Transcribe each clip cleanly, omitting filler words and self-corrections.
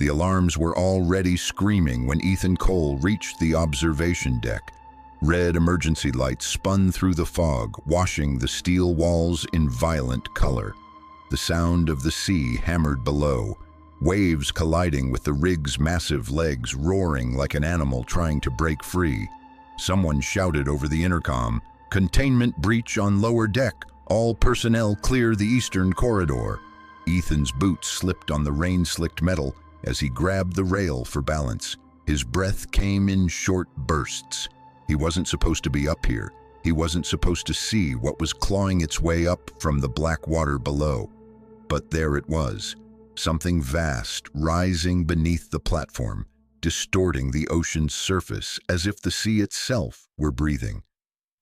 The alarms were already screaming when Ethan Cole reached the observation deck. Red emergency lights spun through the fog, washing the steel walls in violent color. The sound of the sea hammered below, waves colliding with the rig's massive legs, roaring like an animal trying to break free. Someone shouted over the intercom, "Containment breach on lower deck. All personnel clear the eastern corridor." Ethan's boots slipped on the rain-slicked metal as he grabbed the rail for balance. His breath came in short bursts. He wasn't supposed to be up here. He wasn't supposed to see what was clawing its way up from the black water below. But there it was, something vast rising beneath the platform, distorting the ocean's surface as if the sea itself were breathing.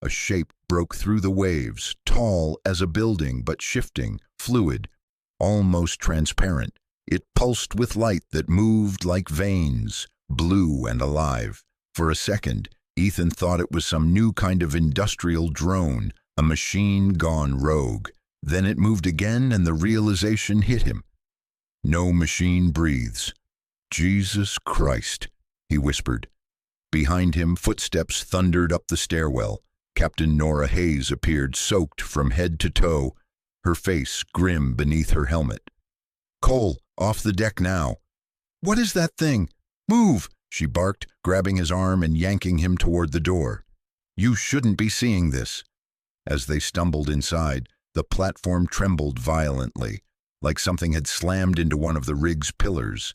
A shape broke through the waves, tall as a building but shifting, fluid, almost transparent. It pulsed with light that moved like veins, blue and alive. For a second, Ethan thought it was some new kind of industrial drone, a machine gone rogue. Then it moved again and the realization hit him. No machine breathes. "Jesus Christ," he whispered. Behind him, footsteps thundered up the stairwell. Captain Nora Hayes appeared, soaked from head to toe, her face grim beneath her helmet. "Cole, off the deck now." "What is that thing? Move!" she barked, grabbing his arm and yanking him toward the door. "You shouldn't be seeing this." As they stumbled inside, the platform trembled violently, like something had slammed into one of the rig's pillars.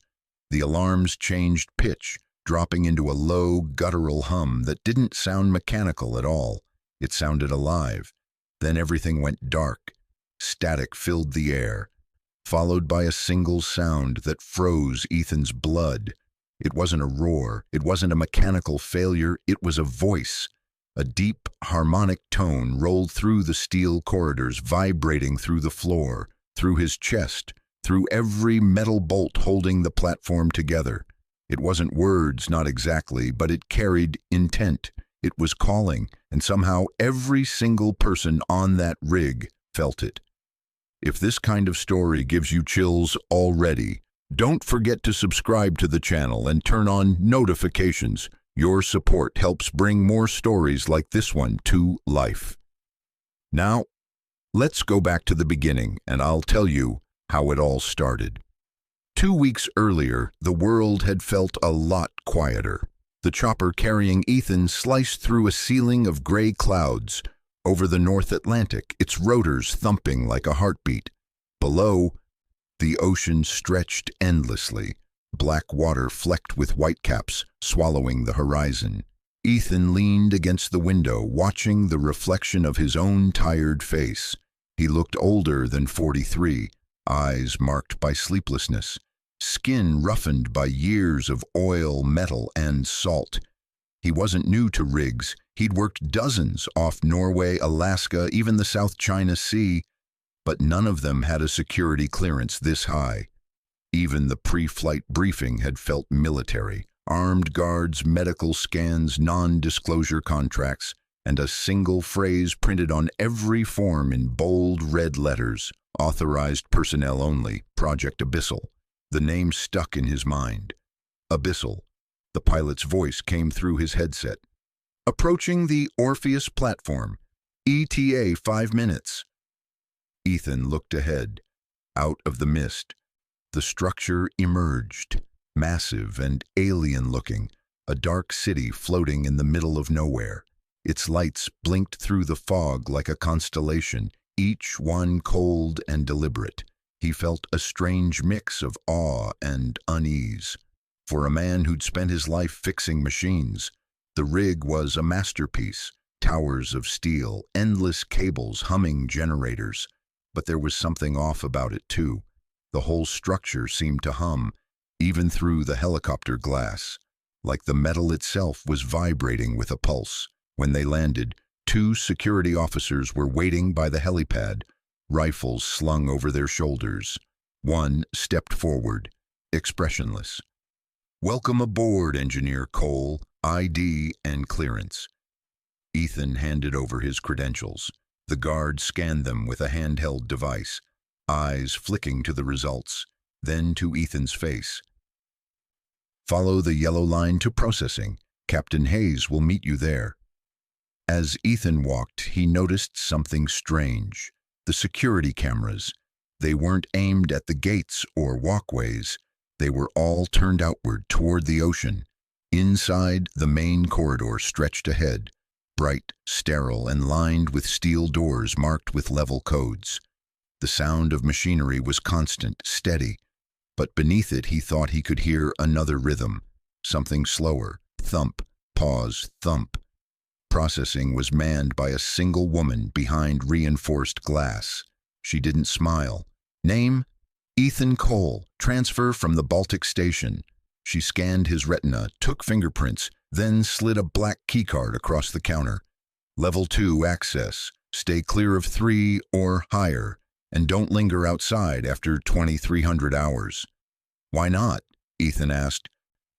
The alarms changed pitch, dropping into a low, guttural hum that didn't sound mechanical at all. It sounded alive. Then everything went dark. Static filled the air, followed by a single sound that froze Ethan's blood. It wasn't a roar. It wasn't a mechanical failure. It was a voice. A deep, harmonic tone rolled through the steel corridors, vibrating through the floor, through his chest, through every metal bolt holding the platform together. It wasn't words, not exactly, but it carried intent. It was calling, and somehow every single person on that rig felt it. If this kind of story gives you chills already, don't forget to subscribe to the channel and turn on notifications. Your support helps bring more stories like this one to life. Now, let's go back to the beginning, and I'll tell you how it all started. 2 weeks earlier, the world had felt a lot quieter. The chopper carrying Ethan sliced through a ceiling of gray clouds over the North Atlantic, its rotors thumping like a heartbeat. Below, the ocean stretched endlessly, black water flecked with whitecaps swallowing the horizon. Ethan leaned against the window, watching the reflection of his own tired face. He looked older than 43, eyes marked by sleeplessness, skin roughened by years of oil, metal, and salt. He wasn't new to rigs. He'd worked dozens off Norway, Alaska, even the South China Sea, but none of them had a security clearance this high. Even the pre-flight briefing had felt military. Armed guards, medical scans, non-disclosure contracts, and a single phrase printed on every form in bold red letters: "Authorized personnel only, Project Abyssal." The name stuck in his mind. Abyssal. The pilot's voice came through his headset. "Approaching the Orpheus platform. ETA 5 minutes. Ethan looked ahead. Out of the mist, the structure emerged, massive and alien-looking, a dark city floating in the middle of nowhere. Its lights blinked through the fog like a constellation, each one cold and deliberate. He felt a strange mix of awe and unease. For a man who'd spent his life fixing machines, the rig was a masterpiece. Towers of steel, endless cables, humming generators. But there was something off about it, too. The whole structure seemed to hum, even through the helicopter glass, like the metal itself was vibrating with a pulse. When they landed, 2 security officers were waiting by the helipad, rifles slung over their shoulders. One stepped forward, expressionless. "Welcome aboard, Engineer Cole. ID and clearance." Ethan handed over his credentials. The guard scanned them with a handheld device, eyes flicking to the results, then to Ethan's face. Follow the yellow line to processing. Captain Hayes will meet you there. As Ethan walked, he noticed something strange. The security cameras. They weren't aimed at the gates or walkways. They were all turned outward toward the ocean. Inside, the main corridor stretched ahead, bright, sterile, and lined with steel doors marked with level codes. The sound of machinery was constant, steady, but beneath it he thought he could hear another rhythm, something slower, thump, pause, thump. Processing was manned by a single woman behind reinforced glass. She didn't smile. Name? Ethan Cole, transfer from the Baltic Station. She scanned his retina, took fingerprints, then slid a black keycard across the counter. Level 2 access. Stay clear of 3 or higher, and don't linger outside after 2300 hours. Why not? Ethan asked,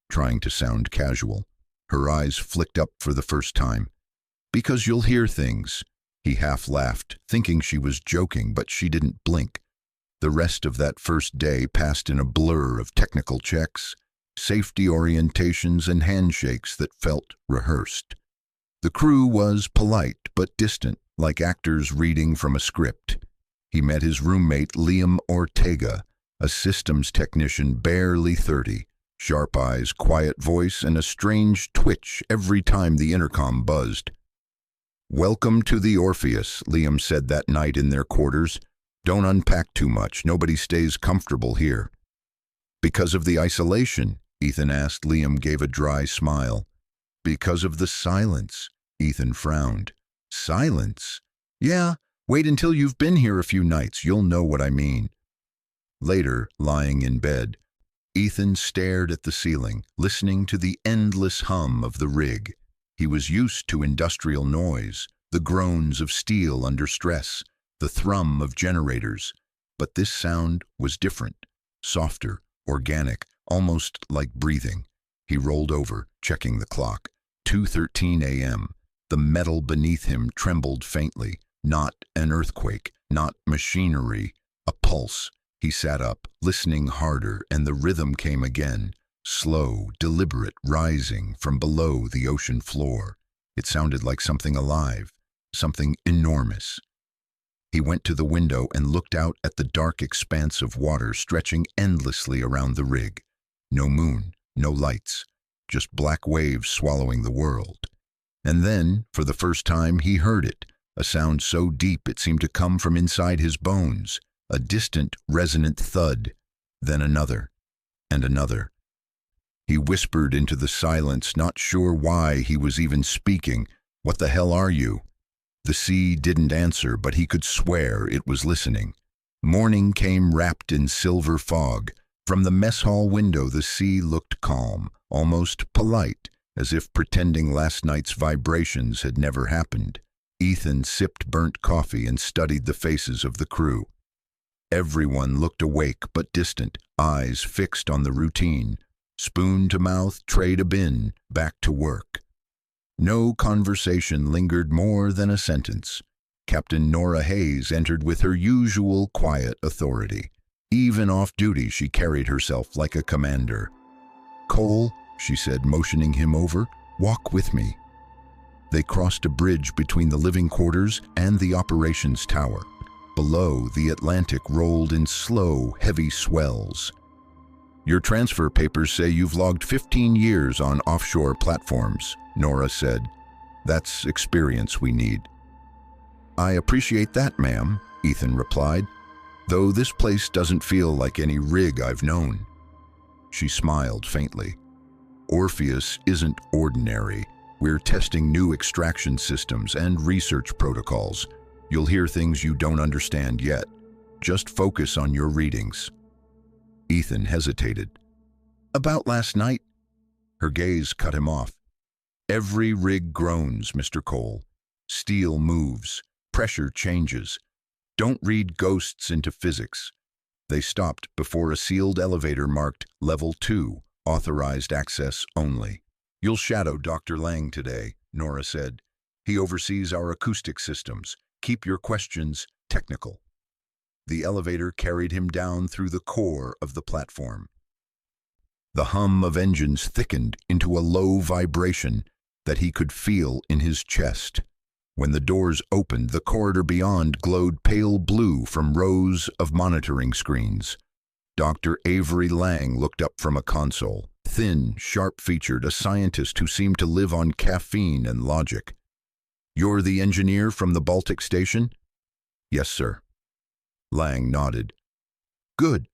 trying to sound casual. Her eyes flicked up for the first time. Because you'll hear things. He half laughed, thinking she was joking, but she didn't blink. The rest of that first day passed in a blur of technical checks, safety orientations, and handshakes that felt rehearsed. The crew was polite but distant, like actors reading from a script. He met his roommate Liam Ortega, a systems technician barely 30, sharp eyes, quiet voice, and a strange twitch every time the intercom buzzed. "Welcome to the Orpheus," Liam said that night in their quarters. "Don't unpack too much. Nobody stays comfortable here." "Because of the isolation?" Ethan asked. Liam gave a dry smile. "Because of the silence," Ethan frowned. "Silence? Yeah, wait until you've been here a few nights. You'll know what I mean." Later, lying in bed, Ethan stared at the ceiling, listening to the endless hum of the rig. He was used to industrial noise, the groans of steel under stress, the thrum of generators. But this sound was different, softer, organic, almost like breathing. He rolled over, checking the clock. 2:13 a.m. The metal beneath him trembled faintly. Not an earthquake, not machinery, a pulse. He sat up, listening harder, and the rhythm came again. Slow, deliberate, rising from below the ocean floor. It sounded like something alive, something enormous. He went to the window and looked out at the dark expanse of water stretching endlessly around the rig. No moon, no lights, just black waves swallowing the world. And then, for the first time, he heard it, a sound so deep it seemed to come from inside his bones, a distant, resonant thud, then another, and another. He whispered into the silence, not sure why he was even speaking. "What the hell are you?" The sea didn't answer, but he could swear it was listening. Morning came wrapped in silver fog. From the mess hall window, the sea looked calm, almost polite, as if pretending last night's vibrations had never happened. Ethan sipped burnt coffee and studied the faces of the crew. Everyone looked awake but distant, eyes fixed on the routine. Spoon to mouth, tray to bin, back to work. No conversation lingered more than a sentence. Captain Nora Hayes entered with her usual quiet authority. Even off duty, she carried herself like a commander. "Cole," she said, motioning him over, "walk with me." They crossed a bridge between the living quarters and the operations tower. Below, the Atlantic rolled in slow, heavy swells. "Your transfer papers say you've logged 15 years on offshore platforms," Nora said. "That's experience we need." "I appreciate that, ma'am," Ethan replied, "though this place doesn't feel like any rig I've known." She smiled faintly. "Orpheus isn't ordinary. We're testing new extraction systems and research protocols. You'll hear things you don't understand yet. Just focus on your readings." Ethan hesitated. "About last night?" Her gaze cut him off. "Every rig groans, Mr. Cole. Steel moves. Pressure changes. Don't read ghosts into physics." They stopped before a sealed elevator marked Level 2, authorized access only. "You'll shadow Dr. Lang today," Nora said. "He oversees our acoustic systems. Keep your questions technical." The elevator carried him down through the core of the platform. The hum of engines thickened into a low vibration that he could feel in his chest. When the doors opened, the corridor beyond glowed pale blue from rows of monitoring screens. Dr. Avery Lang looked up from a console, thin, sharp-featured, a scientist who seemed to live on caffeine and logic. "You're the engineer from the Baltic station?" "Yes, sir." Lang nodded. "Good.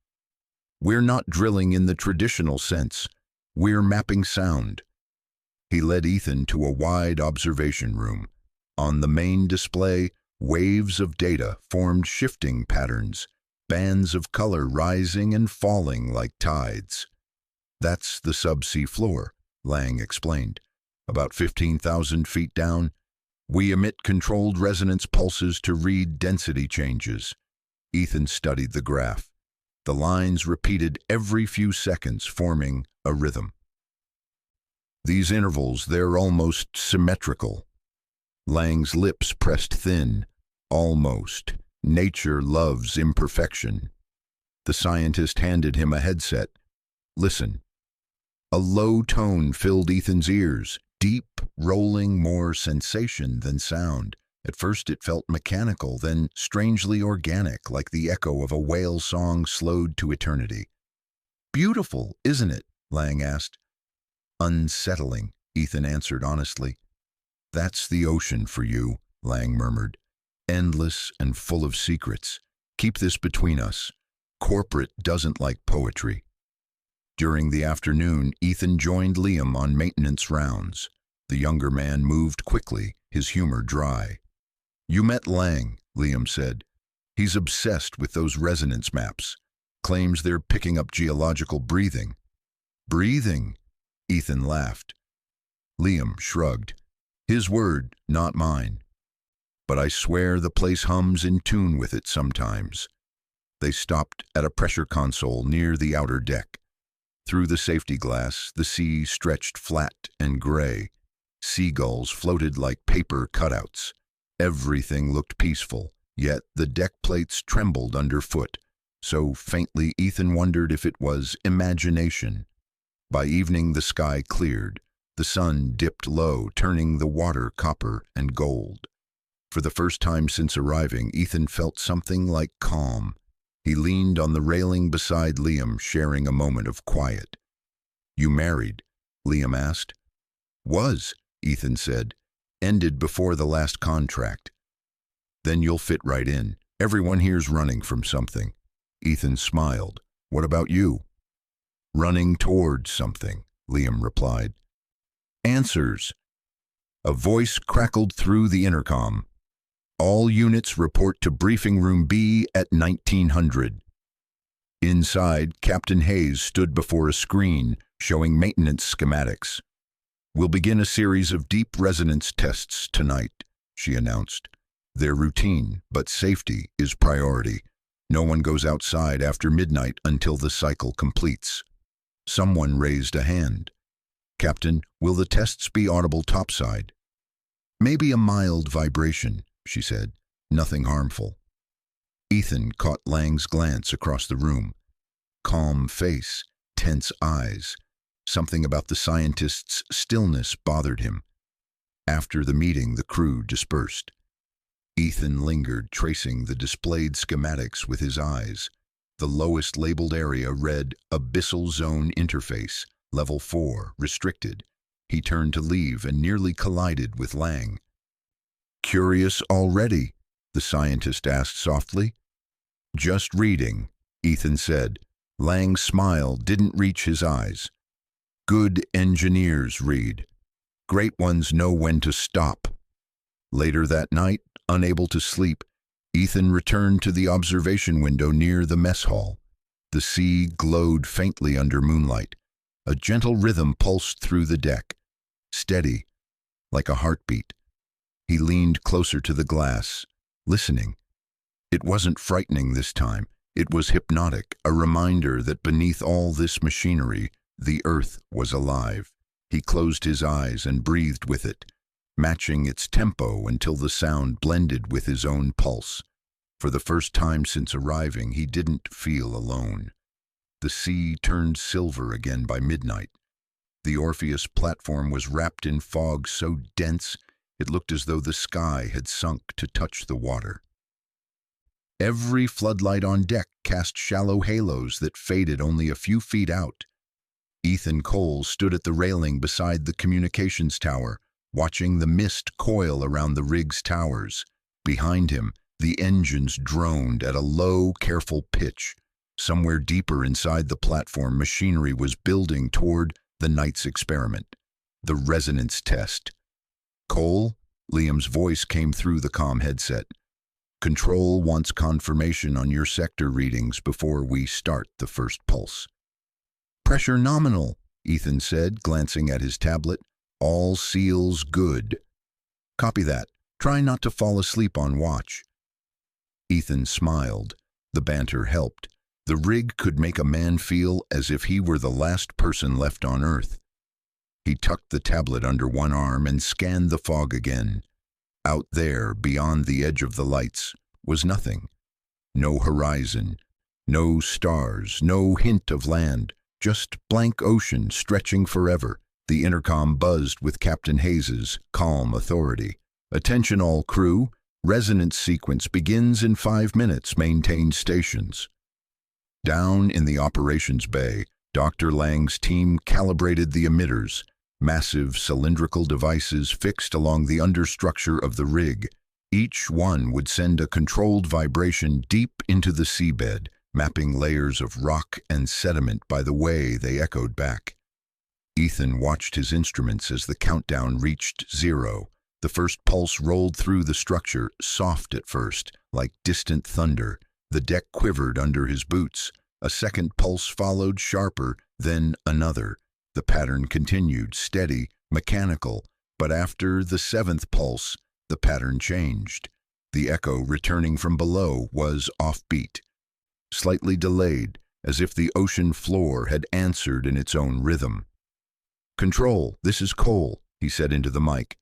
We're not drilling in the traditional sense. We're mapping sound." He led Ethan to a wide observation room. On the main display, waves of data formed shifting patterns, bands of color rising and falling like tides. "That's the subsea floor," Lang explained. "About 15,000 feet down, we emit controlled resonance pulses to read density changes." Ethan studied the graph. The lines repeated every few seconds, forming a rhythm. "These intervals, they're almost symmetrical." Lang's lips pressed thin. "Almost. Nature loves imperfection." The scientist handed him a headset. "Listen." A low tone filled Ethan's ears, deep, rolling, more sensation than sound. At first it felt mechanical, then strangely organic, like the echo of a whale song slowed to eternity. "Beautiful, isn't it?" Lang asked. "Unsettling," Ethan answered honestly. "That's the ocean for you," Lang murmured. "Endless and full of secrets. Keep this between us. Corporate doesn't like poetry." During the afternoon, Ethan joined Liam on maintenance rounds. The younger man moved quickly, his humor dry. "You met Lang," Liam said. "He's obsessed with those resonance maps. Claims they're picking up geological breathing." "Breathing?" Ethan laughed. Liam shrugged. "His word, not mine. But I swear the place hums in tune with it sometimes." They stopped at a pressure console near the outer deck. Through the safety glass, the sea stretched flat and gray. Seagulls floated like paper cutouts. Everything looked peaceful, yet the deck plates trembled underfoot, so faintly Ethan wondered if it was imagination. By evening the sky cleared. The sun dipped low, turning the water copper and gold. For the first time since arriving, Ethan felt something like calm. He leaned on the railing beside Liam, sharing a moment of quiet. "You married?" Liam asked. "Was," Ethan said. "Ended before the last contract." "Then you'll fit right in. Everyone here's running from something." Ethan smiled. "What about you?" "Running towards something," Liam replied. "Answers." A voice crackled through the intercom. "All units report to briefing room B at 1900. Inside, Captain Hayes stood before a screen showing maintenance schematics. "We'll begin a series of deep resonance tests tonight," she announced. "They're routine, but safety is priority. No one goes outside after midnight until the cycle completes." Someone raised a hand. "Captain, will the tests be audible topside?" "Maybe a mild vibration," she said. "Nothing harmful." Ethan caught Lang's glance across the room. Calm face, tense eyes. Something about the scientist's stillness bothered him. After the meeting, the crew dispersed. Ethan lingered, tracing the displayed schematics with his eyes. The lowest labeled area read Abyssal Zone Interface, Level 4, Restricted. He turned to leave and nearly collided with Lang. "Curious already?" the scientist asked softly. "Just reading," Ethan said. Lang's smile didn't reach his eyes. "Good engineers read. Great ones know when to stop." Later that night, unable to sleep, Ethan returned to the observation window near the mess hall. The sea glowed faintly under moonlight. A gentle rhythm pulsed through the deck. Steady, like a heartbeat. He leaned closer to the glass, listening. It wasn't frightening this time. It was hypnotic, a reminder that beneath all this machinery, the earth was alive. He closed his eyes and breathed with it, matching its tempo until the sound blended with his own pulse. For the first time since arriving, he didn't feel alone. The sea turned silver again by midnight. The Orpheus platform was wrapped in fog so dense it looked as though the sky had sunk to touch the water. Every floodlight on deck cast shallow halos that faded only a few feet out. Ethan Cole stood at the railing beside the communications tower, watching the mist coil around the rig's towers. Behind him, the engines droned at a low, careful pitch. Somewhere deeper inside the platform, machinery was building toward the night's experiment, the resonance test. "Cole?" Liam's voice came through the comm headset. "Control wants confirmation on your sector readings before we start the first pulse." "Pressure nominal," Ethan said, glancing at his tablet. "All seals good." "Copy that. Try not to fall asleep on watch." Ethan smiled. The banter helped. The rig could make a man feel as if he were the last person left on Earth. He tucked the tablet under one arm and scanned the fog again. Out there, beyond the edge of the lights, was nothing. No horizon, no stars, no hint of land, just blank ocean stretching forever. The intercom buzzed with Captain Hayes's calm authority. "Attention all crew, resonance sequence begins in 5 minutes, maintain stations." Down in the operations bay, Dr. Lang's team calibrated the emitters, massive cylindrical devices fixed along the understructure of the rig. Each one would send a controlled vibration deep into the seabed, mapping layers of rock and sediment by the way they echoed back. Ethan watched his instruments as the countdown reached 0. The first pulse rolled through the structure, soft at first, like distant thunder. The deck quivered under his boots. A second pulse followed, sharper, then another. The pattern continued, steady, mechanical, but after the 7th pulse, the pattern changed. The echo returning from below was offbeat, slightly delayed, as if the ocean floor had answered in its own rhythm. "Control, this is Cole," he said into the mic.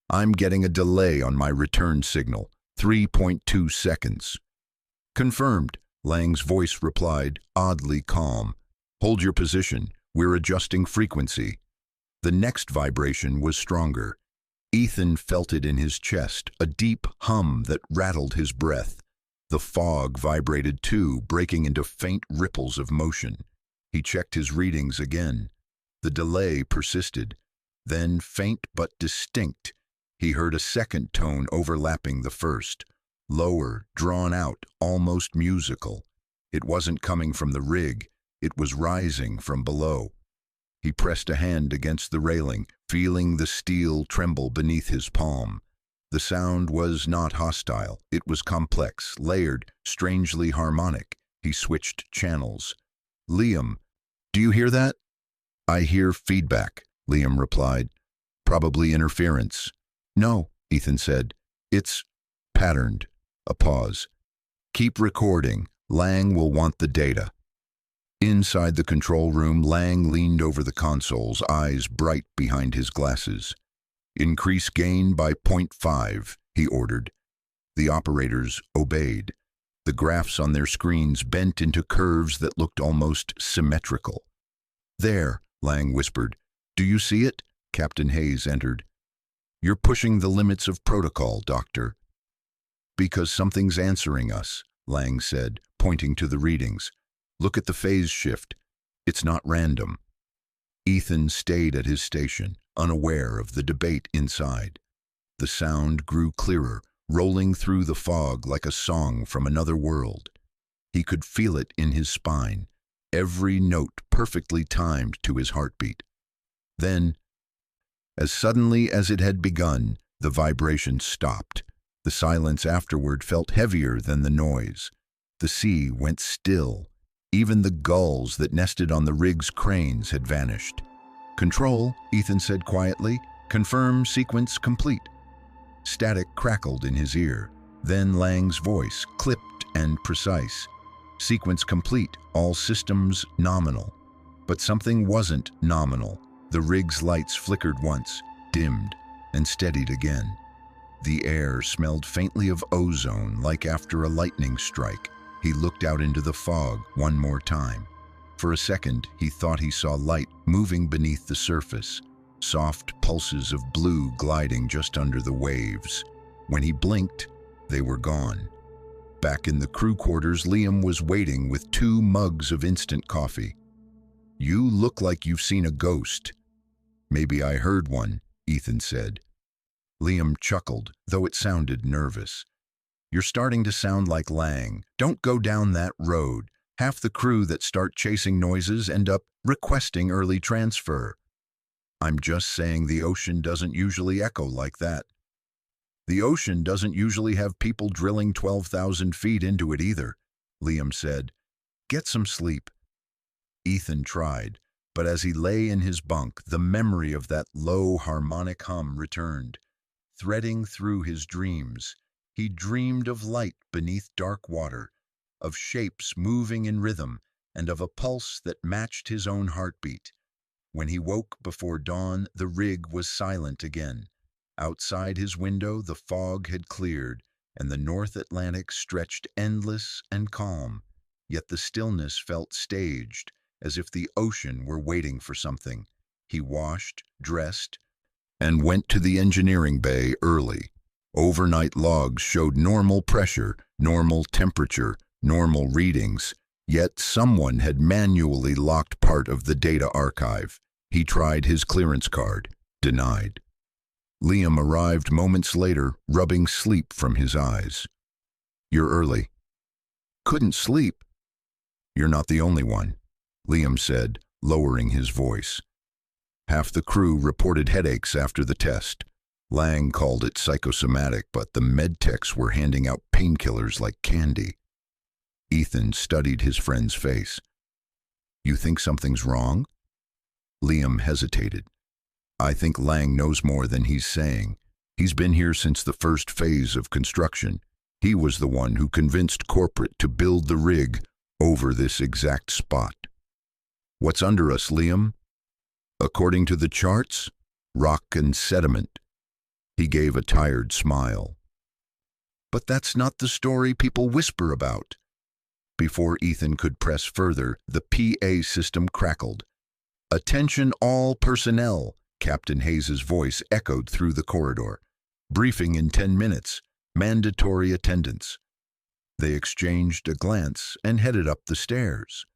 "I'm getting a delay on my return signal, 3.2 seconds. "Confirmed," Lang's voice replied, oddly calm. "Hold your position. We're adjusting frequency." The next vibration was stronger. Ethan felt it in his chest, a deep hum that rattled his breath. The fog vibrated too, breaking into faint ripples of motion. He checked his readings again. The delay persisted. Then, faint but distinct, he heard a second tone overlapping the first. Lower, drawn out, almost musical. It wasn't coming from the rig. It was rising from below. He pressed a hand against the railing, feeling the steel tremble beneath his palm. The sound was not hostile. It was complex, layered, strangely harmonic. He switched channels. "Liam, do you hear that?" "I hear feedback," Liam replied. "Probably interference." "No," Ethan said. "It's patterned." A pause. "Keep recording. Lang will want the data." Inside the control room, Lang leaned over the consoles, eyes bright behind his glasses. "Increase gain by 0.5, he ordered. The operators obeyed. The graphs on their screens bent into curves that looked almost symmetrical. "There," Lang whispered. "Do you see it?" Captain Hayes entered. "You're pushing the limits of protocol, Doctor." "Because something's answering us," Lang said, pointing to the readings. "Look at the phase shift. It's not random." Ethan stayed at his station, unaware of the debate inside. The sound grew clearer, rolling through the fog like a song from another world. He could feel it in his spine, every note perfectly timed to his heartbeat. Then, as suddenly as it had begun, the vibration stopped. The silence afterward felt heavier than the noise. The sea went still. Even the gulls that nested on the rig's cranes had vanished. "Control," Ethan said quietly. "Confirm sequence complete." Static crackled in his ear. Then Lang's voice, clipped and precise. "Sequence complete, all systems nominal." But something wasn't nominal. The rig's lights flickered once, dimmed, and steadied again. The air smelled faintly of ozone, like after a lightning strike. He looked out into the fog one more time. For a second, he thought he saw light moving beneath the surface, soft pulses of blue gliding just under the waves. When he blinked, they were gone. Back in the crew quarters, Liam was waiting with 2 mugs of instant coffee. "You look like you've seen a ghost." "Maybe I heard one," Ethan said. Liam chuckled, though it sounded nervous. "You're starting to sound like Lang. Don't go down that road. Half the crew that start chasing noises end up requesting early transfer." "I'm just saying the ocean doesn't usually echo like that." "The ocean doesn't usually have people drilling 12,000 feet into it either," Liam said. "Get some sleep." Ethan tried, but as he lay in his bunk, the memory of that low harmonic hum returned. Threading through his dreams, he dreamed of light beneath dark water, of shapes moving in rhythm, and of a pulse that matched his own heartbeat. When he woke before dawn, the rig was silent again. Outside his window, the fog had cleared, and the North Atlantic stretched endless and calm. Yet the stillness felt staged, as if the ocean were waiting for something. He washed, dressed, and went to the engineering bay early. Overnight logs showed normal pressure, normal temperature, normal readings, yet someone had manually locked part of the data archive. He tried his clearance card. Denied. Liam arrived moments later, rubbing sleep from his eyes. "You're early." "Couldn't sleep." "You're not the only one," Liam said, lowering his voice. Half the crew reported headaches after the test. Lang called it psychosomatic, but the medtechs were handing out painkillers like candy. Ethan studied his friend's face. "You think something's wrong?" Liam hesitated. "I think Lang knows more than he's saying. He's been here since the first phase of construction. He was the one who convinced corporate to build the rig over this exact spot." "What's under us, Liam?" "According to the charts, rock and sediment." He gave a tired smile. "But that's not the story people whisper about." Before Ethan could press further, the PA system crackled. "Attention all personnel," Captain Hayes's voice echoed through the corridor. "Briefing in 10 minutes. Mandatory attendance." They exchanged a glance and headed up the stairs.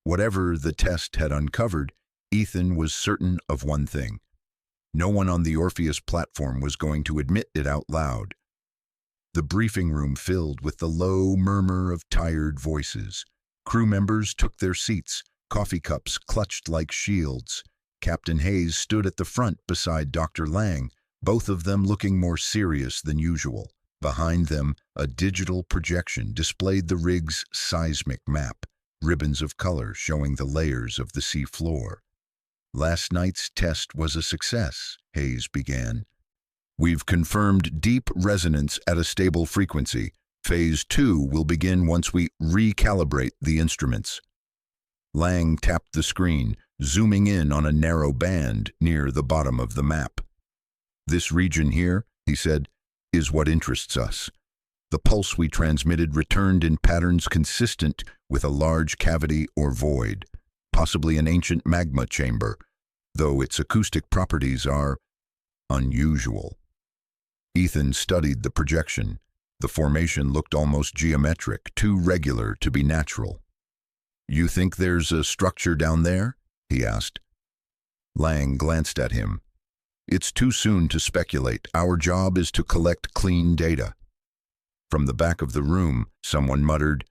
Whatever the test had uncovered, Ethan was certain of one thing. No one on the Orpheus platform was going to admit it out loud. The briefing room filled with the low murmur of tired voices. Crew members took their seats, coffee cups clutched like shields. Captain Hayes stood at the front beside Dr. Lang, both of them looking more serious than usual. Behind them, a digital projection displayed the rig's seismic map, ribbons of color showing the layers of the sea floor. "Last night's test was a success," Hayes began. "We've confirmed deep resonance at a stable frequency. Phase 2 will begin once we recalibrate the instruments." Lang tapped the screen, zooming in on a narrow band near the bottom of the map. "This region here," he said, "is what interests us. The pulse we transmitted returned in patterns consistent with a large cavity or void, possibly an ancient magma chamber, though its acoustic properties are unusual." Ethan studied the projection. The formation looked almost geometric, too regular to be natural. "You think there's a structure down there?" he asked. Lang glanced at him. "It's too soon to speculate. Our job is to collect clean data." From the back of the room, someone muttered,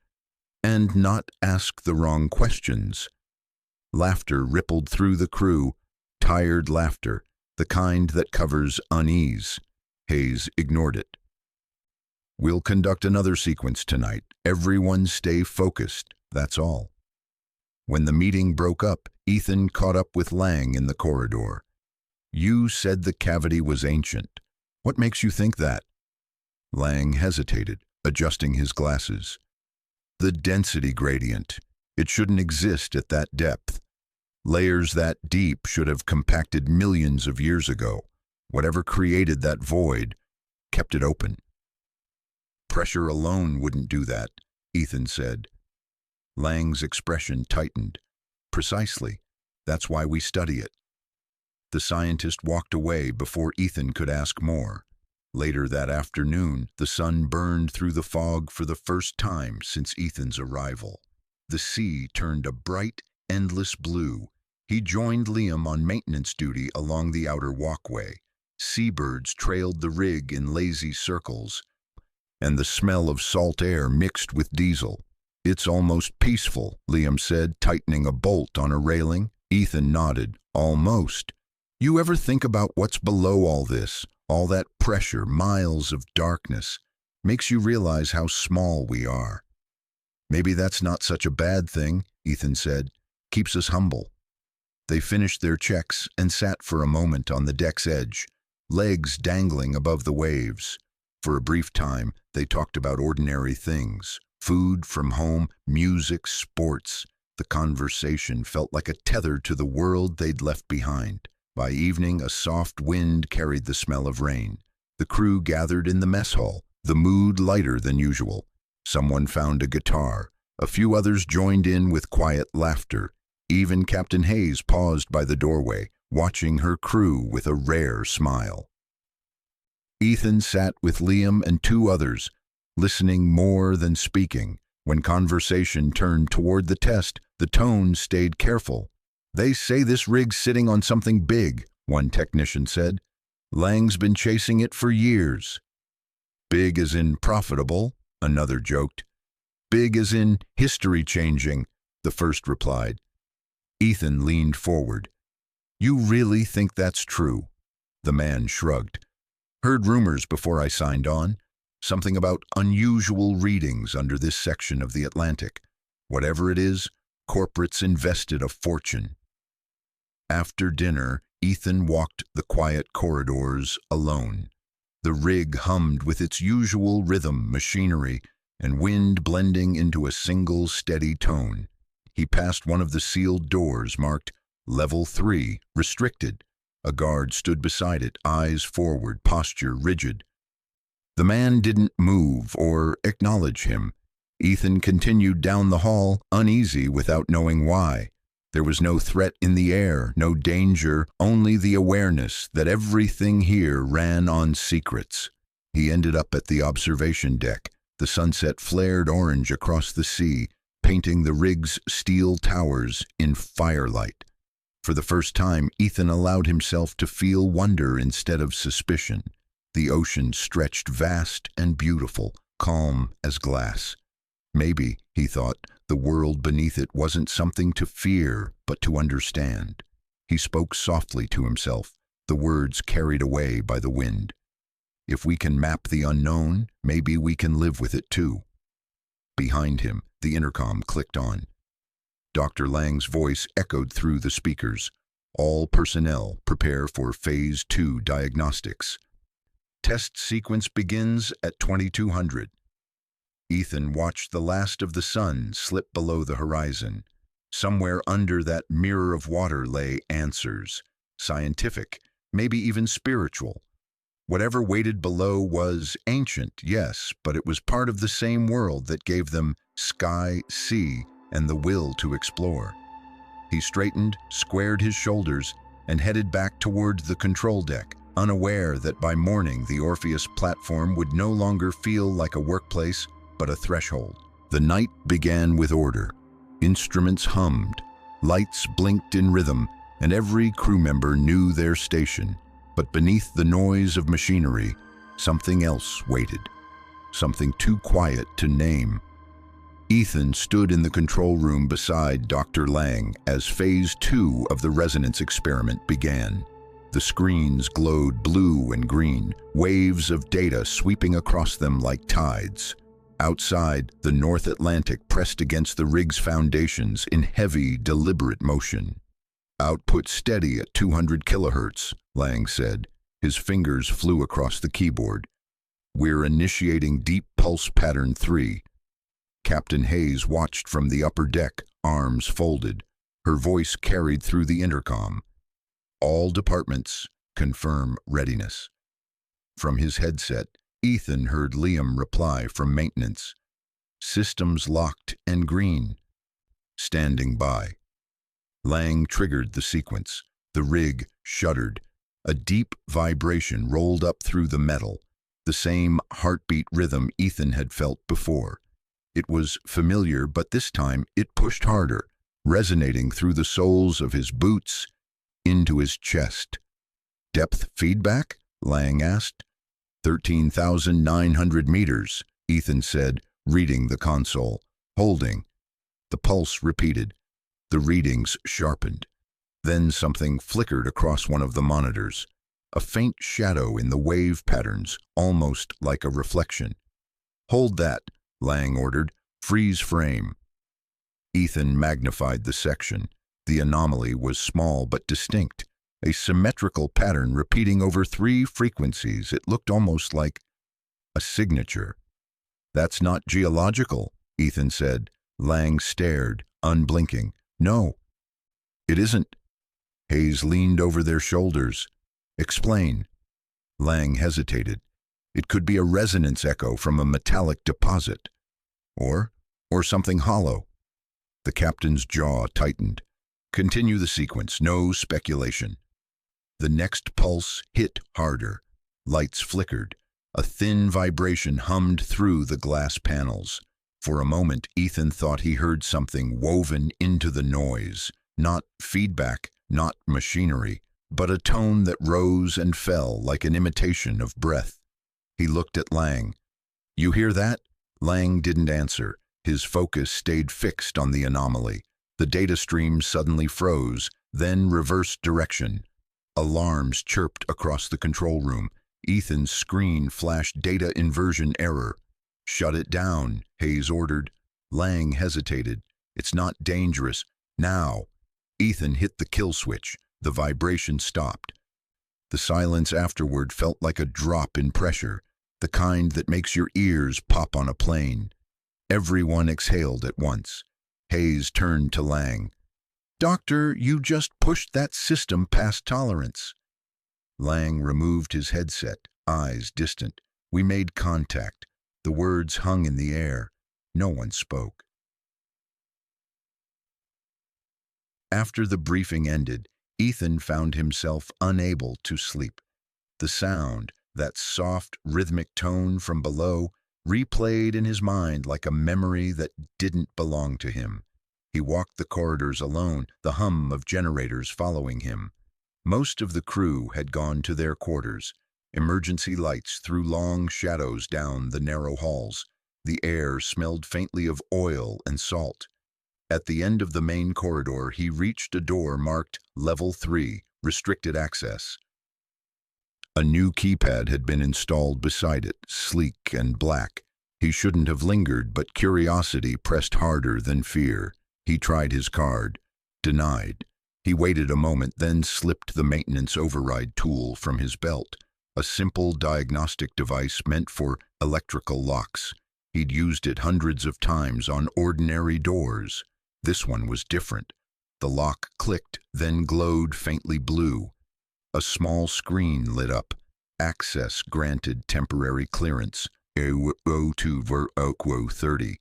"And not ask the wrong questions." Laughter rippled through the crew, tired laughter, the kind that covers unease. Hayes ignored it. "We'll conduct another sequence tonight. Everyone stay focused, that's all." When the meeting broke up, Ethan caught up with Lang in the corridor. "You said the cavity was ancient. What makes you think that?" Lang hesitated, adjusting his glasses. "The density gradient. It shouldn't exist at that depth. Layers that deep should have compacted millions of years ago. Whatever created that void kept it open." "Pressure alone wouldn't do that," Ethan said. Lang's expression tightened. Precisely. That's why we study it. The scientist walked away before Ethan could ask more. Later that afternoon, the sun burned through the fog for the first time since Ethan's arrival. The sea turned a bright, endless blue. He joined Liam on maintenance duty along the outer walkway. Seabirds trailed the rig in lazy circles, and the smell of salt air mixed with diesel. "It's almost peaceful," Liam said, tightening a bolt on a railing. Ethan nodded. "Almost. You ever think about what's below all this? All that pressure, miles of darkness, makes you realize how small we are." "Maybe that's not such a bad thing," Ethan said. "Keeps us humble." They finished their checks and sat for a moment on the deck's edge, legs dangling above the waves. For a brief time, they talked about ordinary things: food from home, music, sports. The conversation felt like a tether to the world they'd left behind. By evening, a soft wind carried the smell of rain. The crew gathered in the mess hall, the mood lighter than usual. Someone found a guitar. A few others joined in with quiet laughter. Even Captain Hayes paused by the doorway, watching her crew with a rare smile. Ethan sat with Liam and two others, listening more than speaking. When conversation turned toward the test, the tone stayed careful. "They say this rig's sitting on something big," one technician said. "Lang's been chasing it for years." "Big as in profitable," another joked. "Big as in history-changing," the first replied. Ethan leaned forward. "You really think that's true?" The man shrugged. "Heard rumors before I signed on. Something about unusual readings under this section of the Atlantic. Whatever it is, corporates invested a fortune." After dinner, Ethan walked the quiet corridors alone. The rig hummed with its usual rhythm, machinery, and wind blending into a single steady tone. He passed one of the sealed doors marked Level 3, Restricted. A guard stood beside it, eyes forward, posture rigid. The man didn't move or acknowledge him. Ethan continued down the hall, uneasy without knowing why. There was no threat in the air, no danger, only the awareness that everything here ran on secrets. He ended up at the observation deck. The sunset flared orange across the sea, painting the rig's steel towers in firelight. For the first time, Ethan allowed himself to feel wonder instead of suspicion. The ocean stretched vast and beautiful, calm as glass. Maybe, he thought, the world beneath it wasn't something to fear, but to understand. He spoke softly to himself, the words carried away by the wind. If we can map the unknown, maybe we can live with it too. Behind him, the intercom clicked on. Dr. Lang's voice echoed through the speakers. "All personnel, prepare for Phase 2 diagnostics. Test sequence begins at 2200. Ethan watched the last of the sun slip below the horizon. Somewhere under that mirror of water lay answers. Scientific, maybe even spiritual. Whatever waited below was ancient, yes, but it was part of the same world that gave them sky, sea, and the will to explore. He straightened, squared his shoulders, and headed back towards the control deck, unaware that by morning the Orpheus platform would no longer feel like a workplace, but a threshold. The night began with order. Instruments hummed, lights blinked in rhythm, and every crew member knew their station. But beneath the noise of machinery, something else waited. Something too quiet to name. Ethan stood in the control room beside Dr. Lang as Phase 2 of the resonance experiment began. The screens glowed blue and green, waves of data sweeping across them like tides. Outside, the North Atlantic pressed against the rig's foundations in heavy, deliberate motion. "Output steady at 200 kilohertz, Lang said. His fingers flew across the keyboard. "We're initiating Deep Pulse Pattern 3. Captain Hayes watched from the upper deck, arms folded. Her voice carried through the intercom. "All departments, confirm readiness." From his headset, Ethan heard Liam reply from maintenance. "Systems locked and green. Standing by." Lang triggered the sequence. The rig shuddered. A deep vibration rolled up through the metal, the same heartbeat rhythm Ethan had felt before. It was familiar, but this time it pushed harder, resonating through the soles of his boots into his chest. "Depth feedback?" Lang asked. 13,900 meters, Ethan said, reading the console. "Holding." The pulse repeated. The readings sharpened. Then something flickered across one of the monitors. A faint shadow in the wave patterns, almost like a reflection. "Hold that," Lang ordered. "Freeze frame." Ethan magnified the section. The anomaly was small but distinct. A symmetrical pattern repeating over 3 frequencies. It looked almost like a signature. "That's not geological," Ethan said. Lang stared, unblinking. "No, it isn't." Hayes leaned over their shoulders. "Explain." Lang hesitated. "It could be a resonance echo from a metallic deposit. Or something hollow." The captain's jaw tightened. "Continue the sequence, no speculation." The next pulse hit harder. Lights flickered. A thin vibration hummed through the glass panels. For a moment, Ethan thought he heard something woven into the noise. Not feedback, not machinery, but a tone that rose and fell like an imitation of breath. He looked at Lang. "You hear that?" Lang didn't answer. His focus stayed fixed on the anomaly. The data stream suddenly froze, then reversed direction. Alarms chirped across the control room. Ethan's screen flashed data inversion error. "Shut it down," Hayes ordered. Lang hesitated. "It's not dangerous. Now." Ethan hit the kill switch. The vibration stopped. The silence afterward felt like a drop in pressure, the kind that makes your ears pop on a plane. Everyone exhaled at once. Hayes turned to Lang. "Doctor, you just pushed that system past tolerance." Lang removed his headset, eyes distant. "We made contact." The words hung in the air. No one spoke. After the briefing ended, Ethan found himself unable to sleep. The sound, that soft, rhythmic tone from below, replayed in his mind like a memory that didn't belong to him. He walked the corridors alone, the hum of generators following him. Most of the crew had gone to their quarters. Emergency lights threw long shadows down the narrow halls. The air smelled faintly of oil and salt. At the end of the main corridor, he reached a door marked Level 3, Restricted Access. A new keypad had been installed beside it, sleek and black. He shouldn't have lingered, but curiosity pressed harder than fear. He tried his card. Denied. He waited a moment, then slipped the maintenance override tool from his belt, a simple diagnostic device meant for electrical locks. He'd used it hundreds of times on ordinary doors. This one was different. The lock clicked, then glowed faintly blue. A small screen lit up. Access granted, temporary clearance. O2-30.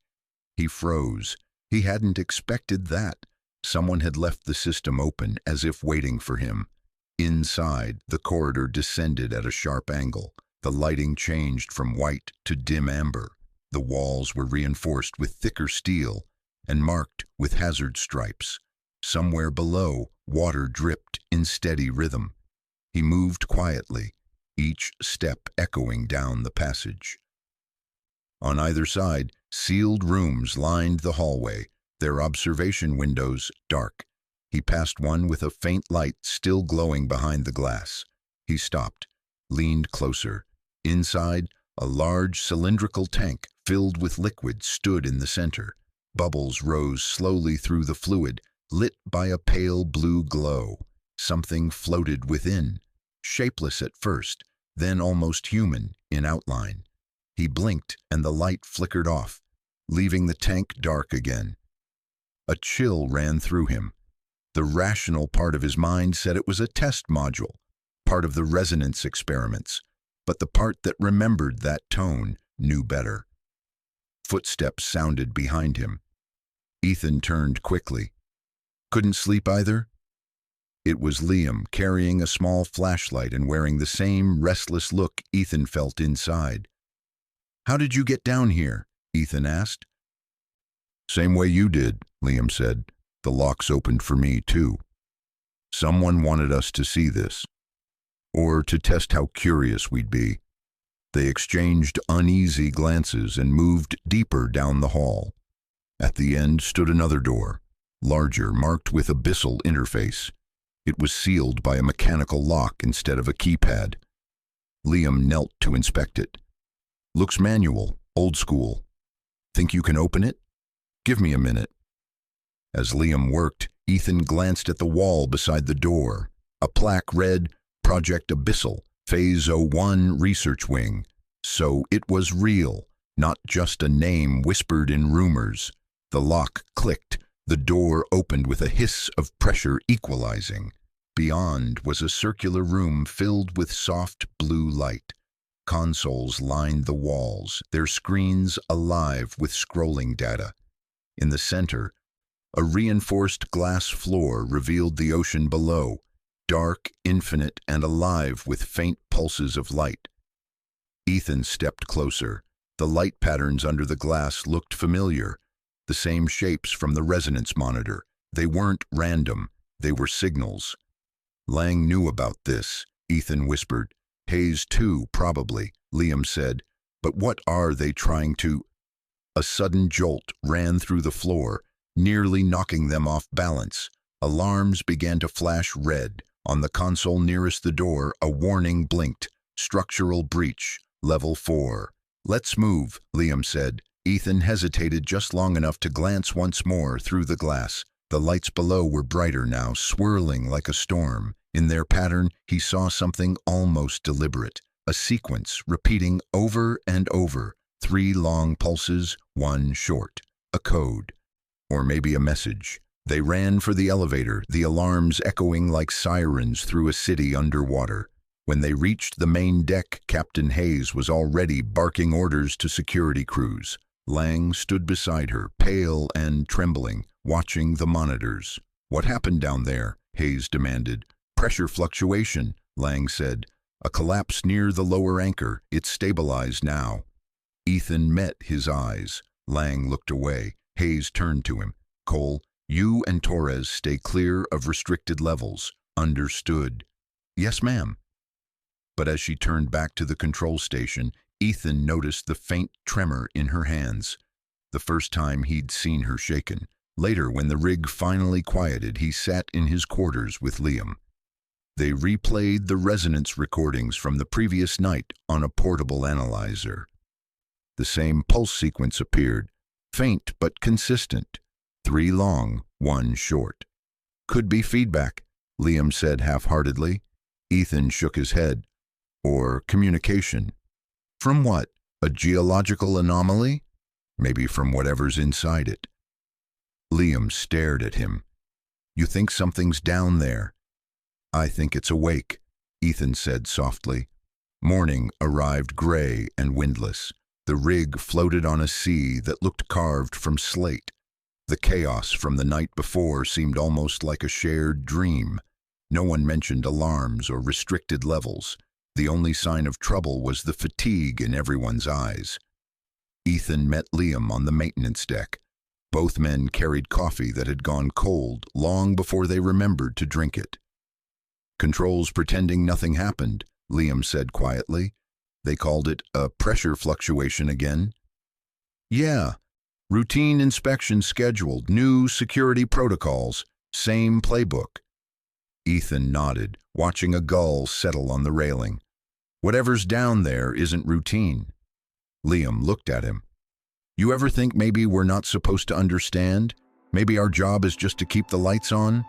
He froze. He hadn't expected that. Someone had left the system open, as if waiting for him. Inside, the corridor descended at a sharp angle. The lighting changed from white to dim amber. The walls were reinforced with thicker steel and marked with hazard stripes. Somewhere below, water dripped in steady rhythm. He moved quietly, each step echoing down the passage. On either side, sealed rooms lined the hallway, their observation windows dark. He passed one with a faint light still glowing behind the glass. He stopped, leaned closer. Inside, a large cylindrical tank filled with liquid stood in the center. Bubbles rose slowly through the fluid, lit by a pale blue glow. Something floated within, shapeless at first, then almost human in outline. He blinked and the light flickered off, leaving the tank dark again. A chill ran through him. The rational part of his mind said it was a test module, part of the resonance experiments, but the part that remembered that tone knew better. Footsteps sounded behind him. Ethan turned quickly. Couldn't sleep either? It was Liam, carrying a small flashlight and wearing the same restless look Ethan felt inside. "How did you get down here?" Ethan asked. "Same way you did," Liam said. "The locks opened for me, too. Someone wanted us to see this, or to test how curious we'd be." They exchanged uneasy glances and moved deeper down the hall. At the end stood another door, larger, marked with abyssal interface. It was sealed by a mechanical lock instead of a keypad. Liam knelt to inspect it. "Looks manual, old school. Think you can open it? Give me a minute." As Liam worked, Ethan glanced at the wall beside the door. A plaque read, "Project Abyssal, Phase 01 Research Wing." So it was real, not just a name whispered in rumors. The lock clicked. The door opened with a hiss of pressure equalizing. Beyond was a circular room filled with soft blue light. Consoles lined the walls, their screens alive with scrolling data. In the center, a reinforced glass floor revealed the ocean below, dark, infinite, and alive with faint pulses of light. Ethan stepped closer. The light patterns under the glass looked familiar, the same shapes from the resonance monitor. They weren't random, they were signals. "Lang knew about this," Ethan whispered. "Hayes too, probably," Liam said. "But what are they trying to—" A sudden jolt ran through the floor, nearly knocking them off balance. Alarms began to flash red. On the console nearest the door, a warning blinked. "Structural breach, level 4. "Let's move," Liam said. Ethan hesitated just long enough to glance once more through the glass. The lights below were brighter now, swirling like a storm. In their pattern, he saw something almost deliberate. A sequence repeating over and over. 3 long pulses, 1 short. A code. Or maybe a message. They ran for the elevator, the alarms echoing like sirens through a city underwater. When they reached the main deck, Captain Hayes was already barking orders to security crews. Lang stood beside her, pale and trembling, watching the monitors. "What happened down there?" Hayes demanded. "Pressure fluctuation," Lang said. "A collapse near the lower anchor. It's stabilized now." Ethan met his eyes. Lang looked away. Hayes turned to him. "Cole, you and Torres stay clear of restricted levels." "Understood." "Yes, ma'am." But as she turned back to the control station, Ethan noticed the faint tremor in her hands. The first time he'd seen her shaken. Later, when the rig finally quieted, he sat in his quarters with Liam. They replayed the resonance recordings from the previous night on a portable analyzer. The same pulse sequence appeared, faint but consistent. 3 long, 1 short. "Could be feedback," Liam said half-heartedly. Ethan shook his head. "Or communication." "From what? A geological anomaly?" "Maybe from whatever's inside it." Liam stared at him. "You think something's down there?" "I think it's awake," Ethan said softly. Morning arrived gray and windless. The rig floated on a sea that looked carved from slate. The chaos from the night before seemed almost like a shared dream. No one mentioned alarms or restricted levels. The only sign of trouble was the fatigue in everyone's eyes. Ethan met Liam on the maintenance deck. Both men carried coffee that had gone cold long before they remembered to drink it. "Controls pretending nothing happened," Liam said quietly. "They called it a pressure fluctuation again." "Yeah. Routine inspection scheduled, new security protocols, same playbook." Ethan nodded, watching a gull settle on the railing. "Whatever's down there isn't routine." Liam looked at him. "You ever think maybe we're not supposed to understand? Maybe our job is just to keep the lights on?"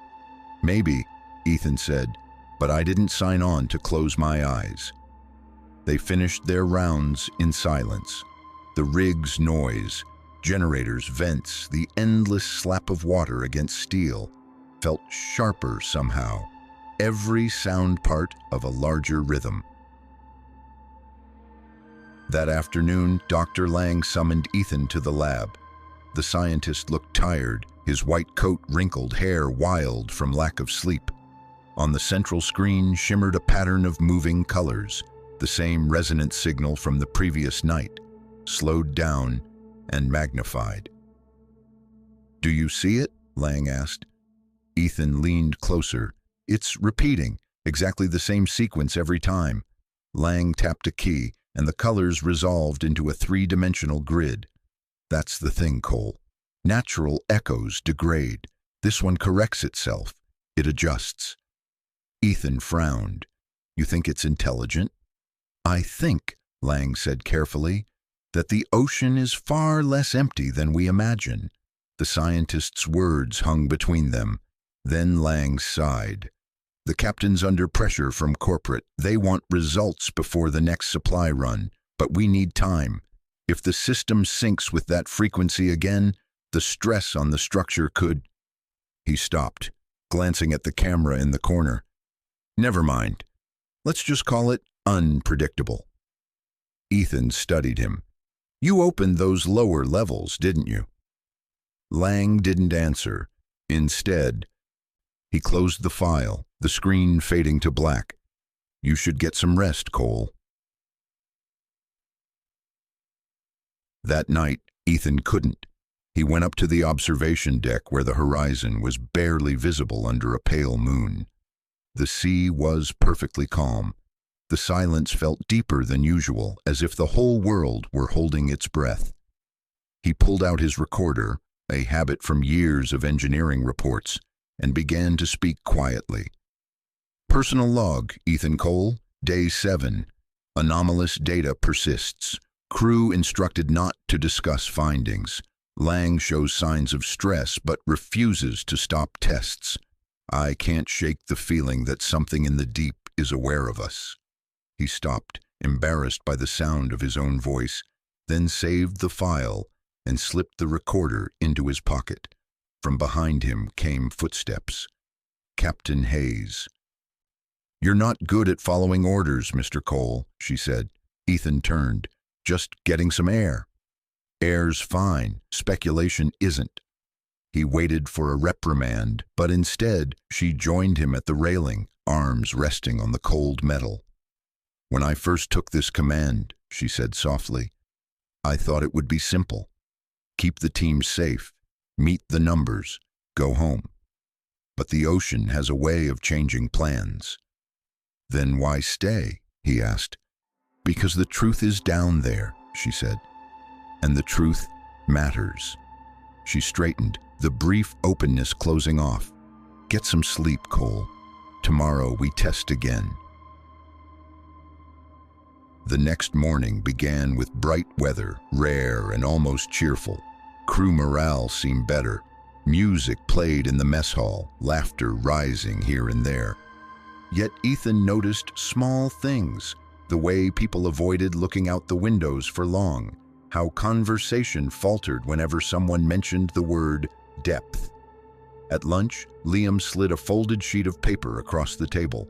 "Maybe," Ethan said, "but I didn't sign on to close my eyes." They finished their rounds in silence. The rig's noise, generators, vents, the endless slap of water against steel, felt sharper somehow, every sound part of a larger rhythm. That afternoon, Dr. Lang summoned Ethan to the lab. The scientist looked tired, his white coat wrinkled, hair wild from lack of sleep. On the central screen shimmered a pattern of moving colors, the same resonant signal from the previous night, slowed down and magnified. "Do you see it?" Lang asked. Ethan leaned closer. "It's repeating, exactly the same sequence every time." Lang tapped a key, and the colors resolved into a three-dimensional grid. "That's the thing, Cole. Natural echoes degrade. This one corrects itself. It adjusts." Ethan frowned. "You think it's intelligent?" "I think," Lang said carefully, "that the ocean is far less empty than we imagine." The scientist's words hung between them. Then Lang sighed. "The captain's under pressure from corporate. They want results before the next supply run, but we need time. If the system syncs with that frequency again, the stress on the structure could—" He stopped, glancing at the camera in the corner. "Never mind. Let's just call it unpredictable." Ethan studied him. "You opened those lower levels, didn't you?" Lang didn't answer. Instead, he closed the file, the screen fading to black. "You should get some rest, Cole." That night, Ethan couldn't. He went up to the observation deck where the horizon was barely visible under a pale moon. The sea was perfectly calm. The silence felt deeper than usual, as if the whole world were holding its breath. He pulled out his recorder, a habit from years of engineering reports, and began to speak quietly. "Personal log, Ethan Cole, Day 7. Anomalous data persists. Crew instructed not to discuss findings. Lang shows signs of stress but refuses to stop tests. I can't shake the feeling that something in the deep is aware of us." He stopped, embarrassed by the sound of his own voice, then saved the file and slipped the recorder into his pocket. From behind him came footsteps. Captain Hayes. "You're not good at following orders, Mr. Cole," she said. Ethan turned. "Just getting some air." "Air's fine. Speculation isn't." He waited for a reprimand, but instead she joined him at the railing, arms resting on the cold metal. "When I first took this command," she said softly, "I thought it would be simple. Keep the team safe, meet the numbers, go home. But the ocean has a way of changing plans." "Then why stay?" he asked. "Because the truth is down there," she said. "And the truth matters." She straightened, the brief openness closing off. "Get some sleep, Cole. Tomorrow we test again." The next morning began with bright weather, rare and almost cheerful. Crew morale seemed better. Music played in the mess hall, laughter rising here and there. Yet Ethan noticed small things, the way people avoided looking out the windows for long, how conversation faltered whenever someone mentioned the word depth. At lunch, Liam slid a folded sheet of paper across the table.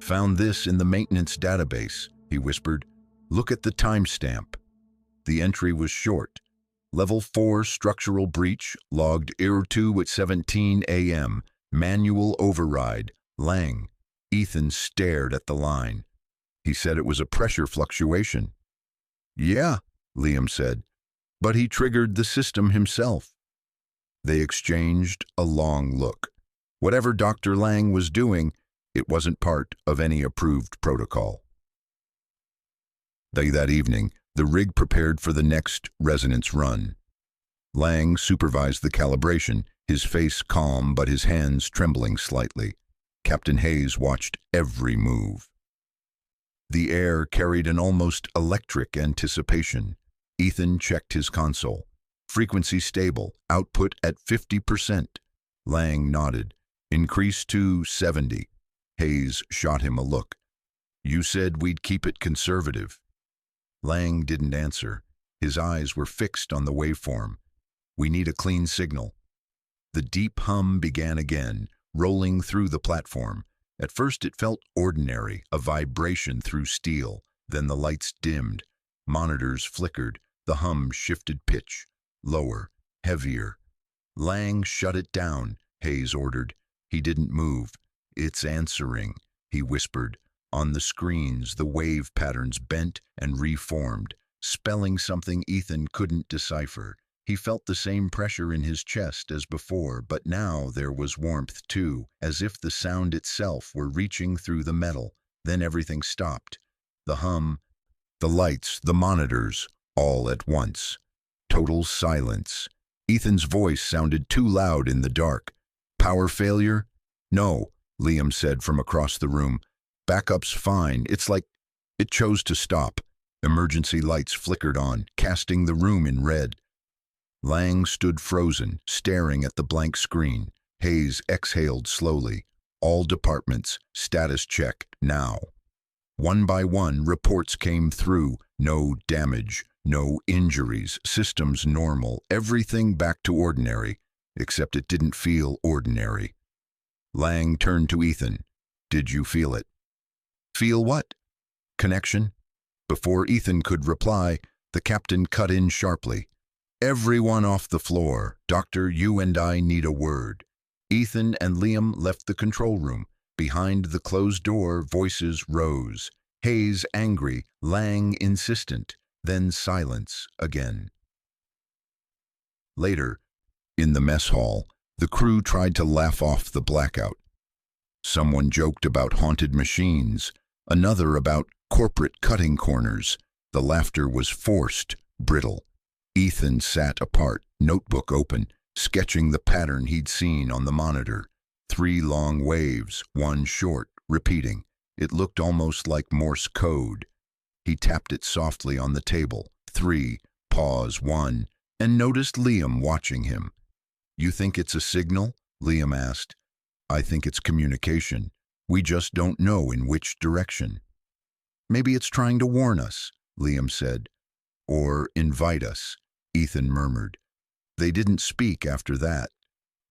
"Found this in the maintenance database," he whispered. "Look at the timestamp." The entry was short. Level 4 structural breach, logged IR2 at 17 a.m. Manual override, Lang. Ethan stared at the line. He said it was a pressure fluctuation. "Yeah," Liam said, "but he triggered the system himself." They exchanged a long look. Whatever Dr. Lang was doing, it wasn't part of any approved protocol. That evening, the rig prepared for the next resonance run. Lang supervised the calibration, his face calm but his hands trembling slightly. Captain Hayes watched every move. The air carried an almost electric anticipation. Ethan checked his console. Frequency stable, output at 50%. Lang nodded. "Increase to 70. Hayes shot him a look. "You said we'd keep it conservative." Lang didn't answer. His eyes were fixed on the waveform. "We need a clean signal." The deep hum began again, rolling through the platform. At first it felt ordinary, a vibration through steel. Then the lights dimmed. Monitors flickered. The hum shifted pitch. Lower. heavier. Lang shut it down, Hayes ordered. He didn't move. It's answering, he whispered. On the screens, the wave patterns bent and reformed, spelling something Ethan couldn't decipher. He felt the same pressure in his chest as before, but now there was warmth too, as if the sound itself were reaching through the metal. Then everything stopped. The hum, the lights, the monitors, all at once. Total silence. Ethan's voice sounded too loud in the dark. Power failure? No, Liam said from across the room. Backup's fine. It's like it chose to stop. Emergency lights flickered on, casting the room in red. Lang stood frozen, staring at the blank screen. Hayes exhaled slowly. All departments, status check, now. One by one, reports came through. No damage, no injuries, systems normal, everything back to ordinary, except it didn't feel ordinary. Lang turned to Ethan. Did you feel it? Feel what? Connection? Before Ethan could reply, the captain cut in sharply. Everyone off the floor. Doctor, you and I need a word. Ethan and Liam left the control room. Behind the closed door, voices rose. Hayes angry, Lang insistent, then silence again. Later, in the mess hall, the crew tried to laugh off the blackout. Someone joked about haunted machines, another about corporate cutting corners. The laughter was forced, brittle. Ethan sat apart, notebook open, sketching the pattern he'd seen on the monitor. 3 long waves, 1 short, repeating. It looked almost like Morse code. He tapped it softly on the table. 3, pause, 1, and noticed Liam watching him. You think it's a signal? Liam asked. I think it's communication. We just don't know in which direction. Maybe it's trying to warn us, Liam said. Or invite us, Ethan murmured. They didn't speak after that.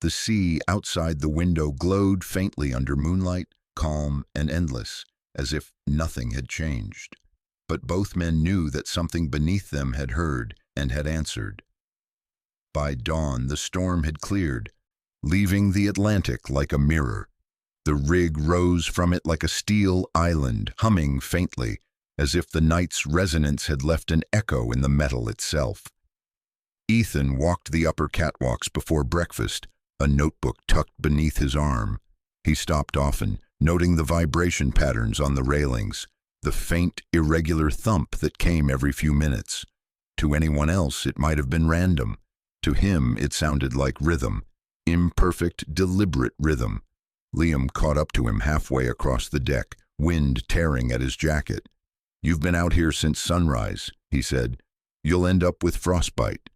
The sea outside the window glowed faintly under moonlight, calm and endless, as if nothing had changed. But both men knew that something beneath them had heard and had answered. By dawn, the storm had cleared, leaving the Atlantic like a mirror. The rig rose from it like a steel island, humming faintly, as if the night's resonance had left an echo in the metal itself. Ethan walked the upper catwalks before breakfast, a notebook tucked beneath his arm. He stopped often, noting the vibration patterns on the railings, the faint, irregular thump that came every few minutes. To anyone else, it might have been random. To him, it sounded like rhythm, imperfect, deliberate rhythm. Liam caught up to him halfway across the deck, wind tearing at his jacket. You've been out here since sunrise, he said. You'll end up with frostbite.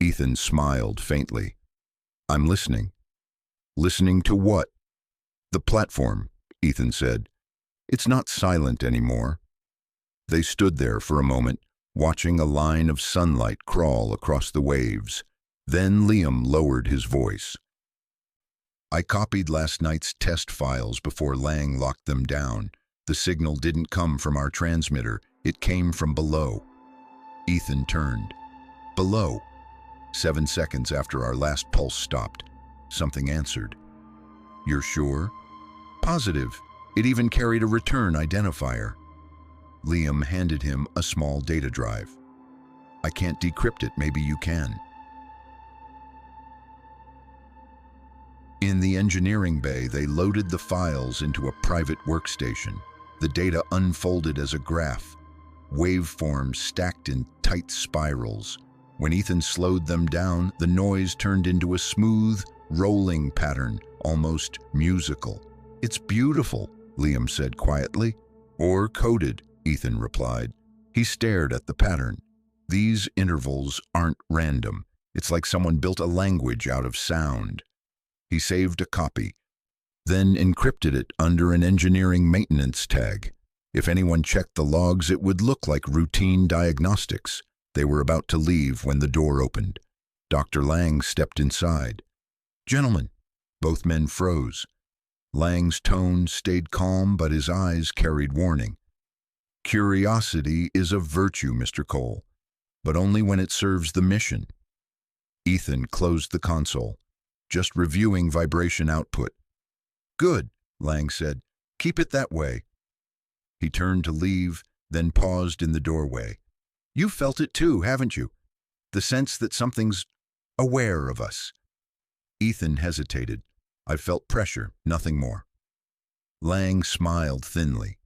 Ethan smiled faintly. I'm listening. Listening to what? The platform, Ethan said. It's not silent anymore. They stood there for a moment, watching a line of sunlight crawl across the waves. Then Liam lowered his voice. I copied last night's test files before Lang locked them down. The signal didn't come from our transmitter. It came from below. Ethan turned. Below. 7 seconds after our last pulse stopped. Something answered. You're sure? Positive. It even carried a return identifier. Liam handed him a small data drive. I can't decrypt it. Maybe you can. In the engineering bay, they loaded the files into a private workstation. The data unfolded as a graph, waveforms stacked in tight spirals. When Ethan slowed them down, the noise turned into a smooth, rolling pattern, almost musical. It's beautiful, Liam said quietly. Or coded, Ethan replied. He stared at the pattern. These intervals aren't random. It's like someone built a language out of sound. He saved a copy, then encrypted it under an engineering maintenance tag. If anyone checked the logs, it would look like routine diagnostics. They were about to leave when the door opened. Dr. Lang stepped inside. Gentlemen, both men froze. Lang's tone stayed calm, but his eyes carried warning. Curiosity is a virtue, Mr. Cole, but only when it serves the mission. Ethan closed the console. Just reviewing vibration output. Good, Lang said. Keep it that way. He turned to leave, then paused in the doorway. You've felt it too, haven't you? The sense that something's aware of us. Ethan hesitated. I felt pressure, nothing more. Lang smiled thinly.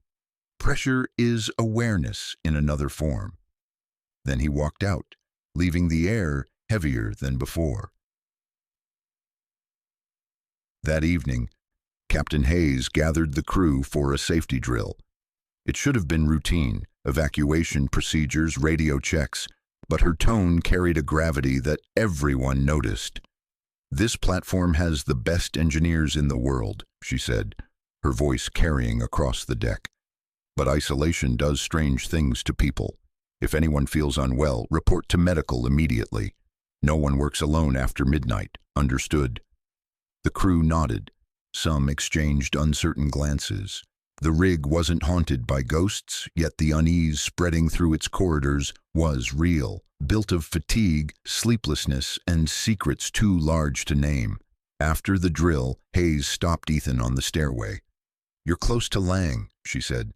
Pressure is awareness in another form. Then he walked out, leaving the air heavier than before. That evening, Captain Hayes gathered the crew for a safety drill. It should have been routine, evacuation procedures, radio checks, but her tone carried a gravity that everyone noticed. This platform has the best engineers in the world, she said, her voice carrying across the deck. But isolation does strange things to people. If anyone feels unwell, report to medical immediately. No one works alone after midnight. Understood? The crew nodded. Some exchanged uncertain glances. The rig wasn't haunted by ghosts, yet the unease spreading through its corridors was real, built of fatigue, sleeplessness, and secrets too large to name. After the drill, Hayes stopped Ethan on the stairway. You're close to Lang, she said.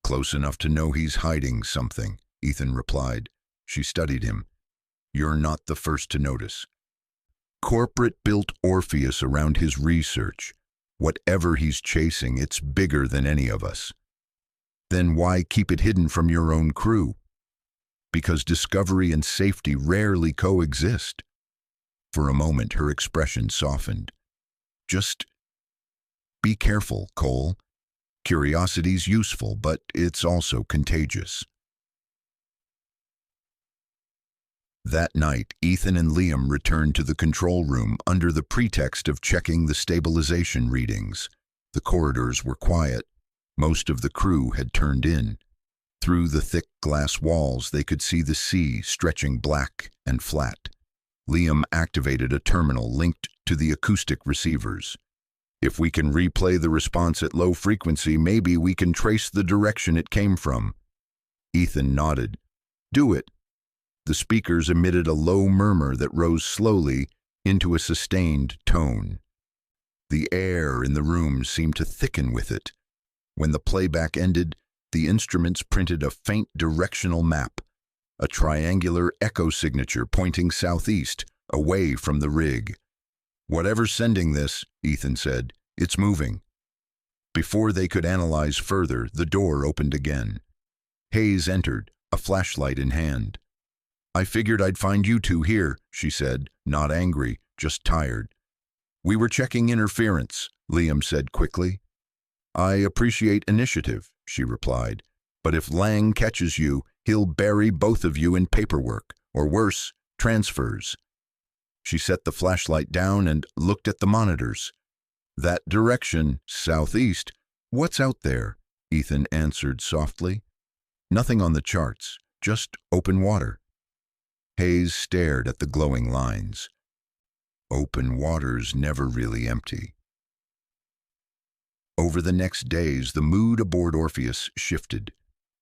Close enough to know he's hiding something, Ethan replied. She studied him. You're not the first to notice. Corporate built Orpheus around his research. Whatever he's chasing, it's bigger than any of us. Then why keep it hidden from your own crew? Because discovery and safety rarely coexist. For a moment, her expression softened. Just be careful, Cole. Curiosity's useful, but it's also contagious. That night, Ethan and Liam returned to the control room under the pretext of checking the stabilization readings. The corridors were quiet. Most of the crew had turned in. Through the thick glass walls, they could see the sea stretching black and flat. Liam activated a terminal linked to the acoustic receivers. If we can replay the response at low frequency, maybe we can trace the direction it came from. Ethan nodded. Do it. The speakers emitted a low murmur that rose slowly into a sustained tone. The air in the room seemed to thicken with it. When the playback ended, the instruments printed a faint directional map, a triangular echo signature pointing southeast, away from the rig. Whatever's sending this, Ethan said, it's moving. Before they could analyze further, the door opened again. Hayes entered, a flashlight in hand. I figured I'd find you two here, she said, not angry, just tired. We were checking interference, Liam said quickly. I appreciate initiative, she replied, but if Lang catches you, he'll bury both of you in paperwork, or worse, transfers. She set the flashlight down and looked at the monitors. That direction, southeast. What's out there? Ethan answered softly. Nothing on the charts, just open water. Hayes stared at the glowing lines. Open water's never really empty. Over the next days, the mood aboard Orpheus shifted.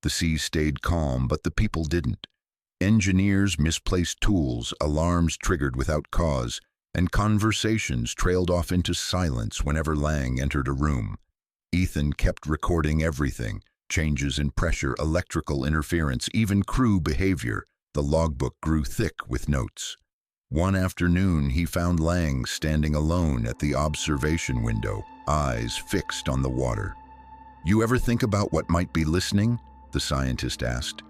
The sea stayed calm, but the people didn't. Engineers misplaced tools, alarms triggered without cause, and conversations trailed off into silence whenever Lang entered a room. Ethan kept recording everything, changes in pressure, electrical interference, even crew behavior. The logbook grew thick with notes. One afternoon, he found Lang standing alone at the observation window, eyes fixed on the water. You ever think about what might be listening? The scientist asked.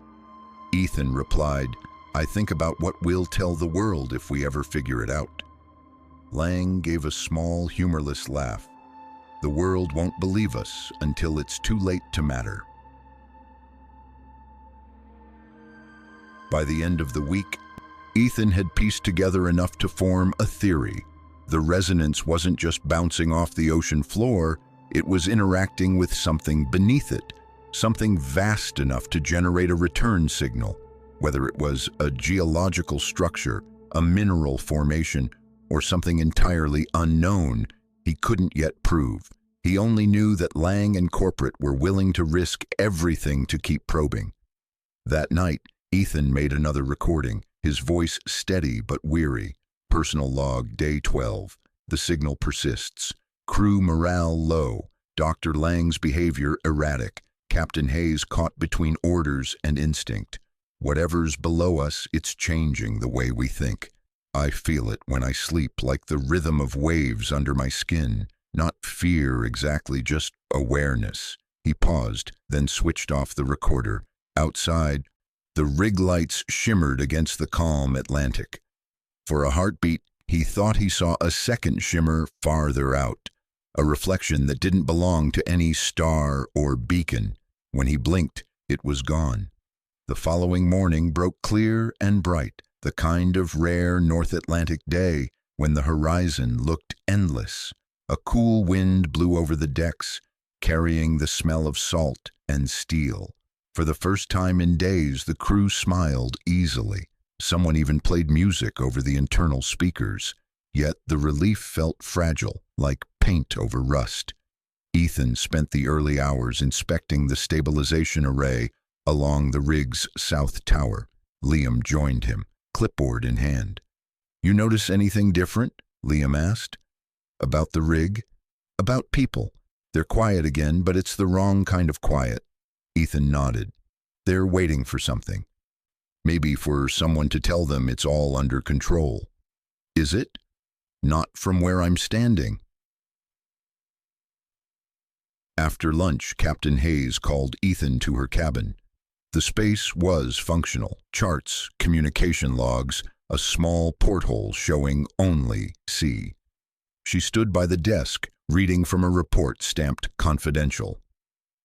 Ethan replied, I think about what we'll tell the world if we ever figure it out. Lang gave a small, humorless laugh. The world won't believe us until it's too late to matter. By the end of the week, Ethan had pieced together enough to form a theory. The resonance wasn't just bouncing off the ocean floor, it was interacting with something beneath it, something vast enough to generate a return signal, whether it was a geological structure, a mineral formation, or something entirely unknown. He couldn't yet prove. He only knew that Lang and corporate were willing to risk everything to keep probing. That night, Ethan made another recording, his voice steady but weary. Personal log, day 12. The signal persists. Crew morale low. Dr. Lang's behavior erratic. Captain Hayes caught between orders and instinct. Whatever's below us, it's changing the way we think. I feel it when I sleep, like the rhythm of waves under my skin. Not fear exactly, just awareness. He paused, then switched off the recorder. Outside, the rig lights shimmered against the calm Atlantic. For a heartbeat, he thought he saw a second shimmer farther out, a reflection that didn't belong to any star or beacon. When he blinked, it was gone. The following morning broke clear and bright, the kind of rare North Atlantic day when the horizon looked endless. A cool wind blew over the decks, carrying the smell of salt and steel. For the first time in days, the crew smiled easily. Someone even played music over the internal speakers. Yet the relief felt fragile, like paint over rust. Ethan spent the early hours inspecting the stabilization array along the rig's south tower. Liam joined him, clipboard in hand. "You notice anything different?" Liam asked. "About the rig?" "About people. They're quiet again, but it's the wrong kind of quiet." Ethan nodded. "They're waiting for something. Maybe for someone to tell them it's all under control." "Is it?" "Not from where I'm standing." After lunch, Captain Hayes called Ethan to her cabin. The space was functional. Charts, communication logs, a small porthole showing only sea. She stood by the desk, reading from a report stamped confidential.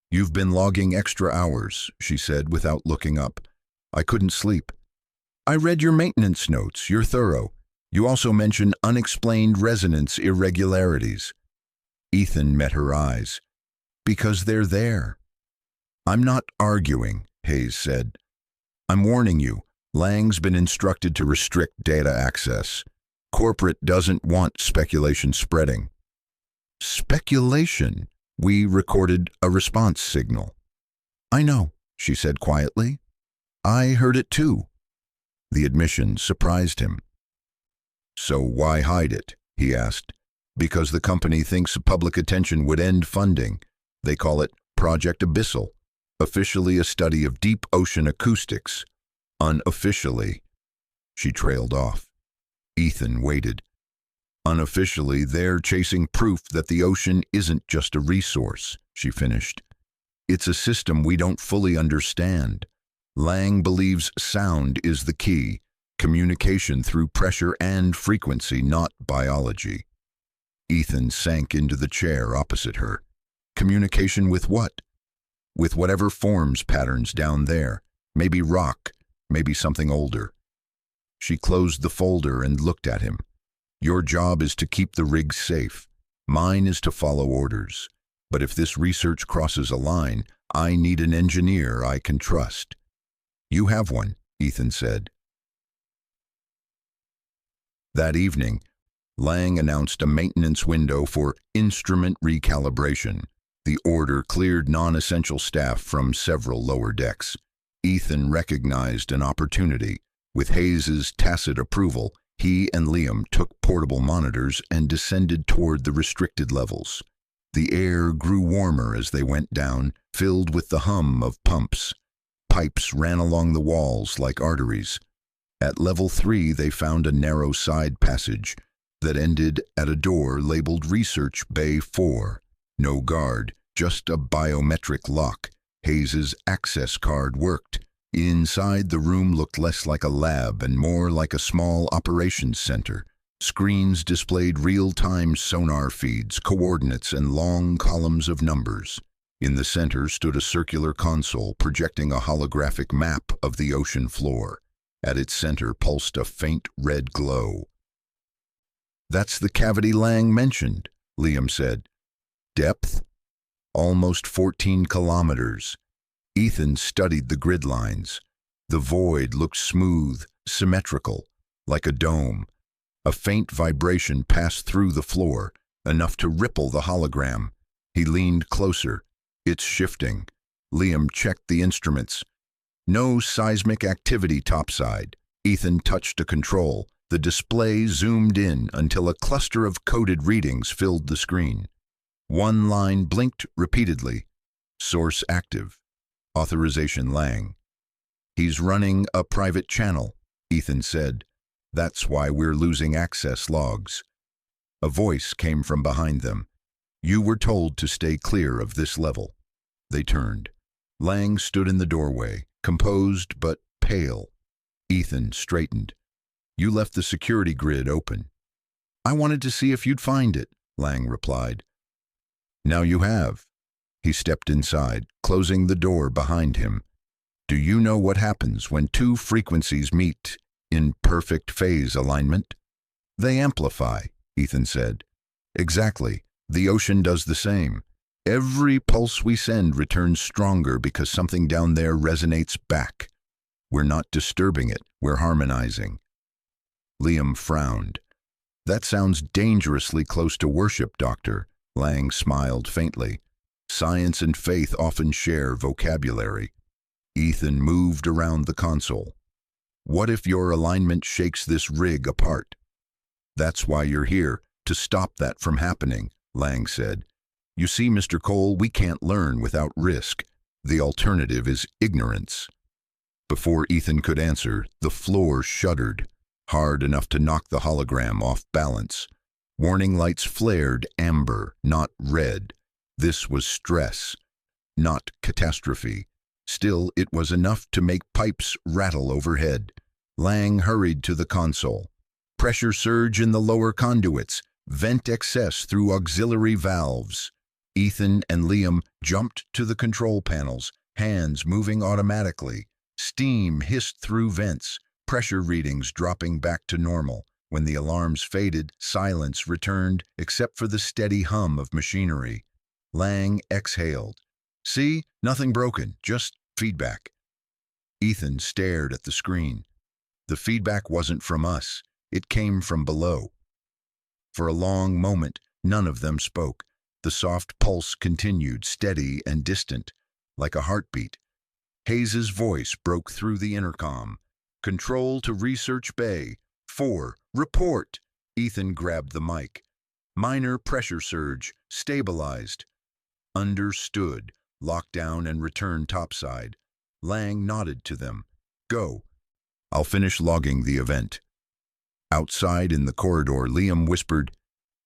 "You've been logging extra hours," she said without looking up. "I couldn't sleep." "I read your maintenance notes. You're thorough. You also mention unexplained resonance irregularities." Ethan met her eyes. "Because they're there." "I'm not arguing," Hayes said. "I'm warning you. Lang's been instructed to restrict data access. Corporate doesn't want speculation spreading." "Speculation?" "We recorded a response signal." "I know," she said quietly. "I heard it too." The admission surprised him. "So why hide it?" he asked. "Because the company thinks public attention would end funding. They call it Project Abyssal, officially a study of deep ocean acoustics. Unofficially." She trailed off. Ethan waited. "Unofficially, they're chasing proof that the ocean isn't just a resource," she finished. "It's a system we don't fully understand. Lang believes sound is the key, communication through pressure and frequency, not biology." Ethan sank into the chair opposite her. "Communication with what?" "With whatever forms patterns down there. Maybe rock, maybe something older." She closed the folder and looked at him. "Your job is to keep the rig safe. Mine is to follow orders. But if this research crosses a line, I need an engineer I can trust." "You have one," Ethan said. That evening, Lang announced a maintenance window for instrument recalibration. The order cleared non-essential staff from several lower decks. Ethan recognized an opportunity. With Hayes's tacit approval, he and Liam took portable monitors and descended toward the restricted levels. The air grew warmer as they went down, filled with the hum of pumps. Pipes ran along the walls like arteries. At level 3, they found a narrow side passage that ended at a door labeled Research Bay 4. No guard, just a biometric lock. Hayes's access card worked. Inside, the room looked less like a lab and more like a small operations center. Screens displayed real-time sonar feeds, coordinates, and long columns of numbers. In the center stood a circular console projecting a holographic map of the ocean floor. At its center pulsed a faint red glow. "That's the cavity Lang mentioned," Liam said. "Depth?" "Almost 14 kilometers. Ethan studied the grid lines. The void looked smooth, symmetrical, like a dome. A faint vibration passed through the floor, enough to ripple the hologram. He leaned closer. "It's shifting." Liam checked the instruments. "No seismic activity topside." Ethan touched a control. The display zoomed in until a cluster of coded readings filled the screen. One line blinked repeatedly. Source active. Authorization Lang. He's running a private channel, Ethan said. That's why we're losing access logs. A voice came from behind them. You were told to stay clear of this level. They turned. Lang stood in the doorway, composed but pale. Ethan straightened. You left the security grid open. I wanted to see if you'd find it, Lang replied. Now you have. He stepped inside, closing the door behind him. Do you know what happens when two frequencies meet in perfect phase alignment? They amplify, Ethan said. Exactly. The ocean does the same. Every pulse we send returns stronger because something down there resonates back. We're not disturbing it, we're harmonizing. Liam frowned. That sounds dangerously close to worship, Doctor. Lang smiled faintly. Science and faith often share vocabulary. Ethan moved around the console. What if your alignment shakes this rig apart? That's why you're here, to stop that from happening, Lang said. You see, Mr. Cole, we can't learn without risk. The alternative is ignorance. Before Ethan could answer, the floor shuddered, hard enough to knock the hologram off balance. Warning lights flared amber, not red. This was stress, not catastrophe. Still, it was enough to make pipes rattle overhead. Lang hurried to the console. Pressure surge in the lower conduits. Vent excess through auxiliary valves. Ethan and Liam jumped to the control panels, hands moving automatically. Steam hissed through vents, pressure readings dropping back to normal. When the alarms faded, silence returned except for the steady hum of machinery. Lang exhaled. See, nothing broken, just feedback. Ethan stared at the screen. The feedback wasn't from us. It came from below. For a long moment, none of them spoke. The soft pulse continued, steady and distant, like a heartbeat. Hayes's voice broke through the intercom. Control to Research Bay. 4. Report. Ethan grabbed the mic. Minor pressure surge. Stabilized. Understood. Lockdown and return topside. Lang nodded to them. Go. I'll finish logging the event. Outside in the corridor, Liam whispered,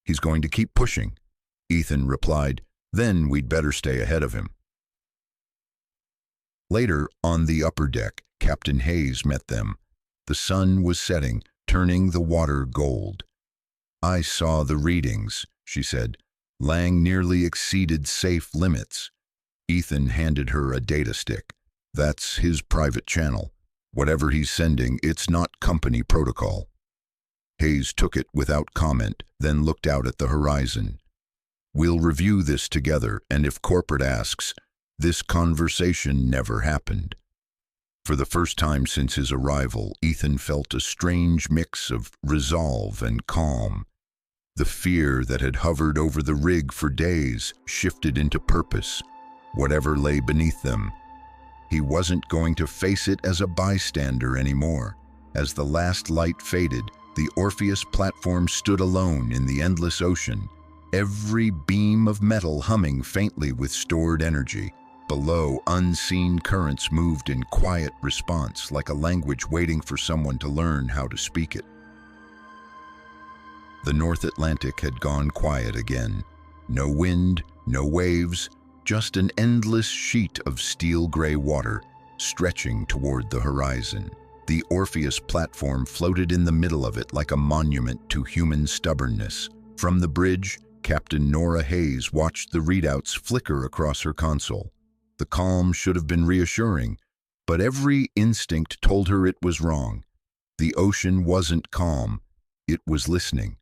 He's going to keep pushing. Ethan replied, Then we'd better stay ahead of him. Later, on the upper deck, Captain Hayes met them. The sun was setting, turning the water gold. I saw the readings, she said. Lang nearly exceeded safe limits. Ethan handed her a data stick. That's his private channel. Whatever he's sending, it's not company protocol. Hayes took it without comment, then looked out at the horizon. We'll review this together, and if corporate asks, this conversation never happened. For the first time since his arrival, Ethan felt a strange mix of resolve and calm. The fear that had hovered over the rig for days shifted into purpose, whatever lay beneath them. He wasn't going to face it as a bystander anymore. As the last light faded, the Orpheus platform stood alone in the endless ocean, every beam of metal humming faintly with stored energy. Below, unseen currents moved in quiet response, like a language waiting for someone to learn how to speak it. The North Atlantic had gone quiet again. No wind, no waves, just an endless sheet of steel-gray water stretching toward the horizon. The Orpheus platform floated in the middle of it like a monument to human stubbornness. From the bridge, Captain Nora Hayes watched the readouts flicker across her console. The calm should have been reassuring, but every instinct told her it was wrong. The ocean wasn't calm, it was listening.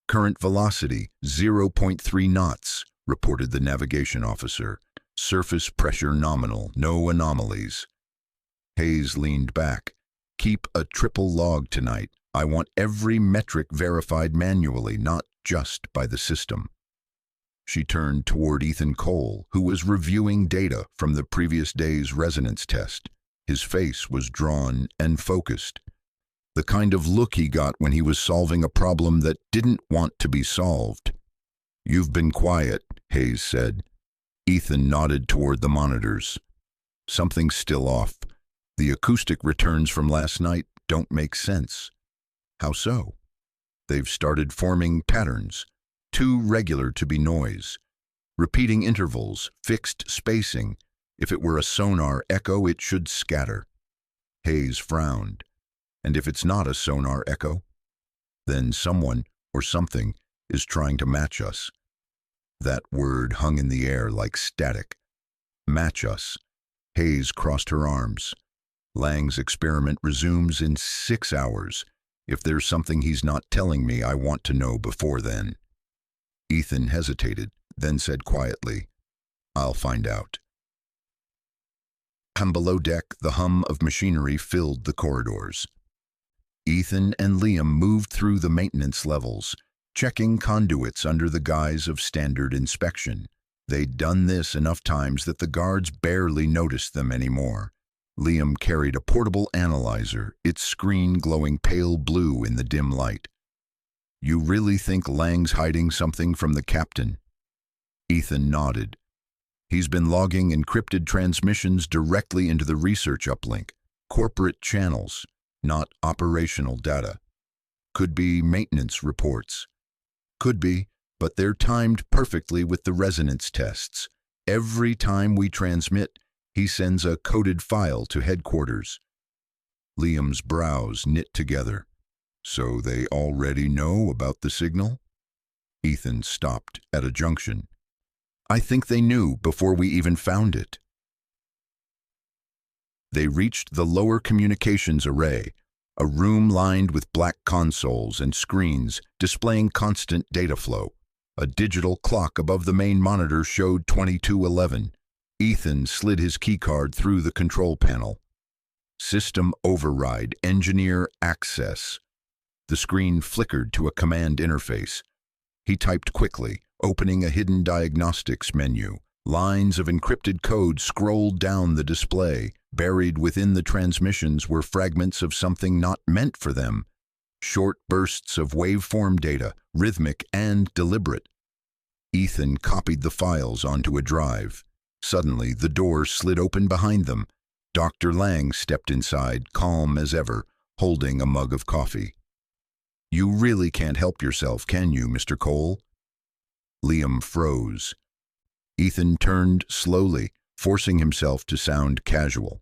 Current velocity, 0.3 knots, reported the navigation officer. Surface pressure nominal, no anomalies. Hayes leaned back. Keep a triple log tonight. I want every metric verified manually, not just by the system. She turned toward Ethan Cole, who was reviewing data from the previous day's resonance test. His face was drawn and focused. The kind of look he got when he was solving a problem that didn't want to be solved. "You've been quiet," Hayes said. Ethan nodded toward the monitors. "Something's still off. The acoustic returns from last night don't make sense." "How so?" "They've started forming patterns, too regular to be noise. Repeating intervals, fixed spacing. If it were a sonar echo, it should scatter." Hayes frowned. "And if it's not a sonar echo? Then someone or something is trying to match us." That word hung in the air like static. Match us. Hayes crossed her arms. "Lang's experiment resumes in 6 hours. If there's something he's not telling me, I want to know before then." Ethan hesitated, then said quietly, "I'll find out." From below deck, the hum of machinery filled the corridors. Ethan and Liam moved through the maintenance levels, checking conduits under the guise of standard inspection. They'd done this enough times that the guards barely noticed them anymore. Liam carried a portable analyzer, its screen glowing pale blue in the dim light. "You really think Lang's hiding something from the captain?" Ethan nodded. "He's been logging encrypted transmissions directly into the research uplink, corporate channels, not operational data. Could be maintenance reports. Could be, but they're timed perfectly with the resonance tests. Every time we transmit, he sends a coded file to headquarters." Liam's brows knit together. "So they already know about the signal?" Ethan stopped at a junction. "I think they knew before we even found it." They reached the lower communications array, a room lined with black consoles and screens displaying constant data flow. A digital clock above the main monitor showed 22:11. Ethan slid his keycard through the control panel. "System override, engineer access." The screen flickered to a command interface. He typed quickly, opening a hidden diagnostics menu. Lines of encrypted code scrolled down the display. Buried within the transmissions were fragments of something not meant for them. Short bursts of waveform data, rhythmic and deliberate. Ethan copied the files onto a drive. Suddenly, the door slid open behind them. Dr. Lang stepped inside, calm as ever, holding a mug of coffee. "You really can't help yourself, can you, Mr. Cole?" Liam froze. Ethan turned slowly, forcing himself to sound casual.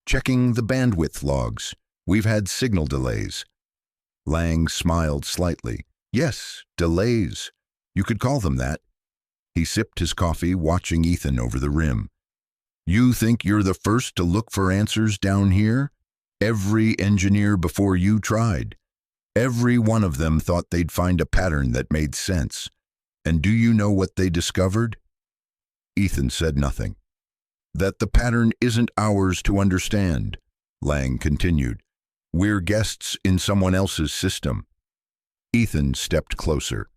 "Checking the bandwidth logs. We've had signal delays." Lang smiled slightly. "Yes, delays. You could call them that." He sipped his coffee, watching Ethan over the rim. "You think you're the first to look for answers down here? Every engineer before you tried. Every one of them thought they'd find a pattern that made sense. And do you know what they discovered?" Ethan said nothing. "That the pattern isn't ours to understand," Lang continued. "We're guests in someone else's system." Ethan stepped closer.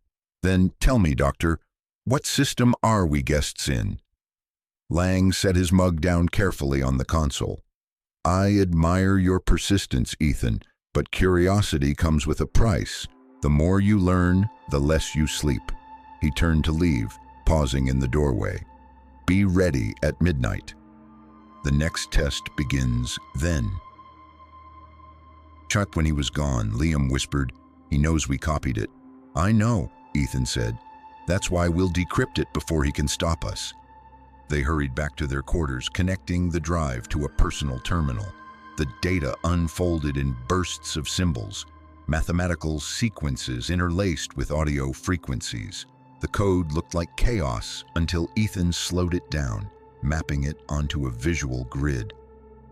"Then tell me, Doctor, what system are we guests in?" Lang set his mug down carefully on the console. "I admire your persistence, Ethan, but curiosity comes with a price. The more you learn, the less you sleep." He turned to leave, pausing in the doorway. "Be ready at midnight. The next test begins then." Chuck, when he was gone, Liam whispered, "He knows we copied it." "I know," Ethan said. "That's why we'll decrypt it before he can stop us." They hurried back to their quarters, connecting the drive to a personal terminal. The data unfolded in bursts of symbols, mathematical sequences interlaced with audio frequencies. The code looked like chaos until Ethan slowed it down, mapping it onto a visual grid.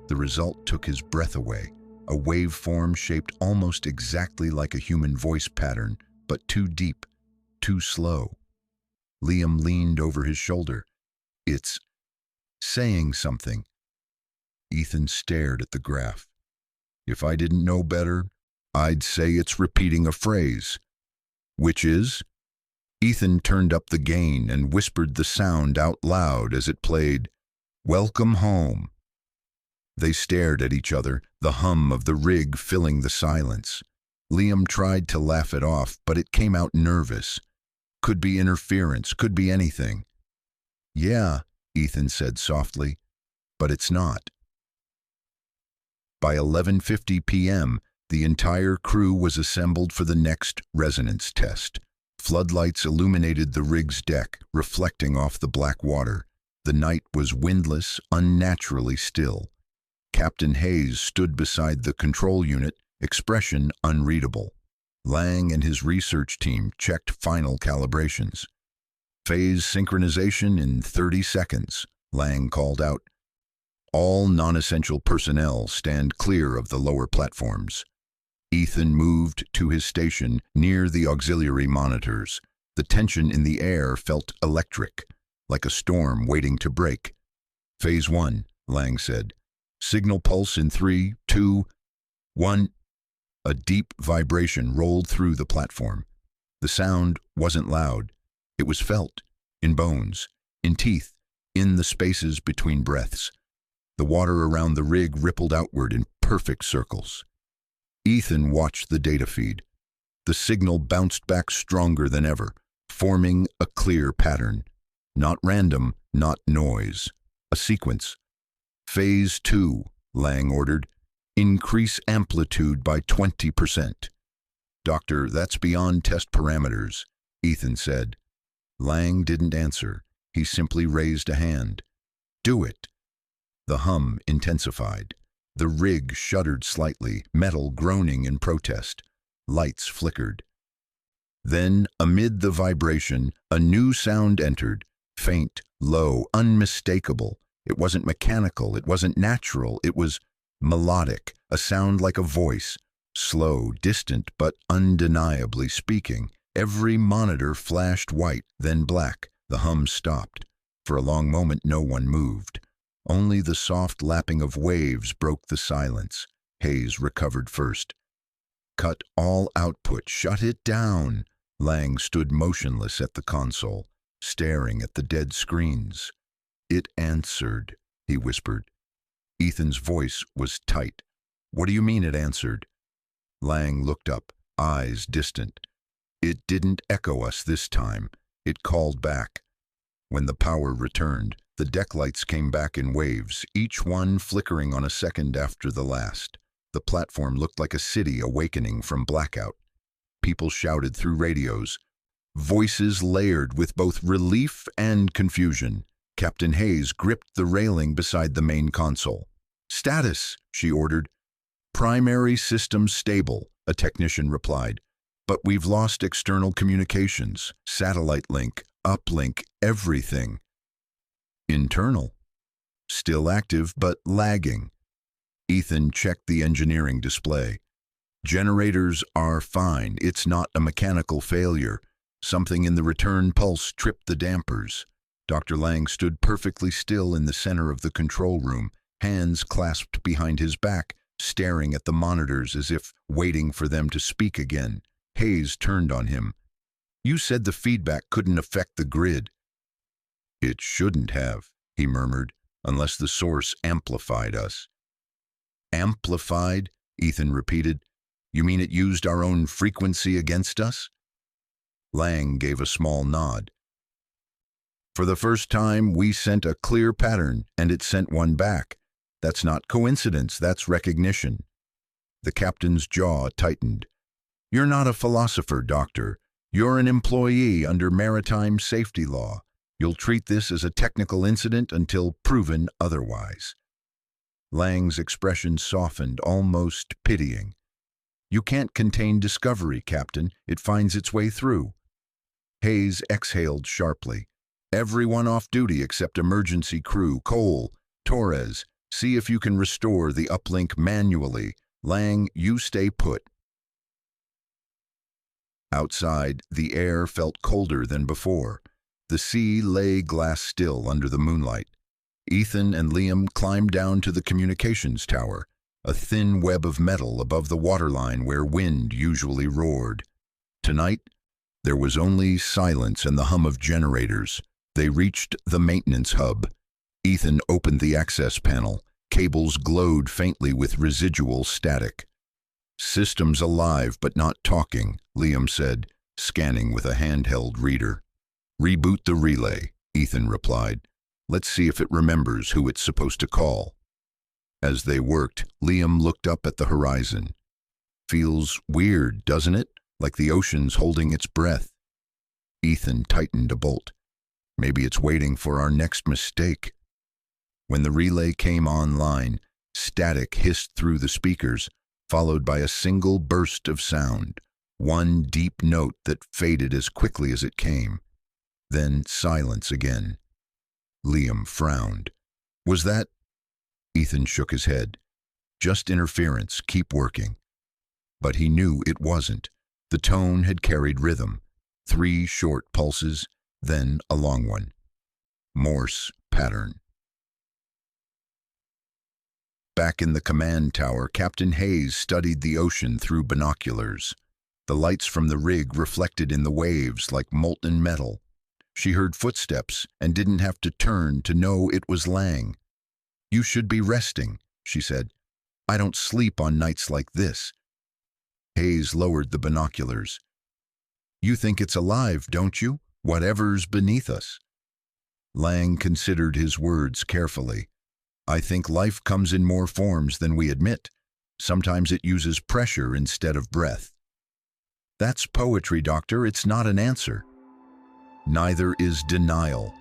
The result took his breath away, a waveform shaped almost exactly like a human voice pattern, but too deep, too slow. Liam leaned over his shoulder. "It's saying something." Ethan stared at the graph. "If I didn't know better, I'd say it's repeating a phrase." "Which is?" Ethan turned up the gain and whispered the sound out loud as it played, "Welcome home." They stared at each other, the hum of the rig filling the silence. Liam tried to laugh it off, but it came out nervous. Could be interference, could be anything. "Yeah," Ethan said softly, "but it's not." By 11:50 p.m., the entire crew was assembled for the next resonance test. Floodlights illuminated the rig's deck, reflecting off the black water. The night was windless, unnaturally still. Captain Hayes stood beside the control unit, expression unreadable. Lang and his research team checked final calibrations. "Phase synchronization in 30 seconds, Lang called out. "All non-essential personnel stand clear of the lower platforms." Ethan moved to his station near the auxiliary monitors. The tension in the air felt electric, like a storm waiting to break. "Phase 1, Lang said. "Signal pulse in 3, 2, 1. A deep vibration rolled through the platform. The sound wasn't loud. It was felt, in bones, in teeth, in the spaces between breaths. The water around the rig rippled outward in perfect circles. Ethan watched the data feed. The signal bounced back stronger than ever, forming a clear pattern. Not random, not noise. A sequence. "Phase 2, Lang ordered. "Increase amplitude by 20%. "Doctor, that's beyond test parameters," Ethan said. Lang didn't answer. He simply raised a hand. "Do it." The hum intensified. The rig shuddered slightly, metal groaning in protest. Lights flickered. Then, amid the vibration, a new sound entered. Faint, low, unmistakable. It wasn't mechanical, it wasn't natural, it was melodic, a sound like a voice. Slow, distant, but undeniably speaking. Every monitor flashed white, then black. The hum stopped. For a long moment no one moved. Only the soft lapping of waves broke the silence. Hayes recovered first. "Cut all output, shut it down." Lang stood motionless at the console, staring at the dead screens. "It answered," he whispered. Ethan's voice was tight. "What do you mean it answered?" Lang looked up, eyes distant. "It didn't echo us this time. It called back." When the power returned, the deck lights came back in waves, each one flickering on a second after the last. The platform looked like a city awakening from blackout. People shouted through radios, voices layered with both relief and confusion. Captain Hayes gripped the railing beside the main console. "Status," she ordered. "Primary systems stable," a technician replied. "But we've lost external communications, satellite link, uplink, everything." "Internal?" "Still active, but lagging." Ethan checked the engineering display. "Generators are fine. It's not a mechanical failure. Something in the return pulse tripped the dampers." Dr. Lang stood perfectly still in the center of the control room, hands clasped behind his back, staring at the monitors as if waiting for them to speak again. Hayes turned on him. "You said the feedback couldn't affect the grid." "It shouldn't have," he murmured, "unless the source amplified us." "Amplified?" Ethan repeated. "You mean it used our own frequency against us?" Lang gave a small nod. "For the first time, we sent a clear pattern, and it sent one back. That's not coincidence, that's recognition." The captain's jaw tightened. "You're not a philosopher, Doctor. You're an employee under maritime safety law. You'll treat this as a technical incident until proven otherwise." Lang's expression softened, almost pitying. "You can't contain discovery, Captain. It finds its way through." Hayes exhaled sharply. "Everyone off duty except emergency crew. Cole, Torres, see if you can restore the uplink manually. Lang, you stay put." Outside, the air felt colder than before. The sea lay glass still under the moonlight. Ethan and Liam climbed down to the communications tower, a thin web of metal above the waterline where wind usually roared. Tonight, there was only silence and the hum of generators. They reached the maintenance hub. Ethan opened the access panel. cables glowed faintly with residual static. "System's alive but not talking," Liam said, scanning with a handheld reader. "Reboot the relay," Ethan replied. "Let's see if it remembers who it's supposed to call." As they worked, Liam looked up at the horizon. "Feels weird, doesn't it? Like the ocean's holding its breath." Ethan tightened a bolt. "Maybe it's waiting for our next mistake." When the relay came online, static hissed through the speakers, followed by a single burst of sound, one deep note that faded as quickly as it came. Then silence again. Liam frowned. "Was that—" Ethan shook his head. "Just interference, keep working." But he knew it wasn't. The tone had carried rhythm. 3 short pulses, then a long one. Morse pattern. Back in the command tower, Captain Hayes studied the ocean through binoculars. The lights from the rig reflected in the waves like molten metal. She heard footsteps and didn't have to turn to know it was Lang. "You should be resting," she said. "I don't sleep on nights like this." Hayes lowered the binoculars. "You think it's alive, don't you? Whatever's beneath us." Lang considered his words carefully. "I think life comes in more forms than we admit. Sometimes it uses pressure instead of breath." "That's poetry, Doctor. It's not an answer." "Neither is denial."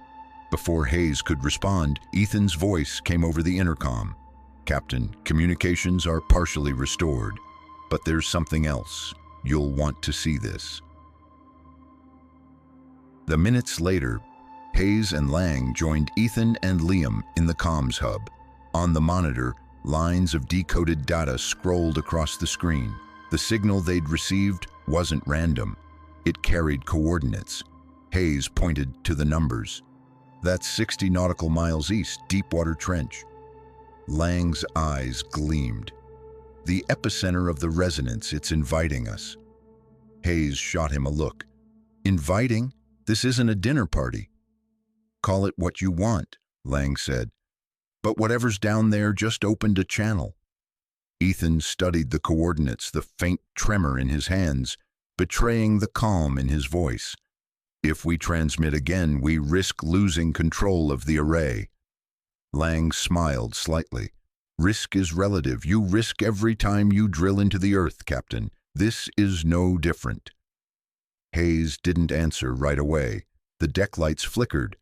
Before Hayes could respond, Ethan's voice came over the intercom. "Captain, communications are partially restored, but there's something else. You'll want to see this." The minutes later, Hayes and Lang joined Ethan and Liam in the comms hub. On the monitor, lines of decoded data scrolled across the screen. The signal they'd received wasn't random. It carried coordinates. Hayes pointed to the numbers. "That's 60 nautical miles east, Deepwater Trench." Lang's eyes gleamed. "The epicenter of the resonance, it's inviting us." Hayes shot him a look. "Inviting? This isn't a dinner party." "Call it what you want," Lang said. "But whatever's down there just opened a channel." Ethan studied the coordinates, the faint tremor in his hands, betraying the calm in his voice. "If we transmit again, we risk losing control of the array." Lang smiled slightly. "Risk is relative. You risk every time you drill into the earth, Captain. This is no different." Hayes didn't answer right away. The deck lights flickered,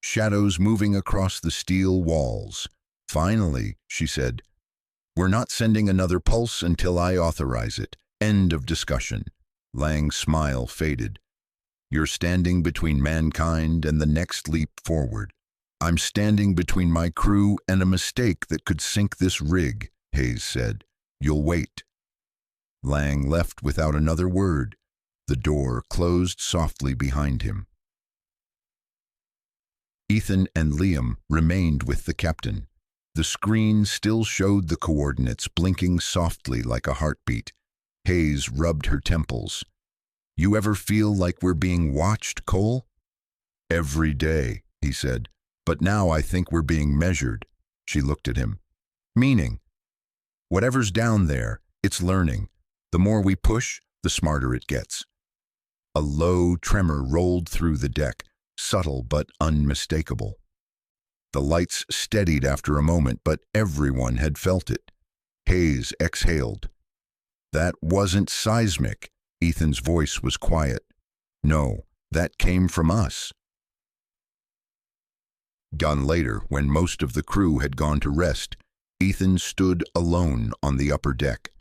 shadows moving across the steel walls. "Finally," she said, "we're not sending another pulse until I authorize it. End of discussion." Lang's smile faded. "You're standing between mankind and the next leap forward." "I'm standing between my crew and a mistake that could sink this rig," Hayes said. "You'll wait." Lang left without another word. The door closed softly behind him. Ethan and Liam remained with the captain. The screen still showed the coordinates blinking softly like a heartbeat. Hayes rubbed her temples. "You ever feel like we're being watched, Cole?" "Every day," he said. "But now I think we're being measured." She looked at him. "Meaning?" "Whatever's down there, it's learning. The more we push, the smarter it gets." A low tremor rolled through the deck, subtle but unmistakable. The lights steadied after a moment, but everyone had felt it. Hayes exhaled. "That wasn't seismic." Ethan's voice was quiet. "No, that came from us." Gone later, when most of the crew had gone to rest, Ethan stood alone on the upper deck.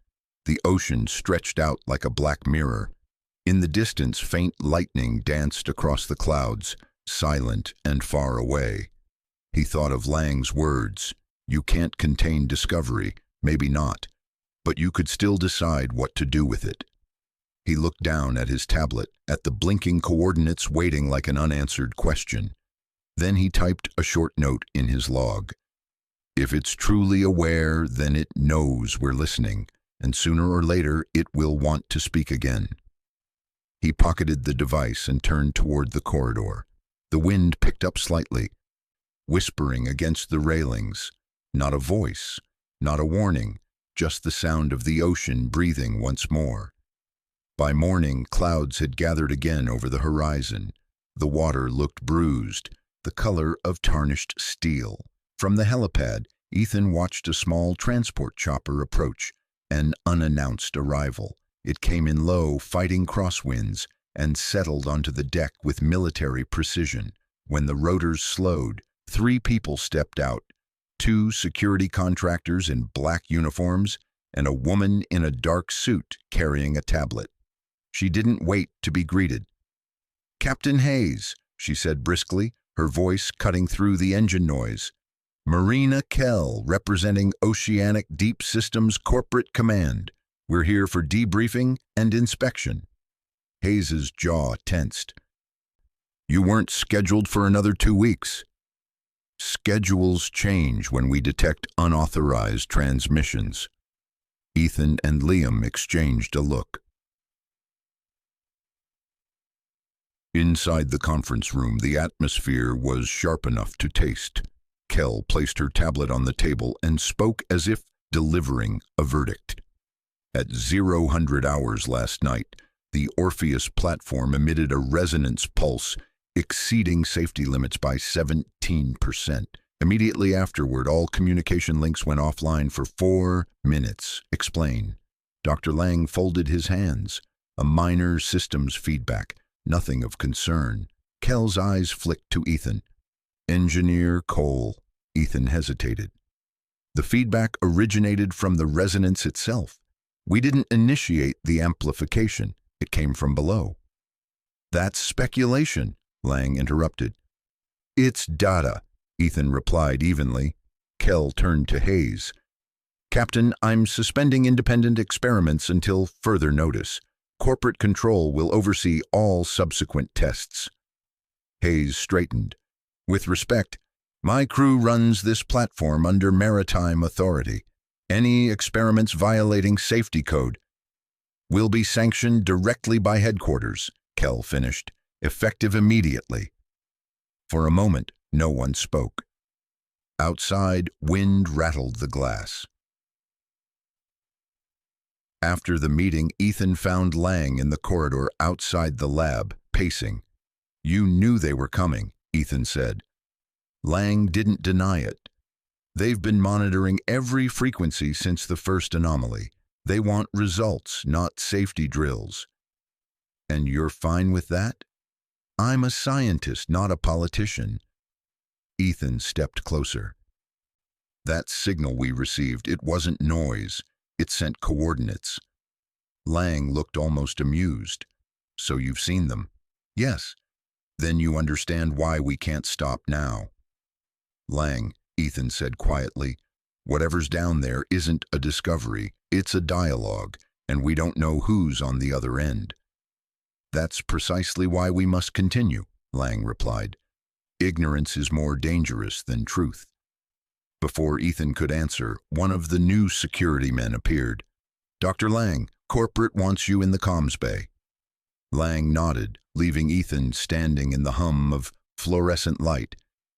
The ocean stretched out like a black mirror. In the distance, faint lightning danced across the clouds, silent and far away. He thought of Lang's words. "You can't contain discovery, maybe not, but you could still decide what to do with it." He looked down at his tablet, at the blinking coordinates waiting like an unanswered question. Then he typed a short note in his log. "If it's truly aware, then it knows we're listening, and sooner or later it will want to speak again." He pocketed the device and turned toward the corridor. The wind picked up slightly, whispering against the railings. Not a voice, not a warning, just the sound of the ocean breathing once more. By morning, clouds had gathered again over the horizon. The water looked bruised, the color of tarnished steel. From the helipad, Ethan watched a small transport chopper approach, an unannounced arrival. It came in low, fighting crosswinds, and settled onto the deck with military precision. When the rotors slowed, 3 people stepped out, 2 security contractors in black uniforms, and a woman in a dark suit carrying a tablet. She didn't wait to be greeted. "Captain Hayes," she said briskly, her voice cutting through the engine noise. "Marina Kell, representing Oceanic Deep Systems Corporate Command. We're here for debriefing and inspection." Hayes's jaw tensed. "You weren't scheduled for another 2 weeks. Schedules change when we detect unauthorized transmissions." Ethan and Liam exchanged a look. Inside the conference room, the atmosphere was sharp enough to taste. Kell placed her tablet on the table and spoke as if delivering a verdict. At 00 hours last night, the Orpheus platform emitted a resonance pulse exceeding safety limits by 17%. Immediately afterward, all communication links went offline for 4 minutes. Explain. Dr. Lang folded his hands. A minor systems feedback. Nothing of concern. Kell's eyes flicked to Ethan. "Engineer Cole." Ethan hesitated. "The feedback originated from the resonance itself. We didn't initiate the amplification. It came from below." "That's speculation," Lang interrupted. "It's data," Ethan replied evenly. Kell turned to Hayes. "Captain, I'm suspending independent experiments until further notice. Corporate control will oversee all subsequent tests." Hayes straightened. "With respect, my crew runs this platform under maritime authority. Any experiments violating safety code will be sanctioned directly by headquarters," Kell finished, "effective immediately." For a moment, no one spoke. Outside, wind rattled the glass. After the meeting, Ethan found Lang in the corridor outside the lab, pacing. "You knew they were coming," Ethan said. Lang didn't deny it. "They've been monitoring every frequency since the first anomaly. They want results, not safety drills." "And you're fine with that?" "I'm a scientist, not a politician." Ethan stepped closer. "That signal we received, it wasn't noise. It sent coordinates." Lang looked almost amused. "So you've seen them?" "Yes." "Then you understand why we can't stop now." "Lang," Ethan said quietly, "whatever's down there isn't a discovery, it's a dialogue, and we don't know who's on the other end." "That's precisely why we must continue," Lang replied. "Ignorance is more dangerous than truth." Before Ethan could answer, one of the new security men appeared. "Dr. Lang, corporate wants you in the comms bay." Lang nodded, leaving Ethan standing in the hum of fluorescent light,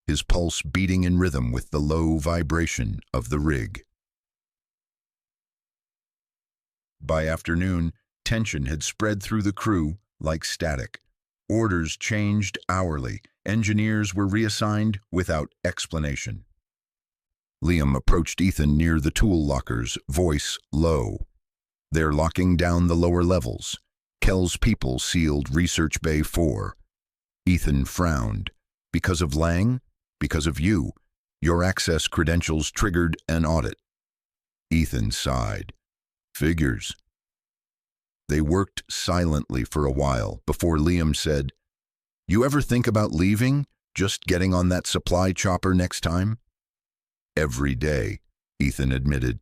his pulse beating in rhythm with the low vibration of the rig. By afternoon, tension had spread through the crew like static. Orders changed hourly. Engineers were reassigned without explanation. Liam approached Ethan near the tool lockers, voice low. "They're locking down the lower levels. Kell's people sealed Research Bay 4. Ethan frowned. "Because of Lang? Because of you? Your access credentials triggered an audit." Ethan sighed. "Figures." They worked silently for a while before Liam said, "You ever think about leaving? Just getting on that supply chopper next time?" "Every day," Ethan admitted.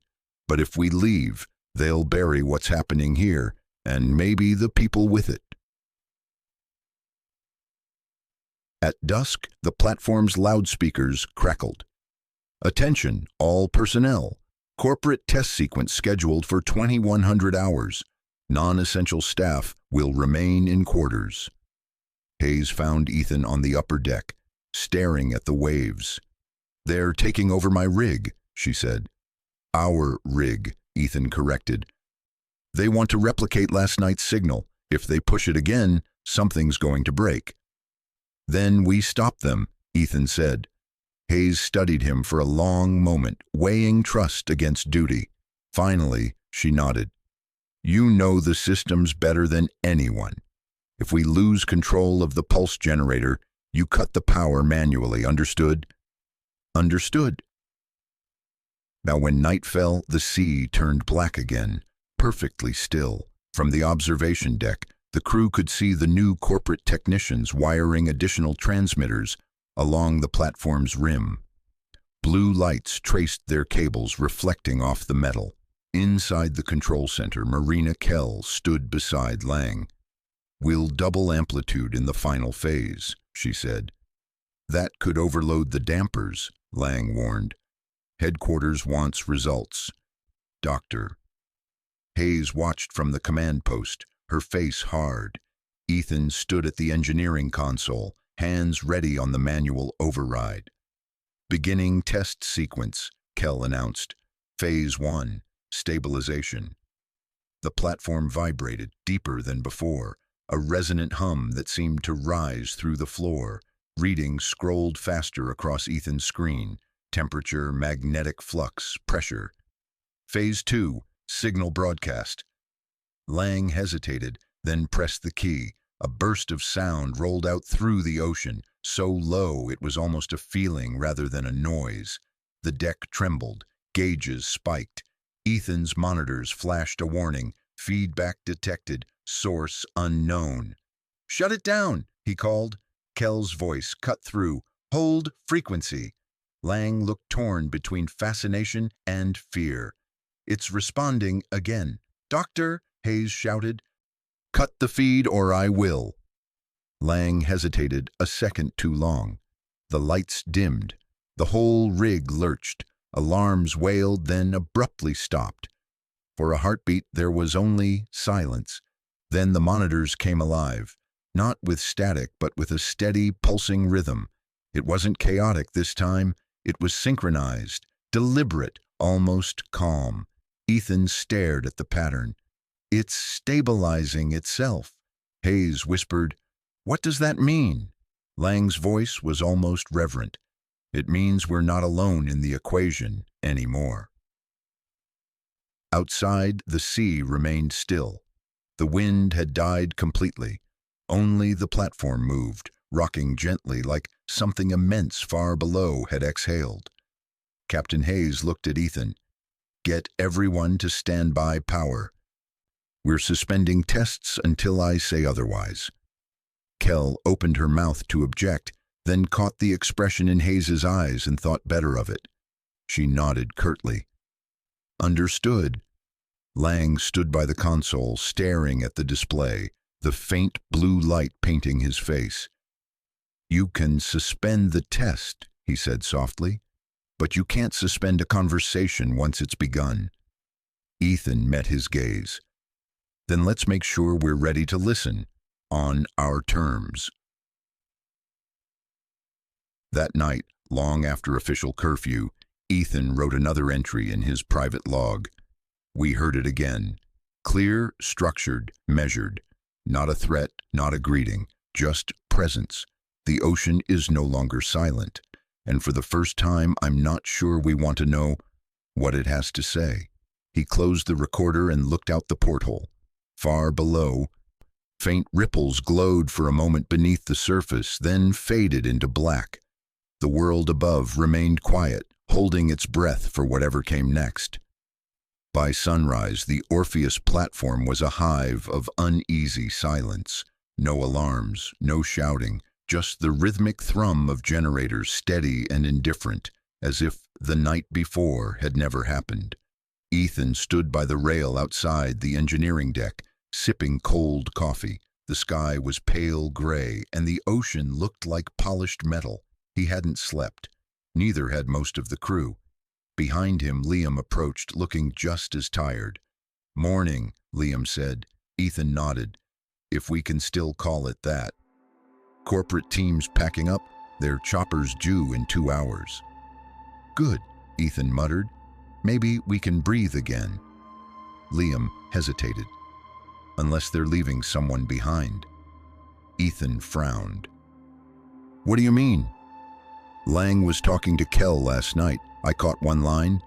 "But if we leave, they'll bury what's happening here, and maybe the people with it." At dusk, the platform's loudspeakers crackled. "Attention, all personnel. Corporate test sequence scheduled for 2100 hours. Non-essential staff will remain in quarters." Hayes found Ethan on the upper deck, staring at the waves. "They're taking over my rig. she said. Our rig, Ethan corrected. They want to replicate last night's signal. If they push it again, something's going to break. Then we stop them, Ethan said. Hayes studied him for a long moment, weighing trust against duty. Finally, she nodded. You know the systems better than anyone. If we lose control of the pulse generator, you cut the power manually, understood? Understood. Now when night fell, the sea turned black again, perfectly still. From the observation deck, the crew could see the new corporate technicians wiring additional transmitters along the platform's rim. Blue lights traced their cables reflecting off the metal. Inside the control center, Marina Kell stood beside Lang. We'll double amplitude in the final phase, she said. That could overload the dampers, Lang warned. Headquarters wants results. Doctor. Hayes watched from the command post, her face hard. Ethan stood at the engineering console, hands ready on the manual override. Beginning test sequence, Kell announced. Phase 1, stabilization. The platform vibrated deeper than before, a resonant hum that seemed to rise through the floor. Readings scrolled faster across Ethan's screen. Temperature, magnetic flux, pressure. Phase 2, signal broadcast. Lang hesitated, then pressed the key. A burst of sound rolled out through the ocean, so low it was almost a feeling rather than a noise. The deck trembled, gauges spiked. Ethan's monitors flashed a warning, feedback detected, source unknown. Shut it down, he called. Kell's voice cut through. Hold frequency. Lang looked torn between fascination and fear. It's responding again. Doctor, Hayes shouted. Cut the feed or I will. Lang hesitated a second too long. The lights dimmed. The whole rig lurched. Alarms wailed, then abruptly stopped. For a heartbeat, there was only silence. Then the monitors came alive, not with static, but with a steady, pulsing rhythm. It wasn't chaotic this time. It was synchronized, deliberate, almost calm. Ethan stared at the pattern. It's stabilizing itself. Hayes whispered, What does that mean? Lang's voice was almost reverent. It means we're not alone in the equation anymore. Outside, the sea remained still. The wind had died completely. Only the platform moved, rocking gently like something immense far below had exhaled. Captain Hayes looked at Ethan. Get everyone to standby power. We're suspending tests until I say otherwise. Kell opened her mouth to object, then caught the expression in Hayes's eyes and thought better of it. She nodded curtly. Understood. Lang stood by the console, staring at the display, the faint blue light painting his face. You can suspend the test, he said softly, but you can't suspend a conversation once it's begun. Ethan met his gaze. Then let's make sure we're ready to listen, on our terms. That night, long after official curfew, Ethan wrote another entry in his private log. We heard it again. Clear, structured, measured. Not a threat, not a greeting, just presence. The ocean is no longer silent, and for the first time I'm not sure we want to know what it has to say. He closed the recorder and looked out the porthole. Far below, faint ripples glowed for a moment beneath the surface, then faded into black. The world above remained quiet, holding its breath for whatever came next. By sunrise, the Orpheus platform was a hive of uneasy silence. No alarms, no shouting, just the rhythmic thrum of generators, steady and indifferent, as if the night before had never happened. Ethan stood by the rail outside the engineering deck, sipping cold coffee. The sky was pale gray, and the ocean looked like polished metal. He hadn't slept. Neither had most of the crew. Behind him, Liam approached, looking just as tired. Morning, Liam said. Ethan nodded. If we can still call it that. Corporate teams packing up, their choppers due in 2 hours. Good. Ethan muttered. Maybe we can breathe again. Liam hesitated. Unless they're leaving someone behind. Ethan frowned. What do you mean? Lang was talking to Kell last night. I caught one line.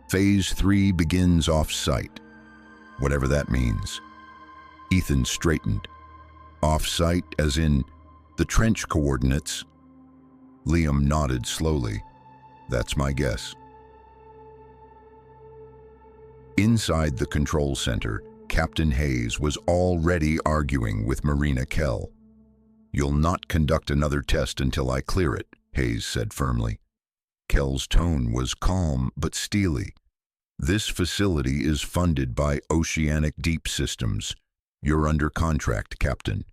Phase 3 begins off-site. Whatever that means. Ethan straightened. Off-site as in the trench coordinates? Liam nodded slowly. That's my guess. Inside the control center, Captain Hayes was already arguing with Marina Kell. You'll not conduct another test until I clear it, Hayes said firmly. Kell's tone was calm but steely. This facility is funded by Oceanic Deep Systems. You're under contract, Captain.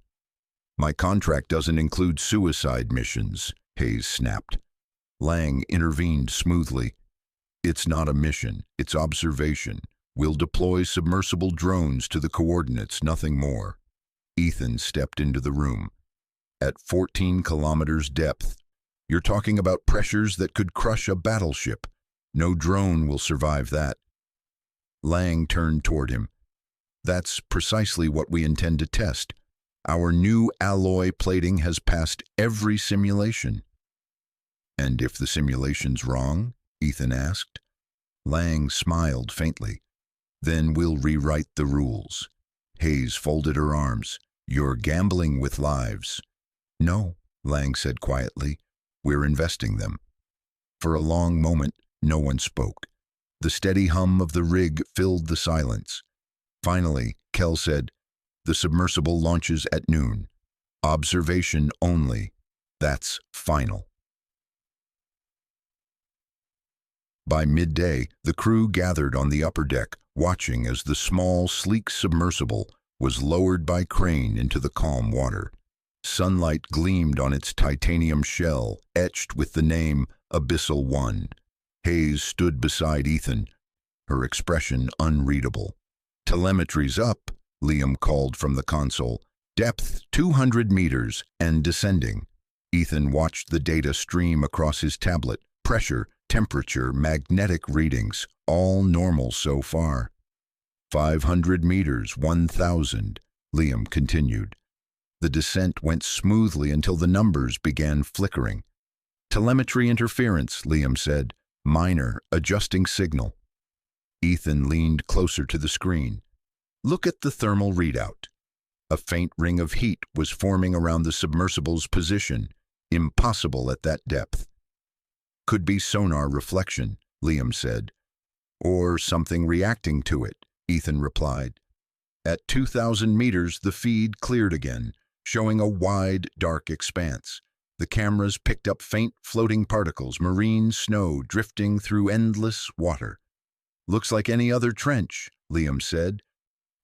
My contract doesn't include suicide missions, Hayes snapped. Lang intervened smoothly. It's not a mission, it's observation. We'll deploy submersible drones to the coordinates, nothing more. Ethan stepped into the room. At 14 kilometers depth, you're talking about pressures that could crush a battleship. No drone will survive that. Lang turned toward him. That's precisely what we intend to test. Our new alloy plating has passed every simulation. And if the simulation's wrong? Ethan asked. Lang smiled faintly. Then we'll rewrite the rules. Hayes folded her arms. You're gambling with lives. No, Lang said quietly. We're investing them. For a long moment, no one spoke. The steady hum of the rig filled the silence. Finally, Kell said, the submersible launches at noon. Observation only. That's final. By midday, the crew gathered on the upper deck, watching as the small, sleek submersible was lowered by crane into the calm water. Sunlight gleamed on its titanium shell, etched with the name Abyssal 1. Hayes stood beside Ethan, her expression unreadable. Telemetry's up, Liam called from the console. Depth 200 meters and descending. Ethan watched the data stream across his tablet. Pressure, temperature, magnetic readings, all normal so far. 500 meters, 1,000, Liam continued. The descent went smoothly until the numbers began flickering. Telemetry interference, Liam said. Minor, adjusting signal. Ethan leaned closer to the screen. Look at the thermal readout. A faint ring of heat was forming around the submersible's position. Impossible at that depth. Could be sonar reflection, Liam said. Or something reacting to it, Ethan replied. At 2,000 meters, the feed cleared again, showing a wide, dark expanse. The cameras picked up faint floating particles, marine snow drifting through endless water. Looks like any other trench, Liam said.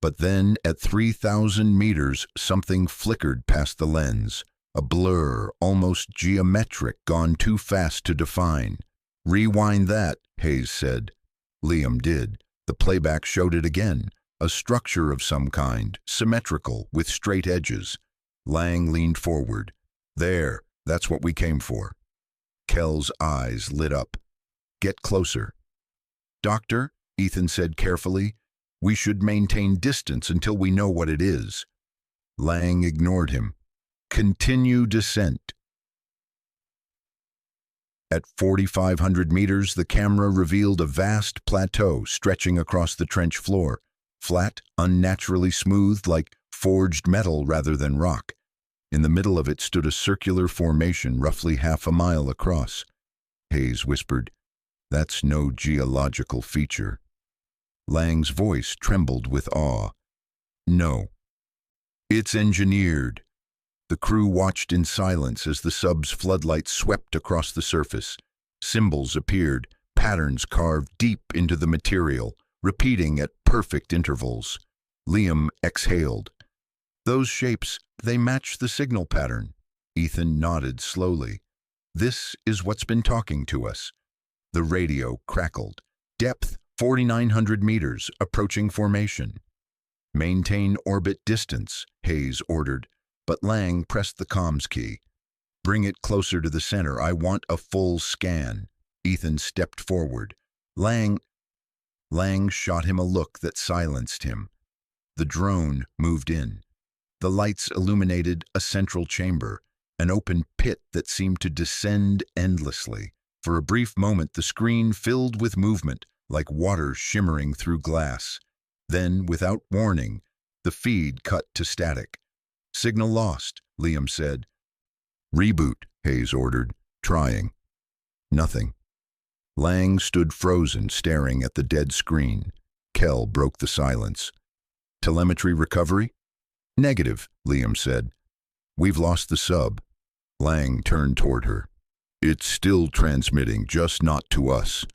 But then, at 3,000 meters, something flickered past the lens. A blur, almost geometric, gone too fast to define. Rewind that, Hayes said. Liam did. The playback showed it again. A structure of some kind, symmetrical, with straight edges. Lang leaned forward. There, that's what we came for. Kell's eyes lit up. Get closer. Doctor, Ethan said carefully, we should maintain distance until we know what it is. Lang ignored him. Continue descent. At 4,500 meters, the camera revealed a vast plateau stretching across the trench floor, flat, unnaturally smooth, like forged metal rather than rock. In the middle of it stood a circular formation roughly half a mile across. Hayes whispered, "That's no geological feature." Lang's voice trembled with awe. "No. It's engineered." The crew watched in silence as the sub's floodlights swept across the surface. Symbols appeared, patterns carved deep into the material, repeating at perfect intervals. Liam exhaled. "Those shapes, they match the signal pattern." Ethan nodded slowly. "This is what's been talking to us." The radio crackled. "Depth 4,900 meters, approaching formation." "Maintain orbit distance," Hayes ordered, but Lang pressed the comms key. "Bring it closer to the center. I want a full scan." Ethan stepped forward. Lang shot him a look that silenced him. The drone moved in. The lights illuminated a central chamber, an open pit that seemed to descend endlessly. For a brief moment, the screen filled with movement, like water shimmering through glass. Then, without warning, the feed cut to static. "Signal lost," Liam said. "Reboot," Hayes ordered, trying. Nothing. Lang stood frozen, staring at the dead screen. Kell broke the silence. "Telemetry recovery?" "Negative," Liam said. "We've lost the sub." Lang turned toward her. "It's still transmitting, just not to us."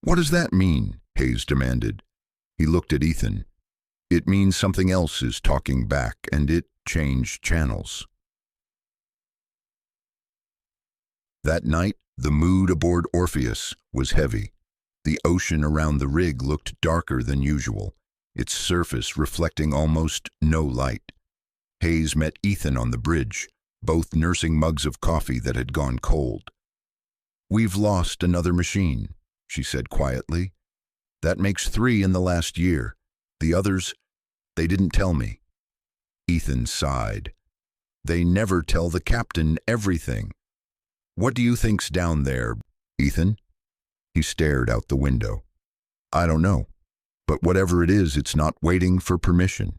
"What does that mean?" Hayes demanded. He looked at Ethan. "It means something else is talking back, and it changed channels." That night, the mood aboard Orpheus was heavy. The ocean around the rig looked darker than usual, its surface reflecting almost no light. Hayes met Ethan on the bridge, both nursing mugs of coffee that had gone cold. "We've lost another machine," she said quietly. "That makes 3 in the last year. The others, they didn't tell me." Ethan sighed. "They never tell the captain everything." "What do you think's down there, Ethan?" He stared out the window. "I don't know. But whatever it is, it's not waiting for permission."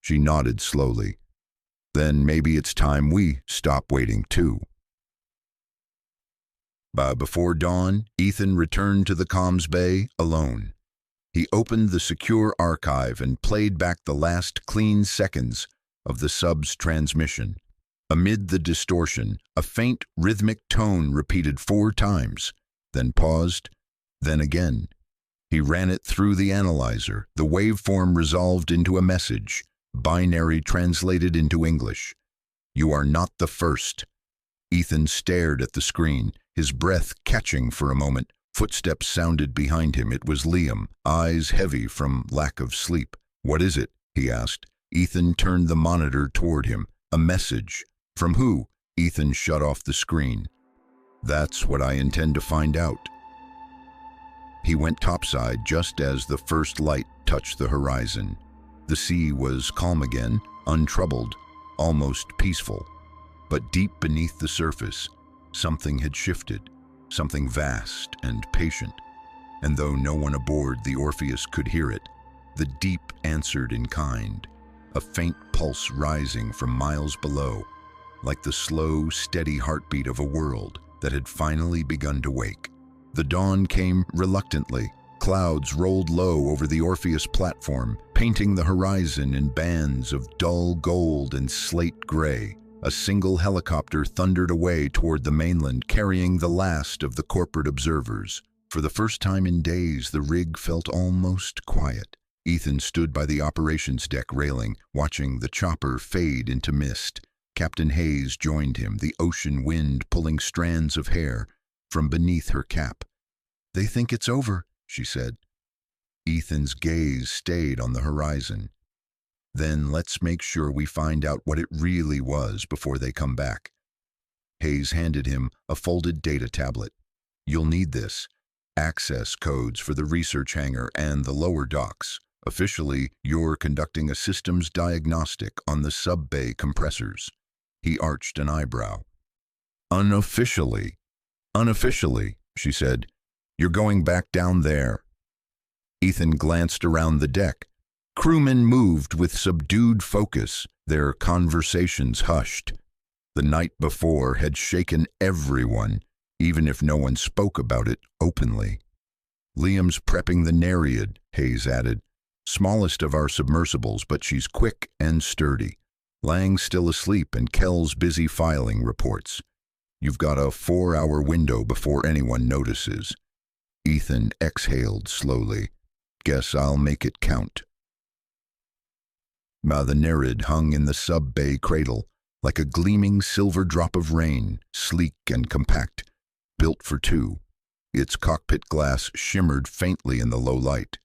She nodded slowly. "Then maybe it's time we stop waiting too." Before dawn, Ethan returned to the comms bay alone. He opened the secure archive and played back the last clean seconds of the sub's transmission. Amid the distortion, a faint rhythmic tone repeated 4 times, then paused, then again. He ran it through the analyzer. The waveform resolved into a message, binary translated into English. "You are not the first." Ethan stared at the screen, his breath catching for a moment. Footsteps sounded behind him. It was Liam, eyes heavy from lack of sleep. "What is it?" he asked. Ethan turned the monitor toward him. "A message." "From who?" Ethan shut off the screen. "That's what I intend to find out." He went topside just as the first light touched the horizon. The sea was calm again, untroubled, almost peaceful. But deep beneath the surface, something had shifted, something vast and patient. And though no one aboard the Orpheus could hear it, the deep answered in kind, a faint pulse rising from miles below, like the slow, steady heartbeat of a world that had finally begun to wake. The dawn came reluctantly. Clouds rolled low over the Orpheus platform, painting the horizon in bands of dull gold and slate gray. A single helicopter thundered away toward the mainland, carrying the last of the corporate observers. For the first time in days, the rig felt almost quiet. Ethan stood by the operations deck railing, watching the chopper fade into mist. Captain Hayes joined him, the ocean wind pulling strands of hair from beneath her cap. "They think it's over," she said. Ethan's gaze stayed on the horizon. "Then let's make sure we find out what it really was before they come back." Hayes handed him a folded data tablet. "You'll need this. Access codes for the research hangar and the lower docks. Officially, you're conducting a systems diagnostic on the sub-bay compressors." He arched an eyebrow. "Unofficially," she said. "You're going back down there." Ethan glanced around the deck. Crewmen moved with subdued focus, their conversations hushed. The night before had shaken everyone, even if no one spoke about it openly. "Liam's prepping the Nereid," Hayes added. "Smallest of our submersibles, but she's quick and sturdy. Lang's still asleep and Kell's busy filing reports. You've got a 4-hour window before anyone notices." Ethan exhaled slowly. "Guess I'll make it count." The Nereid hung in the sub-bay cradle, like a gleaming silver drop of rain, sleek and compact, built for 2. Its cockpit glass shimmered faintly in the low light.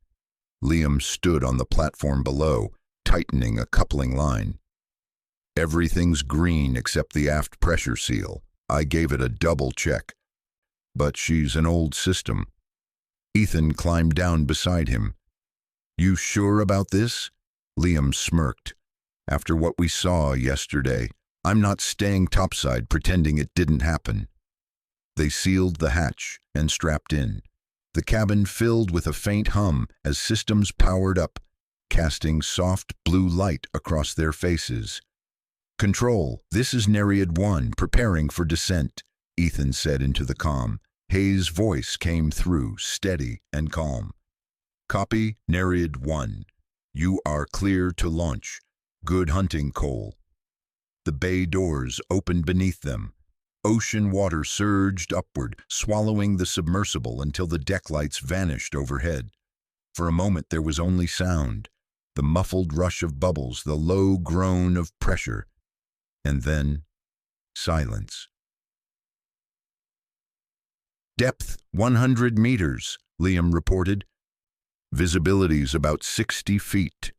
Liam stood on the platform below, tightening a coupling line. "Everything's green except the aft pressure seal. I gave it a double check." but she's an old system. Ethan climbed down beside him. You sure about this? Liam smirked. After what we saw yesterday, I'm not staying topside pretending it didn't happen. They sealed the hatch and strapped in. The cabin filled with a faint hum as systems powered up, casting soft blue light across their faces. Control, this is Nereid 1, preparing for descent, Ethan said into the comm. Hayes' voice came through, steady and calm. Copy, Nereid 1. You are clear to launch. Good hunting, Cole. The bay doors opened beneath them. Ocean water surged upward, swallowing the submersible until the deck lights vanished overhead. For a moment there was only sound, the muffled rush of bubbles, the low groan of pressure, and then silence. Depth 100 meters, Liam reported. Visibility's about 60 feet.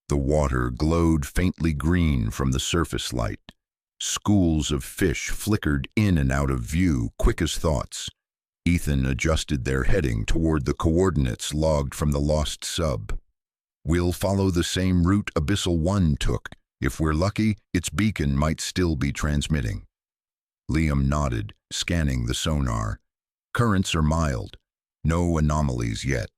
The water glowed faintly green from the surface light. Schools of fish flickered in and out of view, quick as thoughts. Ethan adjusted their heading toward the coordinates logged from the lost sub. We'll follow the same route Abyssal 1 took. If we're lucky, its beacon might still be transmitting. Liam nodded, scanning the sonar. Currents are mild. No anomalies yet.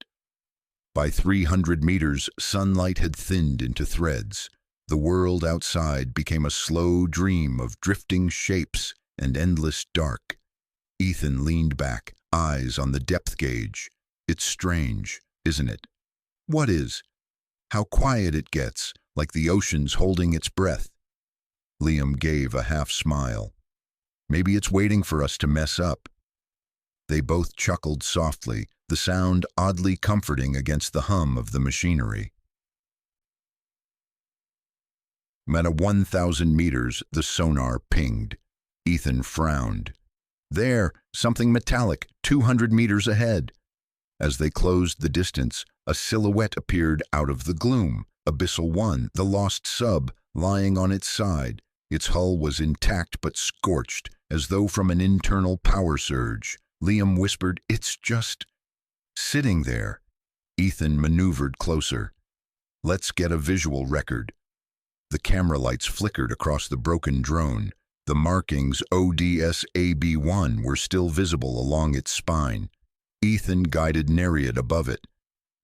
By 300 meters, sunlight had thinned into threads. The world outside became a slow dream of drifting shapes and endless dark. Ethan leaned back, eyes on the depth gauge. It's strange, isn't it? What is? How quiet it gets, like the ocean's holding its breath. Liam gave a half smile. Maybe it's waiting for us to mess up. They both chuckled softly, the sound oddly comforting against the hum of the machinery. At 1,000 meters, the sonar pinged. Ethan frowned. There, something metallic, 200 meters ahead. As they closed the distance, a silhouette appeared out of the gloom. Abyssal 1, the lost sub, lying on its side. Its hull was intact but scorched, as though from an internal power surge. Liam whispered, "It's just sitting there." Ethan maneuvered closer. "Let's get a visual record." The camera lights flickered across the broken drone. The markings ODS-AB1 were still visible along its spine. Ethan guided Nereid above it.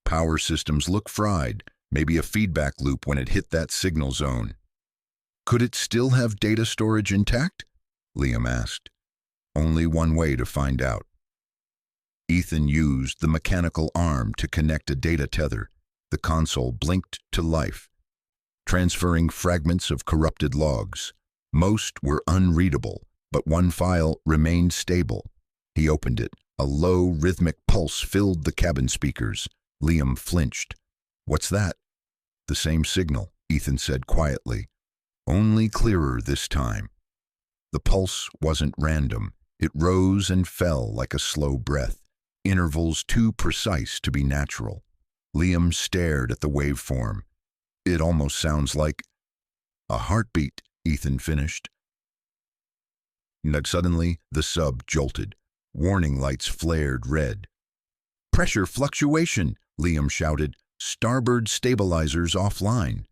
Power systems look fried, maybe a feedback loop when it hit that signal zone. Could it still have data storage intact? Liam asked. Only one way to find out. Ethan used the mechanical arm to connect a data tether. The console blinked to life, transferring fragments of corrupted logs. Most were unreadable, but one file remained stable. He opened it. A low, rhythmic pulse filled the cabin speakers. Liam flinched. "What's that?" "The same signal," Ethan said quietly. "Only clearer this time." The pulse wasn't random. It rose and fell like a slow breath, intervals too precise to be natural. Liam stared at the waveform. "It almost sounds like a heartbeat," Ethan finished. Suddenly, the sub jolted. Warning lights flared red. "Pressure fluctuation," Liam shouted. "Starboard stabilizers offline."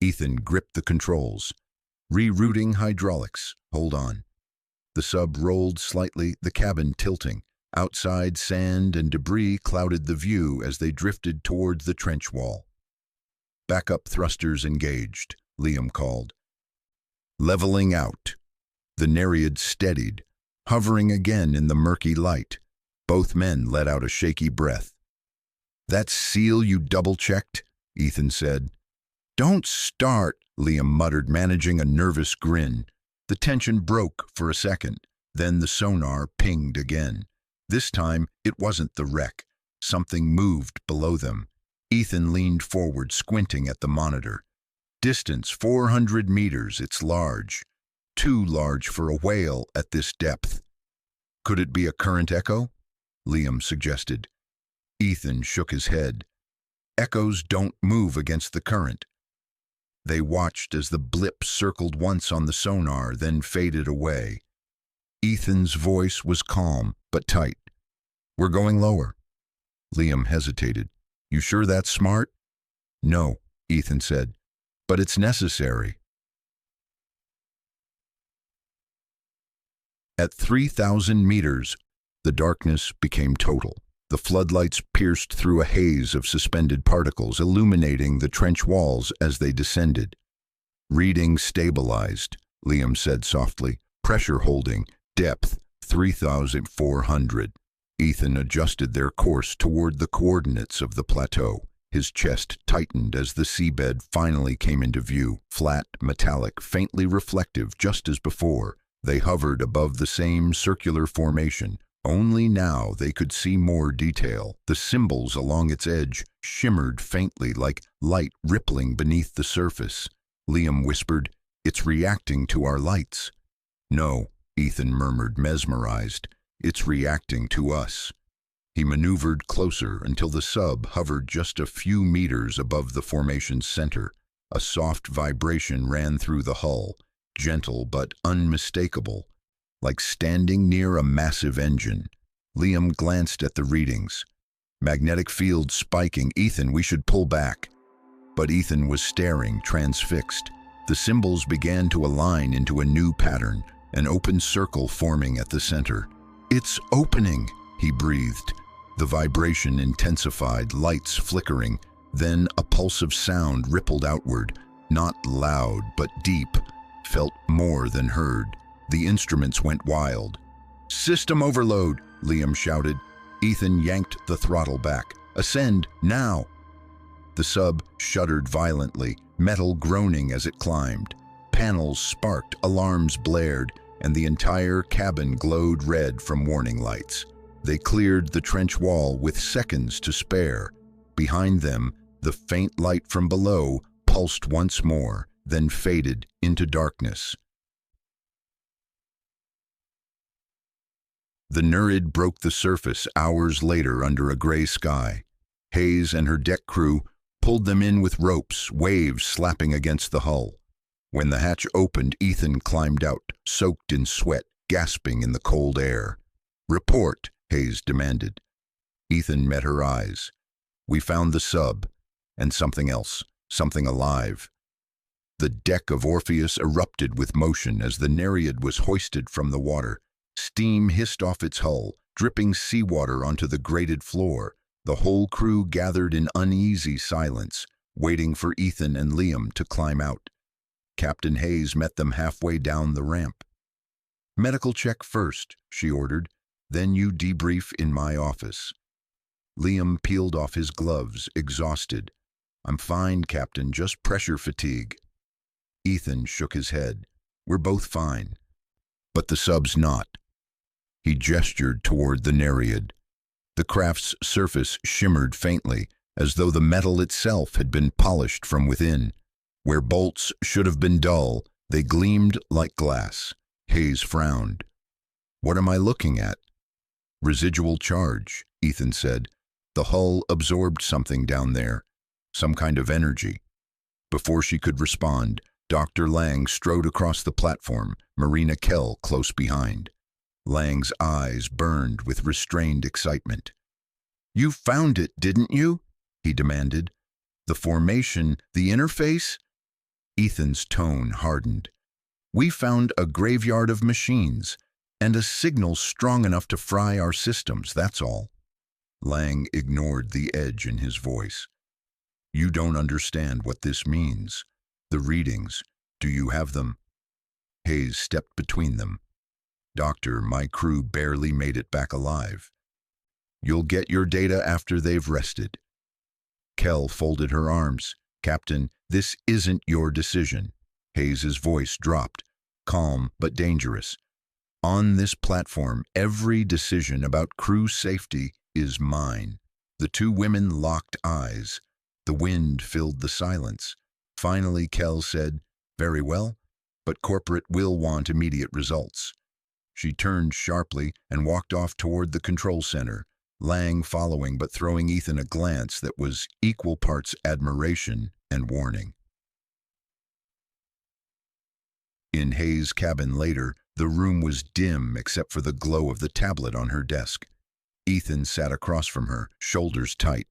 Ethan gripped the controls. "Rerouting hydraulics. Hold on." The sub rolled slightly, the cabin tilting. Outside, sand and debris clouded the view as they drifted towards the trench wall. "Backup thrusters engaged," Liam called. Leveling out. The Nereid steadied, hovering again in the murky light. Both men let out a shaky breath. "That seal you double-checked?" Ethan said. "Don't start," Liam muttered, managing a nervous grin. The tension broke for a second. Then the sonar pinged again. This time, it wasn't the wreck. Something moved below them. Ethan leaned forward, squinting at the monitor. Distance 400 meters, it's large. Too large for a whale at this depth. "Could it be a current echo?" Liam suggested. Ethan shook his head. "Echoes don't move against the current." They watched as the blip circled once on the sonar, then faded away. Ethan's voice was calm, but tight. "We're going lower." Liam hesitated. "You sure that's smart?" "No," Ethan said, "but it's necessary." At 3,000 meters, the darkness became total. The floodlights pierced through a haze of suspended particles, illuminating the trench walls as they descended. "Reading stabilized," Liam said softly. "Pressure holding. Depth 3,400. Ethan adjusted their course toward the coordinates of the plateau. His chest tightened as the seabed finally came into view, flat, metallic, faintly reflective, just as before. They hovered above the same circular formation. Only now they could see more detail. The symbols along its edge shimmered faintly like light rippling beneath the surface. Liam whispered, "It's reacting to our lights." "No," Ethan murmured, mesmerized. "It's reacting to us." He maneuvered closer until the sub hovered just a few meters above the formation's center. A soft vibration ran through the hull, gentle but unmistakable, like standing near a massive engine. Liam glanced at the readings. "Magnetic field spiking. Ethan, we should pull back." But Ethan was staring, transfixed. The symbols began to align into a new pattern, an open circle forming at the center. "It's opening," he breathed. The vibration intensified, lights flickering. Then a pulse of sound rippled outward, not loud but deep, felt more than heard. The instruments went wild. "System overload," Liam shouted. Ethan yanked the throttle back. "Ascend, now!" The sub shuddered violently, metal groaning as it climbed. Panels sparked, alarms blared, and the entire cabin glowed red from warning lights. They cleared the trench wall with seconds to spare. Behind them, the faint light from below pulsed once more, then faded into darkness. The Nereid broke the surface hours later under a gray sky. Hayes and her deck crew pulled them in with ropes, waves slapping against the hull. When the hatch opened, Ethan climbed out, soaked in sweat, gasping in the cold air. "Report," Hayes demanded. Ethan met her eyes. "We found the sub, and something else, something alive." The deck of Orpheus erupted with motion as the Nereid was hoisted from the water. Steam hissed off its hull, dripping seawater onto the grated floor. The whole crew gathered in uneasy silence, waiting for Ethan and Liam to climb out. Captain Hayes met them halfway down the ramp. "Medical check first," she ordered. "Then you debrief in my office." Liam peeled off his gloves, exhausted. "I'm fine, Captain, just pressure fatigue." Ethan shook his head. "We're both fine." "But the sub's not." He gestured toward the Nereid. The craft's surface shimmered faintly, as though the metal itself had been polished from within. Where bolts should have been dull, they gleamed like glass. Hayes frowned. "What am I looking at?" "Residual charge," Ethan said. "The hull absorbed something down there, some kind of energy." Before she could respond, Dr. Lang strode across the platform, Marina Kell close behind. Lang's eyes burned with restrained excitement. "You found it, didn't you?" he demanded. "The formation, the interface?" Ethan's tone hardened. "We found a graveyard of machines, and a signal strong enough to fry our systems, that's all." Lang ignored the edge in his voice. "You don't understand what this means. The readings, do you have them?" Hayes stepped between them. "Doctor, my crew barely made it back alive." "You'll get your data after they've rested." Kell folded her arms. "Captain, this isn't your decision." Hayes's voice dropped, calm but dangerous. "On this platform, every decision about crew safety is mine." The two women locked eyes. The wind filled the silence. Finally, Kell said, "Very well, but corporate will want immediate results." She turned sharply and walked off toward the control center, Lang following but throwing Ethan a glance that was equal parts admiration and warning. In Hayes' cabin later, The room was dim except for the glow of the tablet on her desk. Ethan sat across from her, shoulders tight.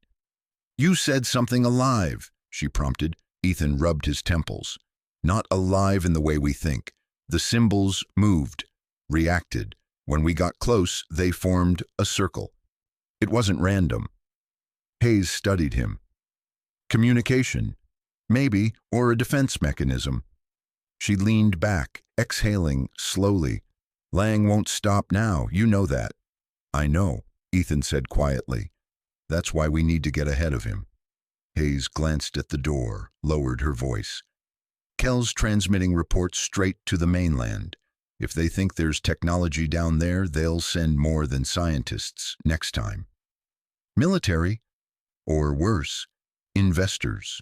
"You said something alive," she prompted. Ethan rubbed his temples. "Not alive in the way we think. The symbols moved, reacted. When we got close, they formed a circle. It wasn't random." Hayes studied him. "Communication. Maybe, or a defense mechanism." She leaned back, exhaling slowly. "Lang won't stop now, you know that." "I know," Ethan said quietly. "That's why we need to get ahead of him." Hayes glanced at the door, lowered her voice. "Kell's transmitting reports straight to the mainland. If they think there's technology down there, they'll send more than scientists next time. Military, or worse, investors."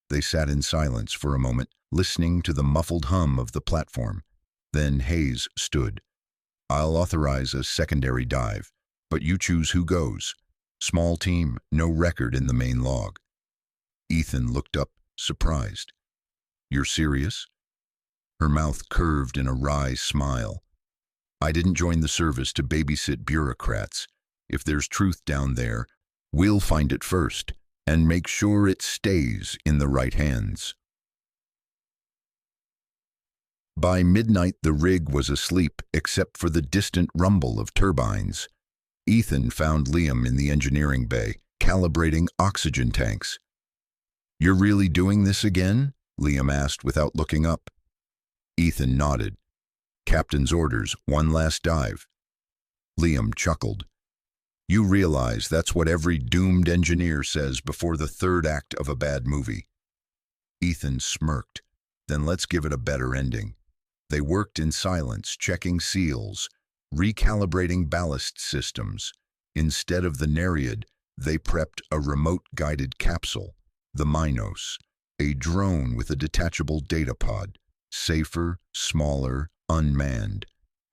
They sat in silence for a moment, listening to the muffled hum of the platform. Then Hayes stood. "I'll authorize a secondary dive, but you choose who goes. Small team, no record in the main log." Ethan looked up, surprised. "You're serious?" Her mouth curved in a wry smile. "I didn't join the service to babysit bureaucrats. If there's truth down there, we'll find it first, and make sure it stays in the right hands." By midnight, the rig was asleep except for the distant rumble of turbines. Ethan found Liam in the engineering bay, calibrating oxygen tanks. "You're really doing this again?" Liam asked without looking up. Ethan nodded. "Captain's orders, one last dive." Liam chuckled. "You realize that's what every doomed engineer says before the third act of a bad movie." Ethan smirked. "Then let's give it a better ending." They worked in silence, checking seals, recalibrating ballast systems. Instead of the Nereid, they prepped a remote-guided capsule, the Minos, a drone with a detachable data pod. Safer, smaller, unmanned.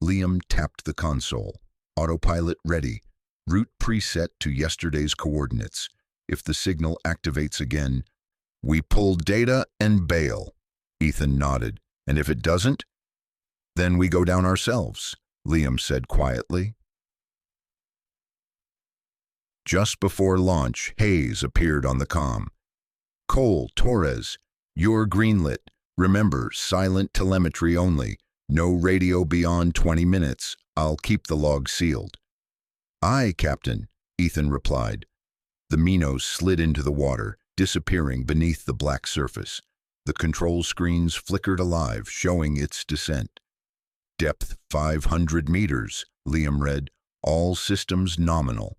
Liam tapped the console. Autopilot ready. Route preset to yesterday's coordinates. If the signal activates again, we pull data and bail. Ethan nodded. "And if it doesn't?" "Then we go down ourselves," Liam said quietly. Just before launch, Hayes appeared on the comm. "Cole, Torres, you're greenlit. Remember, silent telemetry only. No radio beyond 20 minutes. I'll keep the log sealed." "Aye, Captain," Ethan replied. The Minos slid into the water, disappearing beneath the black surface. The control screens flickered alive, showing its descent. "Depth 500 meters, Liam read. "All systems nominal."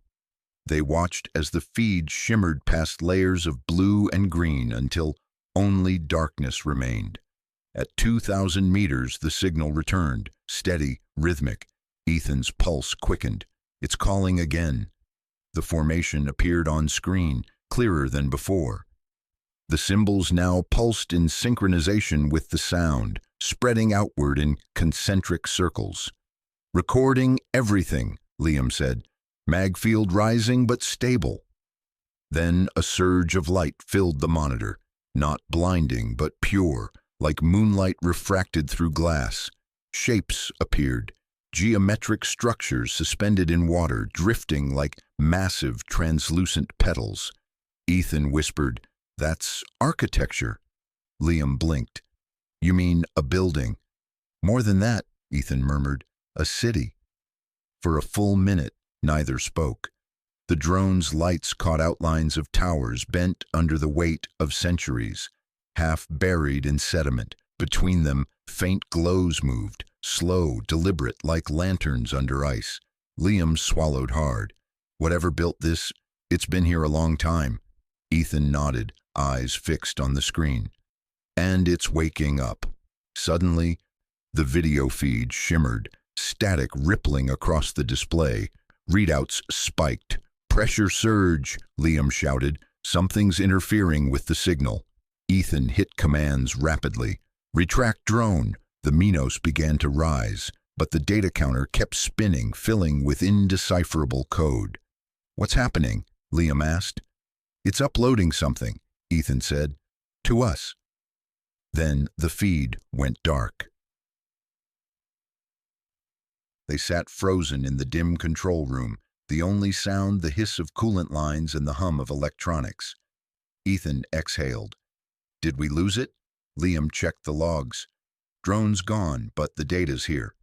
They watched as the feed shimmered past layers of blue and green until only darkness remained. At 2,000 meters, the signal returned, steady, rhythmic. Ethan's pulse quickened. "It's calling again." The formation appeared on screen, clearer than before. The symbols now pulsed in synchronization with the sound, spreading outward in concentric circles. "Recording everything," Liam said. "Mag field rising but stable." Then a surge of light filled the monitor, not blinding but pure, like moonlight refracted through glass. Shapes appeared, geometric structures suspended in water, drifting like massive translucent petals. Ethan whispered, "That's architecture." Liam blinked. "You mean a building?" "More than that," Ethan murmured. "A city." For a full minute, neither spoke. The drone's lights caught outlines of towers bent under the weight of centuries, half buried in sediment. Between them, faint glows moved, slow, deliberate, like lanterns under ice. Liam swallowed hard. "Whatever built this, it's been here a long time." Ethan nodded, eyes fixed on the screen. "And it's waking up." Suddenly, the video feed shimmered, static rippling across the display. Readouts spiked. "Pressure surge," Liam shouted. "Something's interfering with the signal." Ethan hit commands rapidly. "Retract drone." The Minos began to rise, but the data counter kept spinning, filling with indecipherable code. "What's happening?" Liam asked. "It's uploading something," Ethan said. "To us." Then the feed went dark. They sat frozen in the dim control room, the only sound the hiss of coolant lines and the hum of electronics. Ethan exhaled. Did we lose it? Liam checked the logs. Drone's gone, but the data's here.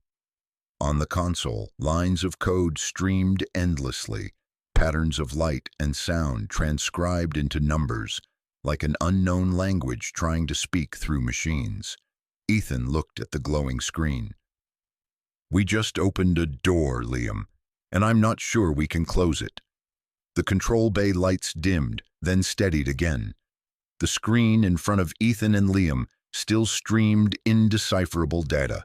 On the console, lines of code streamed endlessly, patterns of light and sound transcribed into numbers, like an unknown language trying to speak through machines. Ethan looked at the glowing screen. We just opened a door, Liam, and I'm not sure we can close it. The control bay lights dimmed, then steadied again. The screen in front of Ethan and Liam still streamed indecipherable data,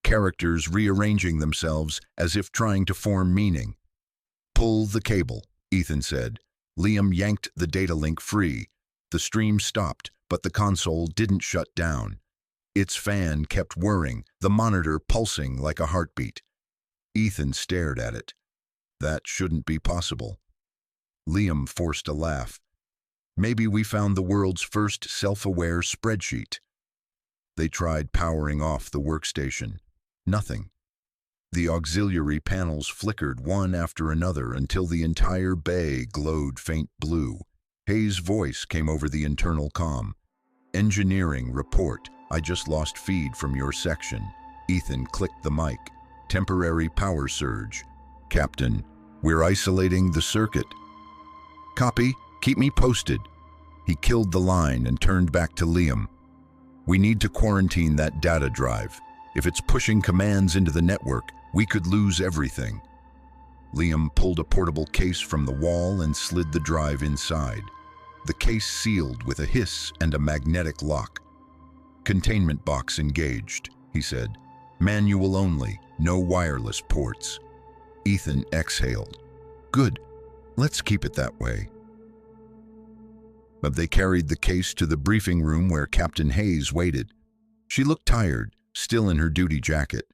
characters rearranging themselves as if trying to form meaning. Pull the cable, Ethan said. Liam yanked the data link free. The stream stopped, but the console didn't shut down. Its fan kept whirring, the monitor pulsing like a heartbeat. Ethan stared at it. That shouldn't be possible. Liam forced a laugh. Maybe we found the world's first self-aware spreadsheet. They tried powering off the workstation. Nothing. The auxiliary panels flickered one after another until the entire bay glowed faint blue. Hayes' voice came over the internal comm. Engineering report. I just lost feed from your section. Ethan clicked the mic. Temporary power surge. Captain, we're isolating the circuit. Copy. Keep me posted. He killed the line and turned back to Liam. We need to quarantine that data drive. If it's pushing commands into the network, we could lose everything. Liam pulled a portable case from the wall and slid the drive inside. The case sealed with a hiss and a magnetic lock. Containment box engaged, he said. Manual only, no wireless ports. Ethan exhaled. Good. Let's keep it that way. But they carried the case to the briefing room where Captain Hayes waited. She looked tired, still in her duty jacket,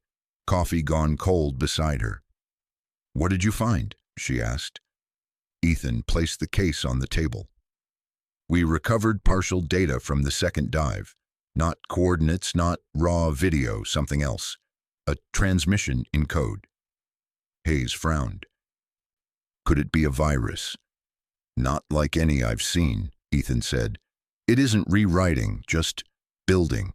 coffee gone cold beside her. What did you find? She asked. Ethan placed the case on the table. We recovered partial data from the second dive. Not coordinates, not raw video, something else. A transmission in code. Hayes frowned. Could it be a virus? Not like any I've seen, Ethan said. It isn't rewriting, just building.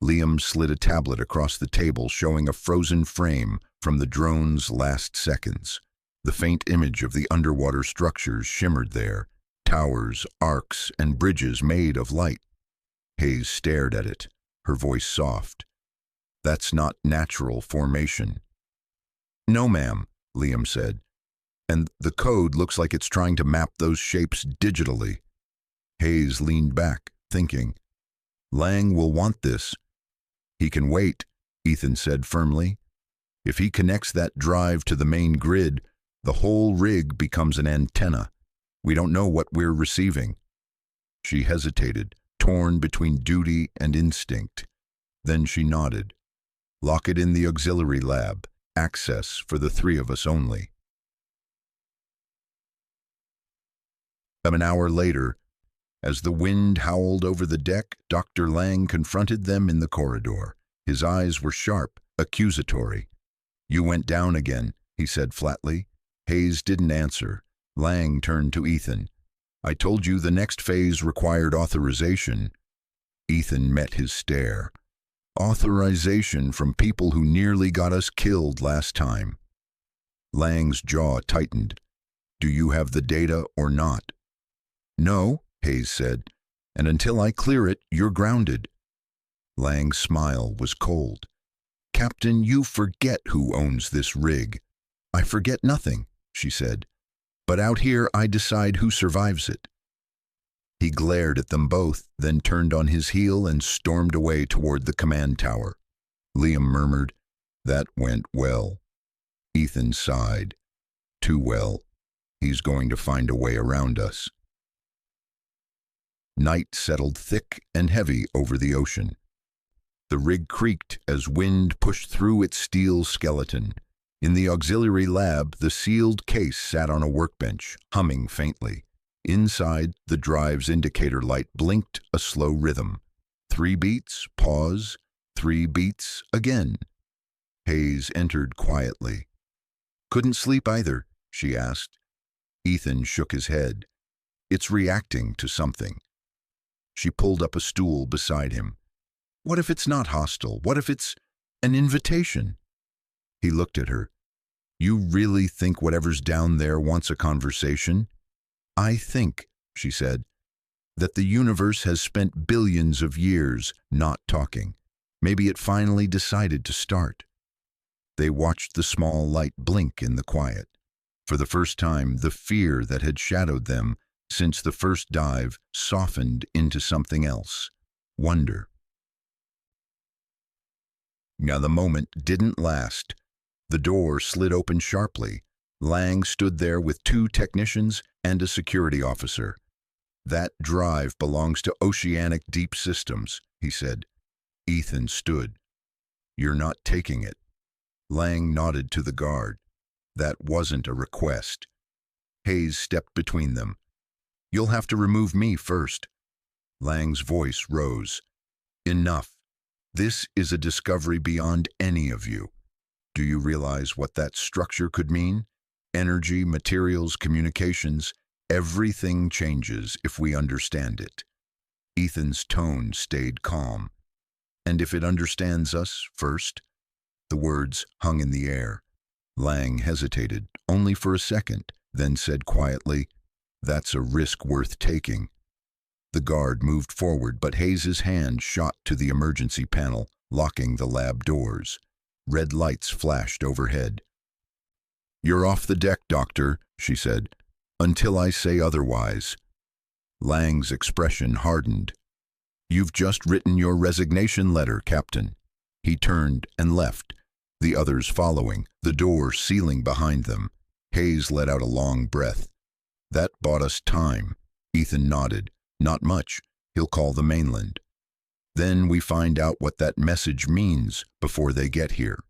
Liam slid a tablet across the table showing a frozen frame from the drone's last seconds. The faint image of the underwater structures shimmered there, towers, arcs, and bridges made of light. Hayes stared at it, her voice soft. That's not natural formation. No, ma'am, Liam said. And the code looks like it's trying to map those shapes digitally. Hayes leaned back, thinking. Lang will want this. He can wait, Ethan said firmly. If he connects that drive to the main grid, the whole rig becomes an antenna. We don't know what we're receiving. She hesitated, torn between duty and instinct. Then she nodded. Lock it in the auxiliary lab. Access for the three of us only. An hour later, as the wind howled over the deck, Dr. Lang confronted them in the corridor. His eyes were sharp, accusatory. You went down again, he said flatly. Hayes didn't answer. Lang turned to Ethan. I told you the next phase required authorization. Ethan met his stare. Authorization from people who nearly got us killed last time. Lang's jaw tightened. Do you have the data or not? No, Hayes said, and until I clear it, you're grounded. Lang's smile was cold. Captain, you forget who owns this rig. I forget nothing, she said. But out here I decide who survives it. He glared at them both, then turned on his heel and stormed away toward the command tower. Liam murmured, That went well. Ethan sighed. Too well. He's going to find a way around us. Night settled thick and heavy over the ocean. The rig creaked as wind pushed through its steel skeleton. In the auxiliary lab, the sealed case sat on a workbench, humming faintly. Inside, the drive's indicator light blinked a slow rhythm. 3 beats, pause, 3 beats again. Hayes entered quietly. "Couldn't sleep either?" she asked. Ethan shook his head. "It's reacting to something." She pulled up a stool beside him. "What if it's not hostile? What if it's an invitation?" He looked at her. "You really think whatever's down there wants a conversation?" "I think," she said, "that the universe has spent billions of years not talking. Maybe it finally decided to start." They watched the small light blink in the quiet. For the first time, the fear that had shadowed them since the first dive softened into something else: wonder. Now the moment didn't last. The door slid open sharply. Lang stood there with 2 technicians and a security officer. "That drive belongs to Oceanic Deep Systems," he said. Ethan stood. "You're not taking it." Lang nodded to the guard. "That wasn't a request." Hayes stepped between them. "You'll have to remove me first." Lang's voice rose. "Enough. This is a discovery beyond any of you. Do you realize what that structure could mean? Energy, materials, communications, everything changes if we understand it." Ethan's tone stayed calm. "And if it understands us first?" The words hung in the air. Lang hesitated, only for a second, then said quietly, "That's a risk worth taking." The guard moved forward, but Hayes's hand shot to the emergency panel, locking the lab doors. Red lights flashed overhead. "You're off the deck, Doctor," she said, "until I say otherwise." Lang's expression hardened. "You've just written your resignation letter, Captain." He turned and left, the others following, the door sealing behind them. Hayes let out a long breath. "That bought us time." Ethan nodded. "Not much. He'll call the mainland. Then we find out what that message means before they get here."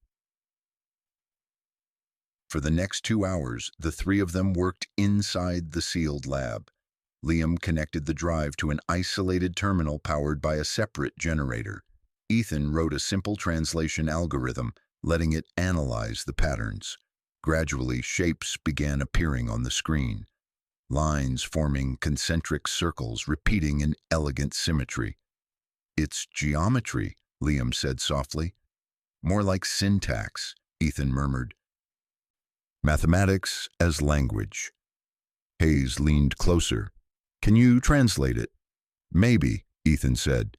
For the next 2 hours, the 3 of them worked inside the sealed lab. Liam connected the drive to an isolated terminal powered by a separate generator. Ethan wrote a simple translation algorithm, letting it analyze the patterns. Gradually, shapes began appearing on the screen. Lines forming concentric circles, repeating in elegant symmetry. "It's geometry," Liam said softly. "More like syntax," Ethan murmured. "Mathematics as language." Hayes leaned closer. "Can you translate it?" "Maybe," Ethan said.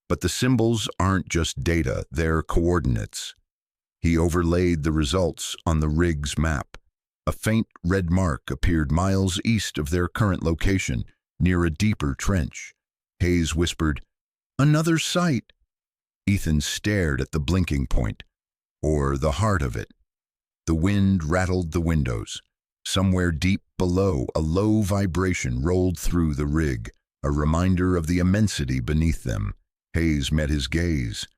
"But the symbols aren't just data, they're coordinates." He overlaid the results on the rig's map. A faint red mark appeared miles east of their current location, near a deeper trench. Hayes whispered, "Another site." Ethan stared at the blinking point, or the heart of it. The wind rattled the windows. Somewhere deep below, a low vibration rolled through the rig, a reminder of the immensity beneath them. Hayes met his gaze.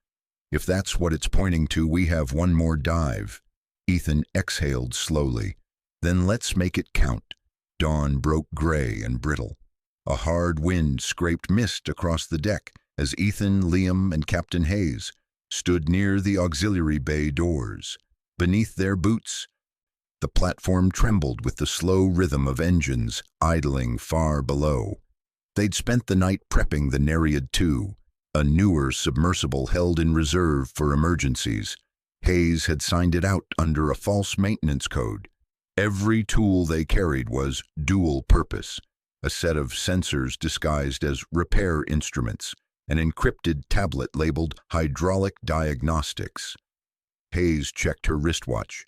"If that's what it's pointing to, we have one more dive." Ethan exhaled slowly. "Then let's make it count." Dawn broke gray and brittle. A hard wind scraped mist across the deck as Ethan, Liam, and Captain Hayes stood near the auxiliary bay doors. Beneath their boots, the platform trembled with the slow rhythm of engines idling far below. They'd spent the night prepping the Nereid II, a newer submersible held in reserve for emergencies. Hayes had signed it out under a false maintenance code. Every tool they carried was dual purpose, a set of sensors disguised as repair instruments, an encrypted tablet labeled hydraulic diagnostics. Hayes checked her wristwatch.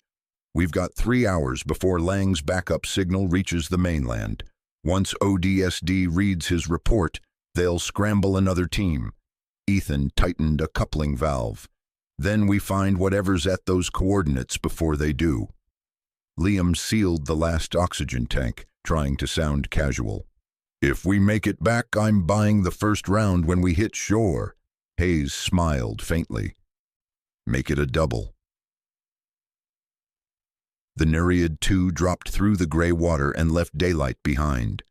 "We've got 3 hours before Lang's backup signal reaches the mainland. Once ODSD reads his report, they'll scramble another team." Ethan tightened a coupling valve. "Then we find whatever's at those coordinates before they do." Liam sealed the last oxygen tank, trying to sound casual. "If we make it back, I'm buying the first round when we hit shore." Hayes smiled faintly. "Make it a double." The Nereid II dropped through the gray water and left daylight behind.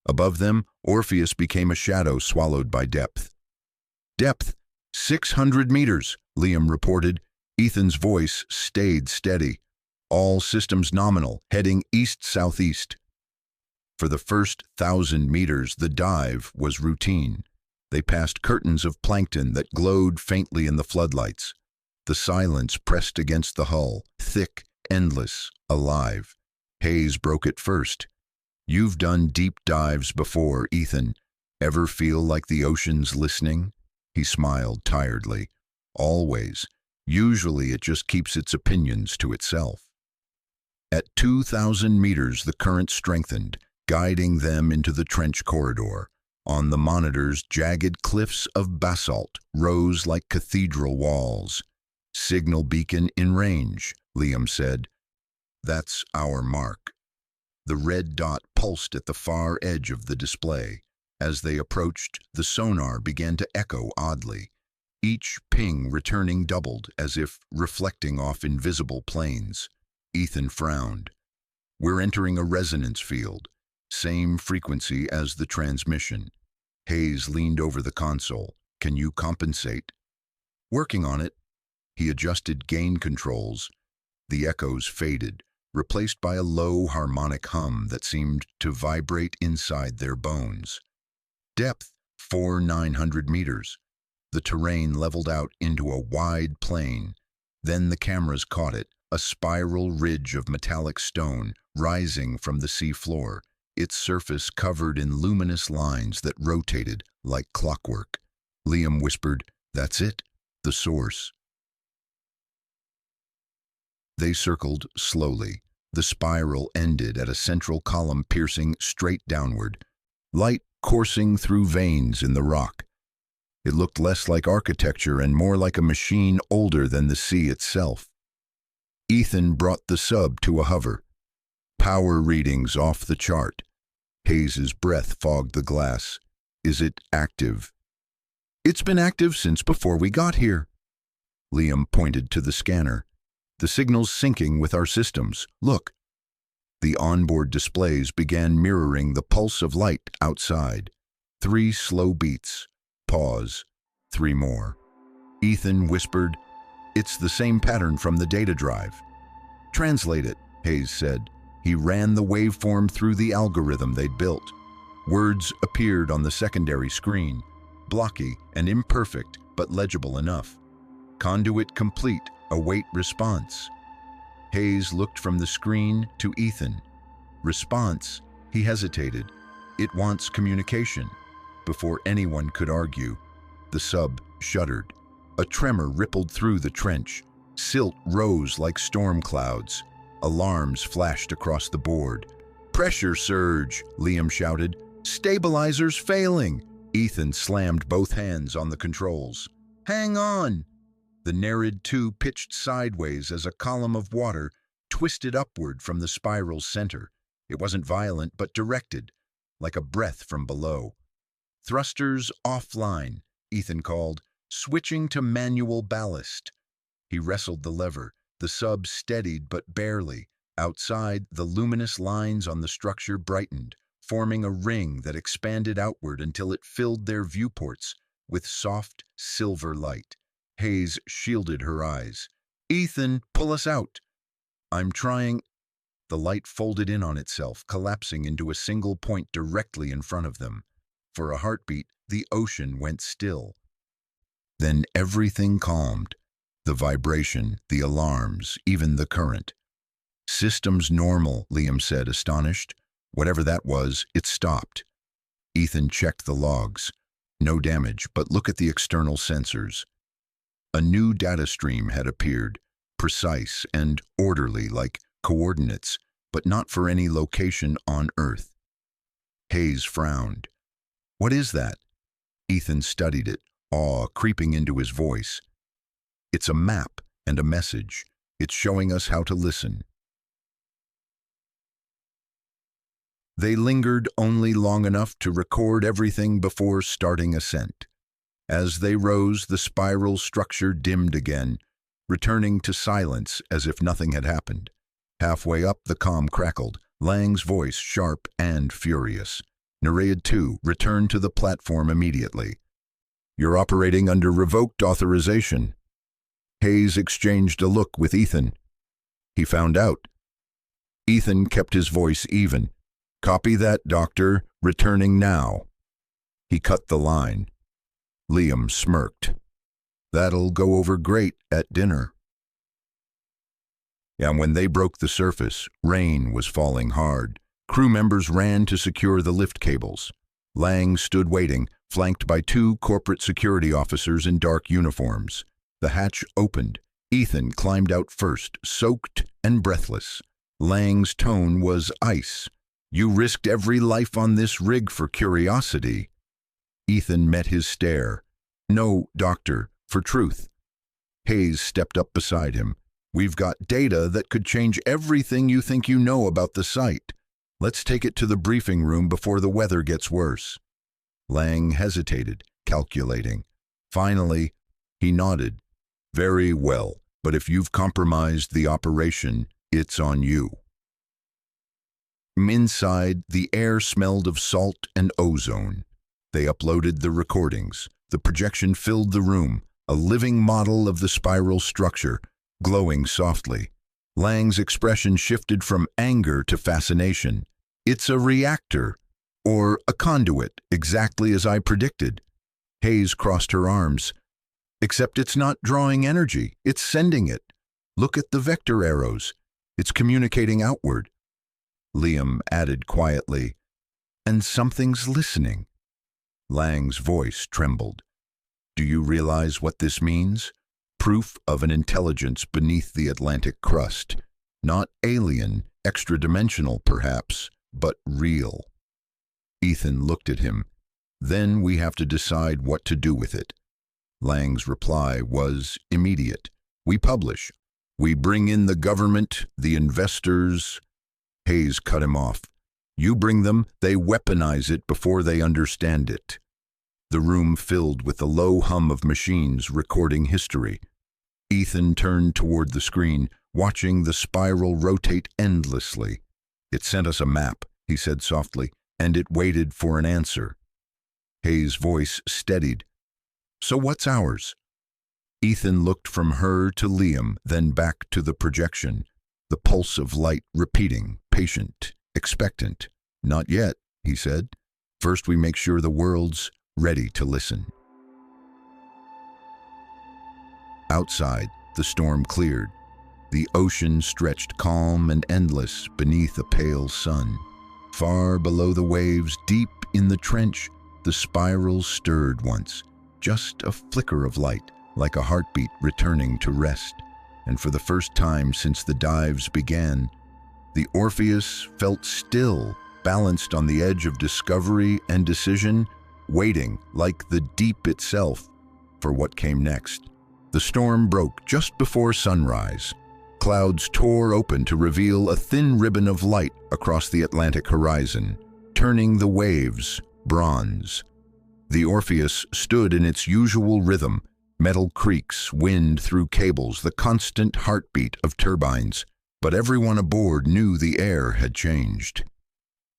Above them, Orpheus became a shadow swallowed by depth. "Depth, 600 meters," Liam reported. Ethan's voice stayed steady. All systems nominal, heading east-southeast. For the first 1,000 meters, the dive was routine. They passed curtains of plankton that glowed faintly in the floodlights. The silence pressed against the hull, thick, endless, alive. Hayes broke it first. "You've done deep dives before, Ethan. Ever feel like the ocean's listening?" He smiled tiredly. "Always. Usually it just keeps its opinions to itself." At 2,000 meters, the current strengthened, guiding them into the trench corridor. On the monitors, jagged cliffs of basalt rose like cathedral walls. "Signal beacon in range," Liam said. "That's our mark." The red dot pulsed at the far edge of the display. As they approached, the sonar began to echo oddly. Each ping returning doubled, as if reflecting off invisible planes. Ethan frowned. "We're entering a resonance field. Same frequency as the transmission." Hayes leaned over the console. "Can you compensate?" "Working on it." He adjusted gain controls. The echoes faded, replaced by a low harmonic hum that seemed to vibrate inside their bones. Depth, 4,900 meters. The terrain leveled out into a wide plain. Then the cameras caught it, a spiral ridge of metallic stone rising from the sea floor, its surface covered in luminous lines that rotated like clockwork. Liam whispered, "That's it, the source." They circled slowly. The spiral ended at a central column piercing straight downward, light coursing through veins in the rock. It looked less like architecture and more like a machine older than the sea itself. Ethan brought the sub to a hover. Power readings off the chart. Hayes's breath fogged the glass. "Is it active?" "It's been active since before we got here." Liam pointed to the scanner. "The signal's syncing with our systems. Look." The onboard displays began mirroring the pulse of light outside. 3 slow beats. Pause. 3 more. Ethan whispered, "It's the same pattern from the data drive." "Translate it," Hayes said. He ran the waveform through the algorithm they'd built. Words appeared on the secondary screen, blocky and imperfect, but legible enough. "Conduit complete. Await response." Hayes looked from the screen to Ethan. "Response?" He hesitated. "It wants communication." Before anyone could argue, the sub shuddered. A tremor rippled through the trench. Silt rose like storm clouds. Alarms flashed across the board. "Pressure surge," Liam shouted. "Stabilizers failing." Ethan slammed both hands on the controls. "Hang on." The Nereid 2 pitched sideways as a column of water twisted upward from the spiral's center. It wasn't violent, but directed, like a breath from below. "Thrusters offline," Ethan called, switching to manual ballast. He wrestled the lever. The sub steadied but barely. Outside, the luminous lines on the structure brightened, forming a ring that expanded outward until it filled their viewports with soft, silver light. Hayes shielded her eyes. "Ethan, pull us out." "I'm trying." The light folded in on itself, collapsing into a single point directly in front of them. For a heartbeat, the ocean went still. Then everything calmed. The vibration, the alarms, even the current. "Systems normal," Liam said, astonished. Whatever that was, it stopped. Ethan checked the logs. No damage, but look at the external sensors. A new data stream had appeared, precise and orderly like coordinates, but not for any location on Earth. Hayes frowned. "What is that?" Ethan studied it, awe creeping into his voice. "It's a map and a message. It's showing us how to listen." They lingered only long enough to record everything before starting ascent. As they rose, the spiral structure dimmed again, returning to silence as if nothing had happened. Halfway up, the comm crackled, Lang's voice sharp and furious. "Narration 2, return to the platform immediately. You're operating under revoked authorization." Hayes exchanged a look with Ethan. He found out. Ethan kept his voice even. "Copy that, Doctor. Returning now." He cut the line. Liam smirked. "That'll go over great at dinner." And when they broke the surface, rain was falling hard. Crew members ran to secure the lift cables. Lang stood waiting, flanked by 2 corporate security officers in dark uniforms. The hatch opened. Ethan climbed out first, soaked and breathless. Lang's tone was ice. "You risked every life on this rig for curiosity." Ethan met his stare. "No, Doctor, for truth." Hayes stepped up beside him. "We've got data that could change everything you think you know about the site. Let's take it to the briefing room before the weather gets worse." Lang hesitated, calculating. Finally, he nodded. "Very well, but if you've compromised the operation, it's on you." Inside, the air smelled of salt and ozone. They uploaded the recordings. The projection filled the room, a living model of the spiral structure, glowing softly. Lang's expression shifted from anger to fascination. "It's a reactor, or a conduit, exactly as I predicted." Hayes crossed her arms. "Except it's not drawing energy, it's sending it. Look at the vector arrows. It's communicating outward." Liam added quietly, "And something's listening." Lang's voice trembled. "Do you realize what this means? Proof of an intelligence beneath the Atlantic crust. Not alien, extra-dimensional perhaps, but real." Ethan looked at him. "Then we have to decide what to do with it." Lang's reply was immediate. "We publish. We bring in the government, the investors." Hayes cut him off. "You bring them, they weaponize it before they understand it." The room filled with the low hum of machines recording history. Ethan turned toward the screen, watching the spiral rotate endlessly. "It sent us a map," he said softly, "and it waited for an answer." Hayes' voice steadied. "So what's ours?" Ethan looked from her to Liam, then back to the projection, the pulse of light repeating, patient, expectant. "Not yet," he said. "First we make sure the world's ready to listen." Outside, the storm cleared. The ocean stretched calm and endless beneath a pale sun. Far below the waves, deep in the trench, the spiral stirred once, just a flicker of light, like a heartbeat returning to rest. And for the first time since the dives began, the Orpheus felt still, balanced on the edge of discovery and decision, waiting, like the deep itself, for what came next. The storm broke just before sunrise. Clouds tore open to reveal a thin ribbon of light across the Atlantic horizon, turning the waves bronze. The Orpheus stood in its usual rhythm, metal creaks, wind through cables, the constant heartbeat of turbines. But everyone aboard knew the air had changed.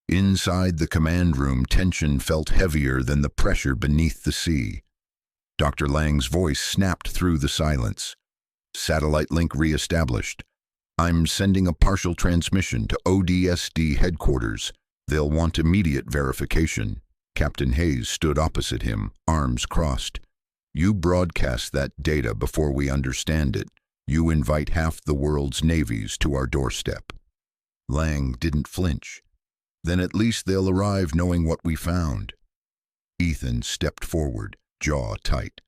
Inside the command room, tension felt heavier than the pressure beneath the sea. Dr. Lang's voice snapped through the silence. "Satellite link reestablished. I'm sending a partial transmission to ODSD headquarters. They'll want immediate verification." Captain Hayes stood opposite him, arms crossed. "You broadcast that data before we understand it. You invite half the world's navies to our doorstep." Lang didn't flinch. "Then at least they'll arrive knowing what we found." Ethan stepped forward, jaw tight.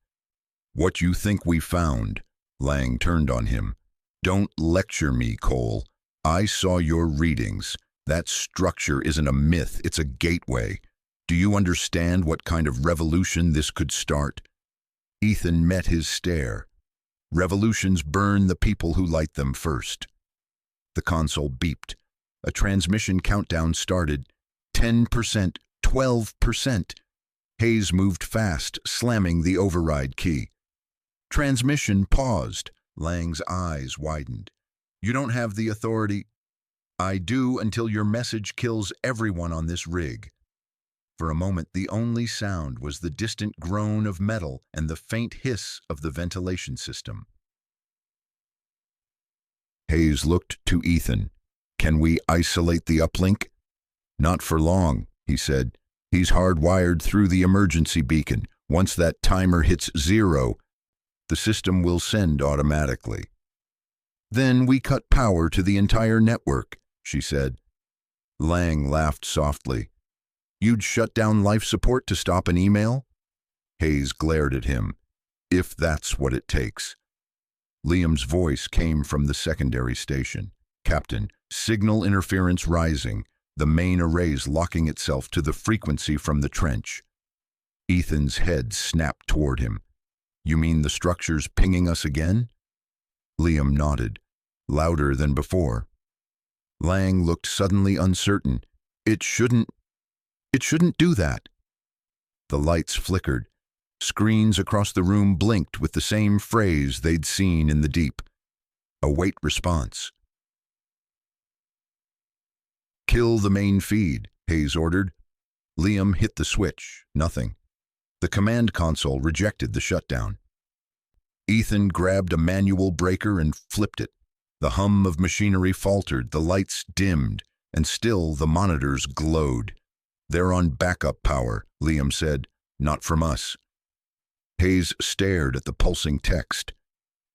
"What you think we found?" Lang turned on him. "Don't lecture me, Cole. I saw your readings. That structure isn't a myth, it's a gateway. Do you understand what kind of revolution this could start?" Ethan met his stare. "Revolutions burn the people who light them first." The console beeped. A transmission countdown started. 10%, 12%. Hayes moved fast, slamming the override key. Transmission paused. Lang's eyes widened. "You don't have the authority." "I do until your message kills everyone on this rig." For a moment, the only sound was the distant groan of metal and the faint hiss of the ventilation system. Hayes looked to Ethan. Can we isolate the uplink? Not for long, he said. He's hardwired through the emergency beacon. Once that timer hits 0, the system will send automatically. Then we cut power to the entire network, she said. Lang laughed softly. You'd shut down life support to stop an email? Hayes glared at him. If that's what it takes. Liam's voice came from the secondary station. Captain, signal interference rising, the main array's locking itself to the frequency from the trench. Ethan's head snapped toward him. You mean the structure's pinging us again? Liam nodded, louder than before. Lang looked suddenly uncertain. It shouldn't do that. The lights flickered. Screens across the room blinked with the same phrase they'd seen in the deep. Await response. Kill the main feed, Hayes ordered. Liam hit the switch. Nothing. The command console rejected the shutdown. Ethan grabbed a manual breaker and flipped it. The hum of machinery faltered, the lights dimmed, and still the monitors glowed. They're on backup power, Liam said. Not from us. Hayes stared at the pulsing text.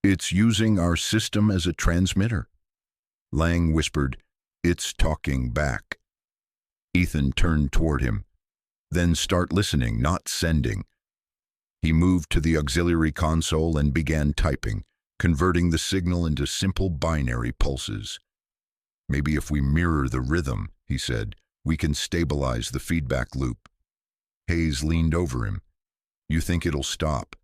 It's using our system as a transmitter. Lang whispered, It's talking back. Ethan turned toward him. Then start listening, not sending. He moved to the auxiliary console and began typing, converting the signal into simple binary pulses. Maybe if we mirror the rhythm, he said, we can stabilize the feedback loop. Hayes leaned over him. You think it'll stop?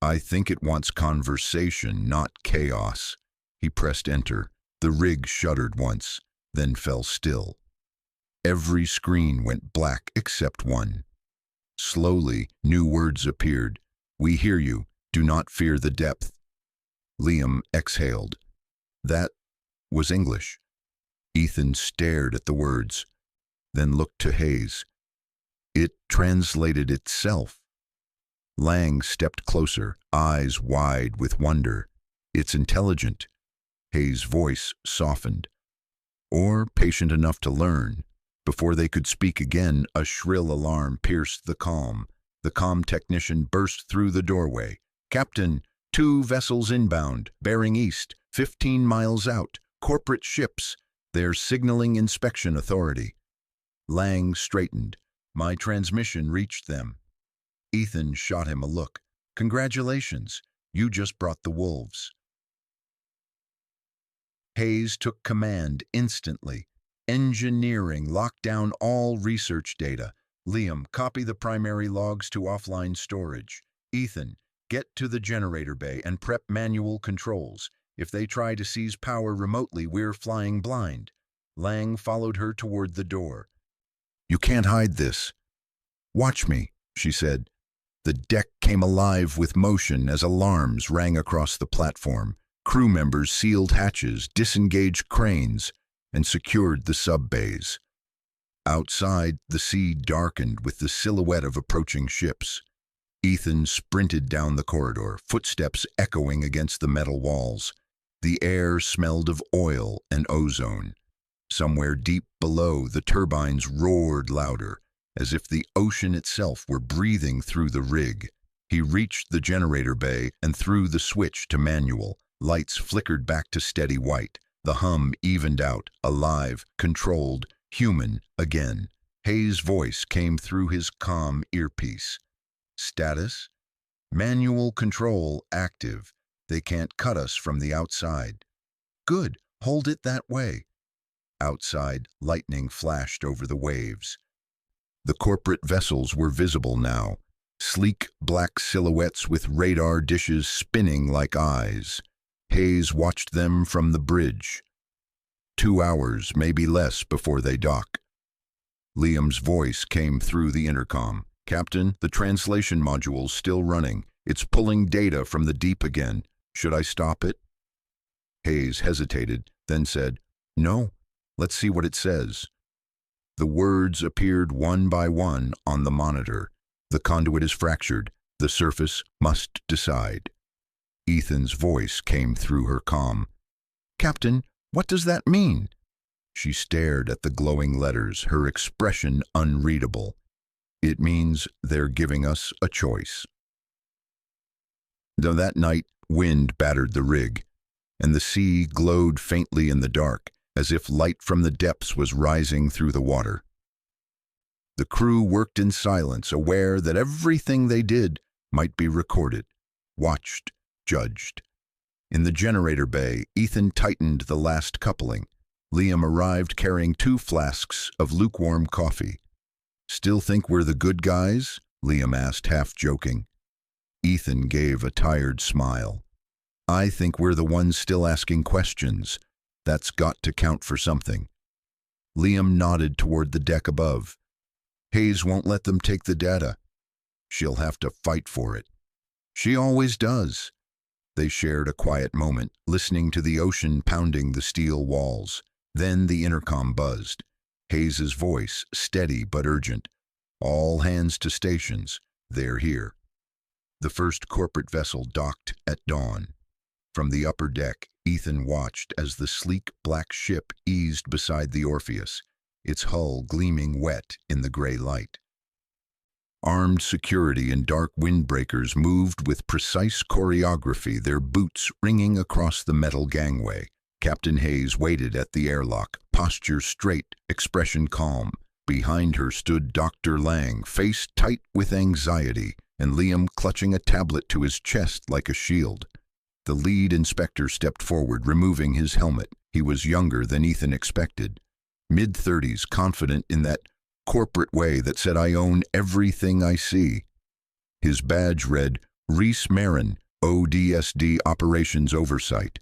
I think it wants conversation, not chaos. He pressed enter. The rig shuddered once, then fell still. Every screen went black except one. Slowly, new words appeared. We hear you. Do not fear the depth. Liam exhaled. That was English. Ethan stared at the words, then looked to Hayes. It translated itself. Lang stepped closer, eyes wide with wonder. It's intelligent. Hayes' voice softened. Or patient enough to learn. Before they could speak again, a shrill alarm pierced the calm. The comm technician burst through the doorway. Captain, 2 vessels inbound, bearing east, 15 miles out, corporate ships. They're signaling inspection authority. Lang straightened. My transmission reached them. Ethan shot him a look. Congratulations, you just brought the wolves. Hayes took command instantly. Engineering locked down all research data. Liam, copy the primary logs to offline storage. Ethan, get to the generator bay and prep manual controls. If they try to seize power remotely, we're flying blind. Lang followed her toward the door. You can't hide this. Watch me, she said. The deck came alive with motion as alarms rang across the platform. Crew members sealed hatches, disengaged cranes, and secured the sub-bays. Outside, the sea darkened with the silhouette of approaching ships. Ethan sprinted down the corridor, footsteps echoing against the metal walls. The air smelled of oil and ozone. Somewhere deep below, the turbines roared louder, as if the ocean itself were breathing through the rig. He reached the generator bay and threw the switch to manual. Lights flickered back to steady white. The hum evened out, alive, controlled, human again. Hayes' voice came through his calm earpiece. Status? Manual control active. They can't cut us from the outside. Good, hold it that way. Outside, lightning flashed over the waves. The corporate vessels were visible now, sleek black silhouettes with radar dishes spinning like eyes. Hayes watched them from the bridge. 2 hours, maybe less, before they dock. Liam's voice came through the intercom. Captain, the translation module's still running. It's pulling data from the deep again. Should I stop it? Hayes hesitated, then said, No, let's see what it says. The words appeared one by one on the monitor. The conduit is fractured. The surface must decide. Ethan's voice came through her comm. "Captain, what does that mean?" She stared at the glowing letters, her expression unreadable. "It means they're giving us a choice." Though that night, wind battered the rig, and the sea glowed faintly in the dark, as if light from the depths was rising through the water. The crew worked in silence, aware that everything they did might be recorded, watched, judged. In the generator bay, Ethan tightened the last coupling. Liam arrived carrying 2 flasks of lukewarm coffee. "Still think we're the good guys?" Liam asked, half joking. Ethan gave a tired smile. "I think we're the ones still asking questions. That's got to count for something." Liam nodded toward the deck above. "Hayes won't let them take the data. She'll have to fight for it." "She always does." They shared a quiet moment, listening to the ocean pounding the steel walls. Then the intercom buzzed. Hayes's voice, steady but urgent. "All hands to stations. They're here." The first corporate vessel docked at dawn. From the upper deck, Ethan watched as the sleek black ship eased beside the Orpheus, its hull gleaming wet in the gray light. Armed security and dark windbreakers moved with precise choreography, their boots ringing across the metal gangway. Captain Hayes waited at the airlock, posture straight, expression calm. Behind her stood Dr. Lang, face tight with anxiety, and Liam clutching a tablet to his chest like a shield. The lead inspector stepped forward, removing his helmet. He was younger than Ethan expected. Mid-30s, confident in that corporate way that said, "I own everything I see." His badge read, "Reese Marin, ODSD Operations Oversight."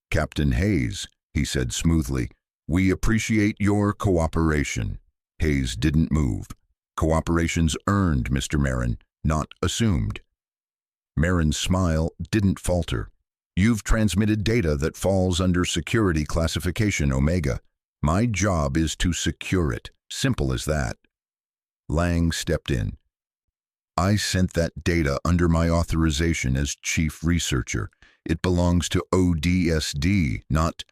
"Captain Hayes," he said smoothly, "we appreciate your cooperation." Hayes didn't move. "Cooperation's earned, Mr. Marin, not assumed." Marin's smile didn't falter. "You've transmitted data that falls under security classification Omega. My job is to secure it. Simple as that." Lang stepped in. "I sent that data under my authorization as chief researcher. It belongs to ODSD, not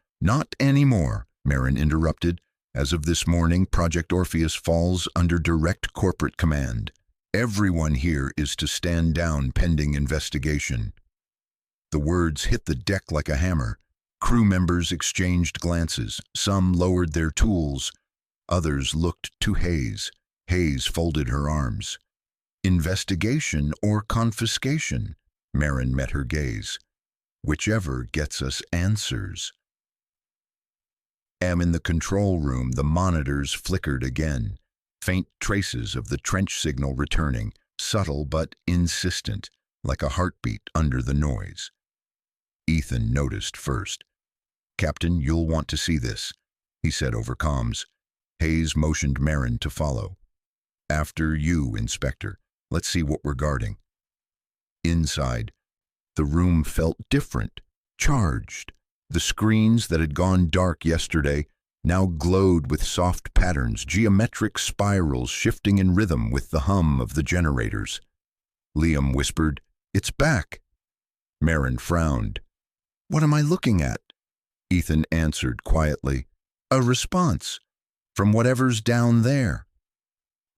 anymore," Marin interrupted. "As of this morning, Project Orpheus falls under direct corporate command. Everyone here is to stand down pending investigation." The words hit the deck like a hammer. Crew members exchanged glances. Some lowered their tools. Others looked to Hayes. Hayes folded her arms. "Investigation or confiscation?" Marin met her gaze. "Whichever gets us answers." In the control room, the monitors flickered again. Faint traces of the trench signal returning, subtle but insistent, like a heartbeat under the noise. Ethan noticed first. "Captain, you'll want to see this," he said over comms. Hayes motioned Marin to follow. "After you, Inspector. Let's see what we're guarding." Inside, the room felt different, charged. The screens that had gone dark yesterday now glowed with soft patterns, geometric spirals shifting in rhythm with the hum of the generators. Liam whispered, "It's back." Marin frowned. "What am I looking at?" Ethan answered quietly, "A response from whatever's down there."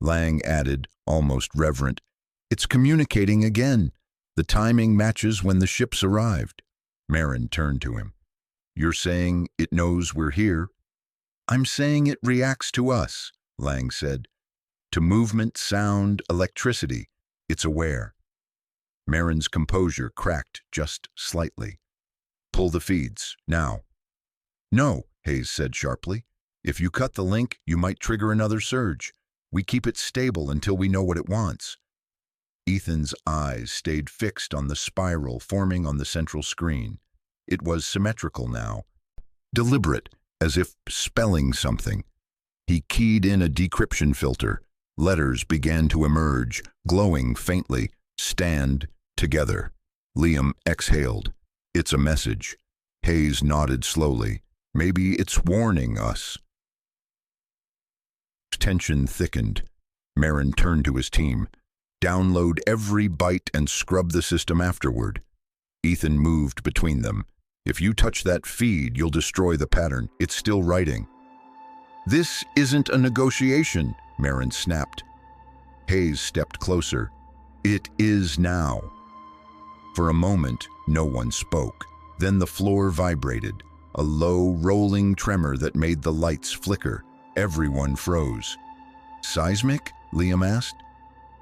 Lang added, almost reverent, "It's communicating again. The timing matches when the ships arrived." Marin turned to him. "You're saying it knows we're here?" "I'm saying it reacts to us," Lang said. "To movement, sound, electricity. It's aware." Marin's composure cracked just slightly. "Pull the feeds, now." "No," Hayes said sharply. "If you cut the link, you might trigger another surge. We keep it stable until we know what it wants." Ethan's eyes stayed fixed on the spiral forming on the central screen. It was symmetrical now, deliberate, as if spelling something. He keyed in a decryption filter. Letters began to emerge, glowing faintly. "Stand together." Liam exhaled. "It's a message." Hayes nodded slowly. "Maybe it's warning us." Tension thickened. Marin turned to his team. "Download every byte and scrub the system afterward." Ethan moved between them. If you touch that feed, you'll destroy the pattern. It's still writing. This isn't a negotiation, Marin snapped. Hayes stepped closer. It is now. For a moment, no one spoke. Then the floor vibrated, a low, rolling tremor that made the lights flicker. Everyone froze. Seismic? Liam asked.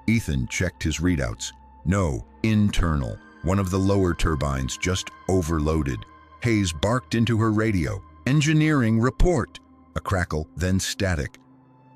Ethan checked his readouts. No, internal. One of the lower turbines just overloaded. Hayes barked into her radio. Engineering report. A crackle, then static.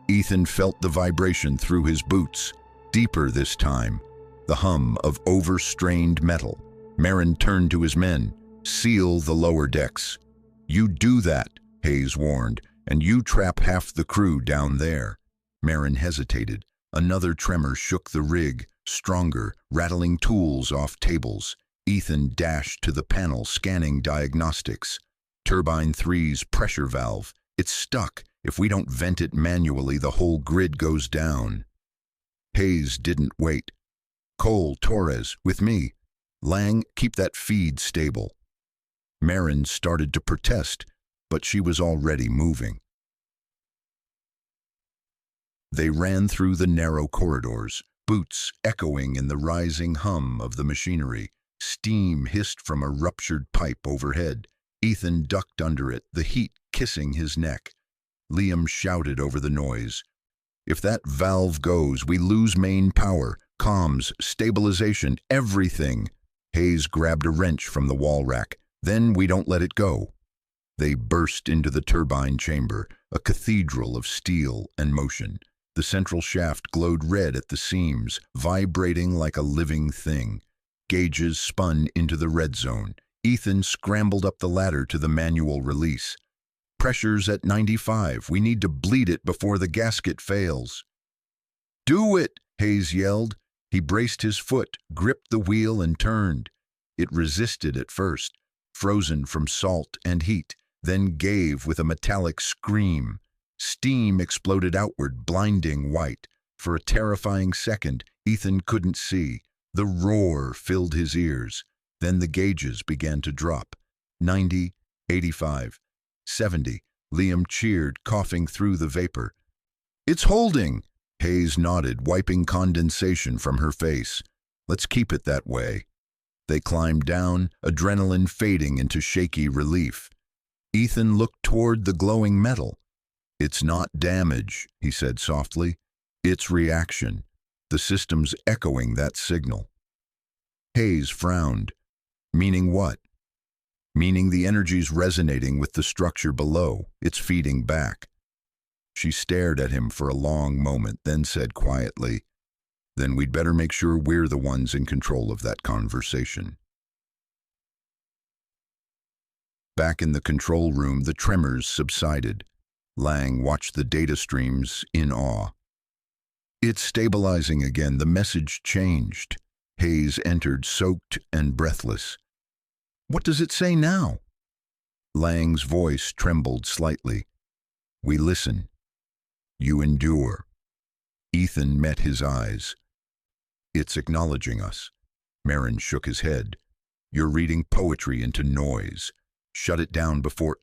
Ethan felt the vibration through his boots. Deeper this time. The hum of overstrained metal. Marin turned to his men. Seal the lower decks. You do that, Hayes warned, and you trap half the crew down there. Marin hesitated. Another tremor shook the rig, stronger, rattling tools off tables. Ethan dashed to the panel, scanning diagnostics. Turbine 3's pressure valve. It's stuck. If we don't vent it manually, the whole grid goes down. Hayes didn't wait. Cole, Torres, with me. Lang, keep that feed stable. Marin started to protest, but she was already moving. They ran through the narrow corridors, boots echoing in the rising hum of the machinery. Steam hissed from a ruptured pipe overhead. Ethan ducked under it, the heat kissing his neck. Liam shouted over the noise. If that valve goes, we lose main power, comms, stabilization, everything. Hayes grabbed a wrench from the wall rack. Then we don't let it go. They burst into the turbine chamber, a cathedral of steel and motion. The central shaft glowed red at the seams, vibrating like a living thing. Gauges spun into the red zone. Ethan scrambled up the ladder to the manual release. Pressure's at 95. We need to bleed it before the gasket fails. Do it, Hayes yelled. He braced his foot, gripped the wheel, and turned. It resisted at first, frozen from salt and heat, then gave with a metallic scream. Steam exploded outward, blinding white. For a terrifying second, Ethan couldn't see. The roar filled his ears. Then the gauges began to drop. 90, 85, 70. Liam cheered, coughing through the vapor. It's holding! Hayes nodded, wiping condensation from her face. Let's keep it that way. They climbed down, adrenaline fading into shaky relief. Ethan looked toward the glowing metal. It's not damage, he said softly. It's reaction. The system's echoing that signal. Hayes frowned. Meaning what? Meaning the energy's resonating with the structure below. It's feeding back. She stared at him for a long moment, then said quietly, Then we'd better make sure we're the ones in control of that conversation. Back in the control room, the tremors subsided. Lang watched the data streams in awe. It's stabilizing again. The message changed. Hayes entered, soaked and breathless. What does it say now? Lang's voice trembled slightly. We listen. You endure. Ethan met his eyes. It's acknowledging us. Marin shook his head. You're reading poetry into noise. Shut it down before...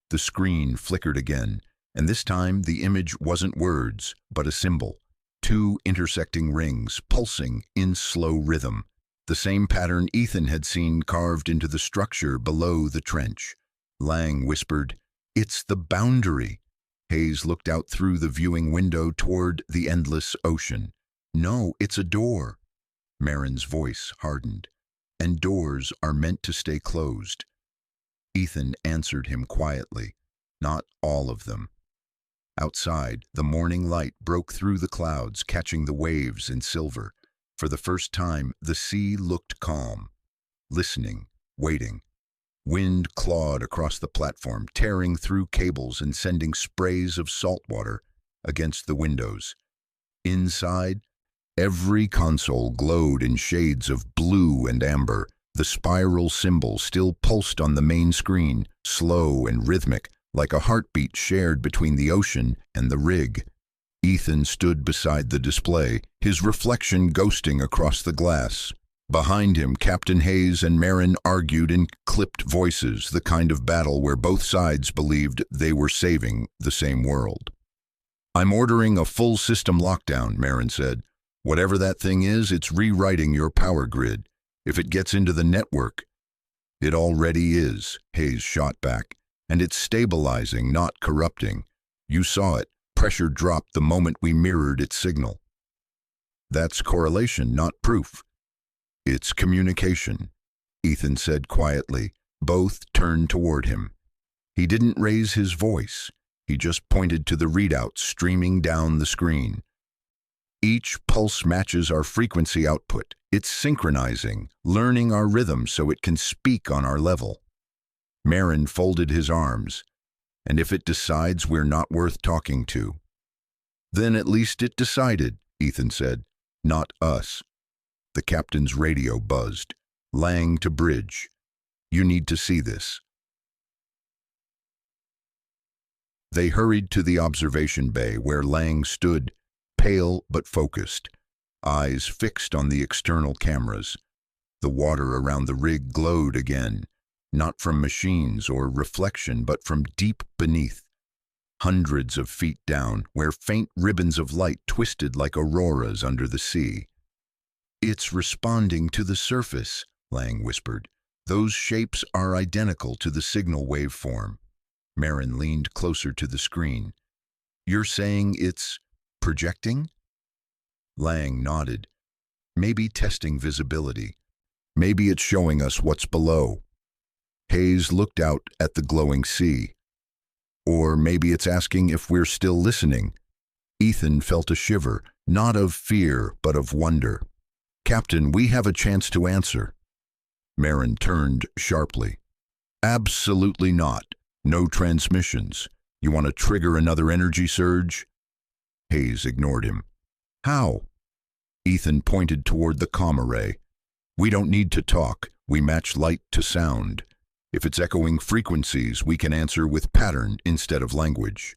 The screen flickered again, and this time the image wasn't words, but a symbol. Two intersecting rings, pulsing in slow rhythm. The same pattern Ethan had seen carved into the structure below the trench. Lang whispered, It's the boundary. Hayes looked out through the viewing window toward the endless ocean. No, it's a door. Marin's voice hardened. And doors are meant to stay closed. Ethan answered him quietly. Not all of them. Outside, the morning light broke through the clouds, catching the waves in silver. For the first time, the sea looked calm. Listening, waiting. Wind clawed across the platform, tearing through cables and sending sprays of salt water against the windows. Inside, every console glowed in shades of blue and amber. The spiral symbol still pulsed on the main screen, slow and rhythmic, like a heartbeat shared between the ocean and the rig. Ethan stood beside the display, his reflection ghosting across the glass. Behind him, Captain Hayes and Marin argued in clipped voices, the kind of battle where both sides believed they were saving the same world. "I'm ordering a full system lockdown," Marin said. "Whatever that thing is, it's rewriting your power grid. If it gets into the network—" "It already is," Hayes shot back. "And it's stabilizing, not corrupting. You saw it. Pressure dropped the moment we mirrored its signal." "That's correlation, not proof." "It's communication," Ethan said quietly. Both turned toward him. He didn't raise his voice. He just pointed to the readouts streaming down the screen. "Each pulse matches our frequency output. It's synchronizing, learning our rhythm so it can speak on our level." Marin folded his arms. "And if it decides we're not worth talking to?" "Then at least it decided," Ethan said. "Not us." The captain's radio buzzed. "Lang to bridge. You need to see this." They hurried to the observation bay where Lang stood, pale but focused, eyes fixed on the external cameras. The water around the rig glowed again, not from machines or reflection, but from deep beneath, hundreds of feet down, where faint ribbons of light twisted like auroras under the sea. "It's responding to the surface," Lang whispered. "Those shapes are identical to the signal waveform." Marin leaned closer to the screen. "You're saying it's projecting?" Lang nodded. "Maybe testing visibility. Maybe it's showing us what's below." Hayes looked out at the glowing sea. "Or maybe it's asking if we're still listening." Ethan felt a shiver, not of fear, but of wonder. "Captain, we have a chance to answer." Marin turned sharply. "Absolutely not. No transmissions. You want to trigger another energy surge?" Hayes ignored him. "How?" Ethan pointed toward the comm array. "We don't need to talk. We match light to sound. If it's echoing frequencies, we can answer with pattern instead of language."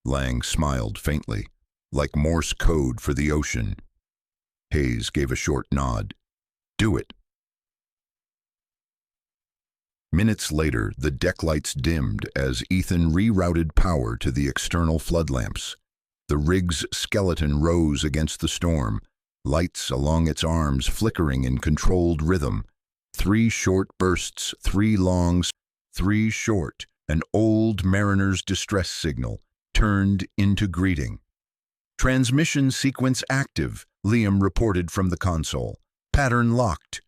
Lang smiled faintly, like Morse code for the ocean. Hayes gave a short nod. "Do it." Minutes later, the deck lights dimmed as Ethan rerouted power to the external flood lamps. The rig's skeleton rose against the storm, lights along its arms flickering in controlled rhythm. 3 short bursts, 3 longs, 3 short, an old mariner's distress signal, turned into greeting. "Transmission sequence active," Liam reported from the console. "Pattern locked."